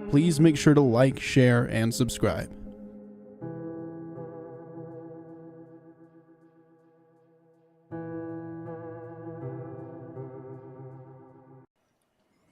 Please make sure to like, share, and subscribe.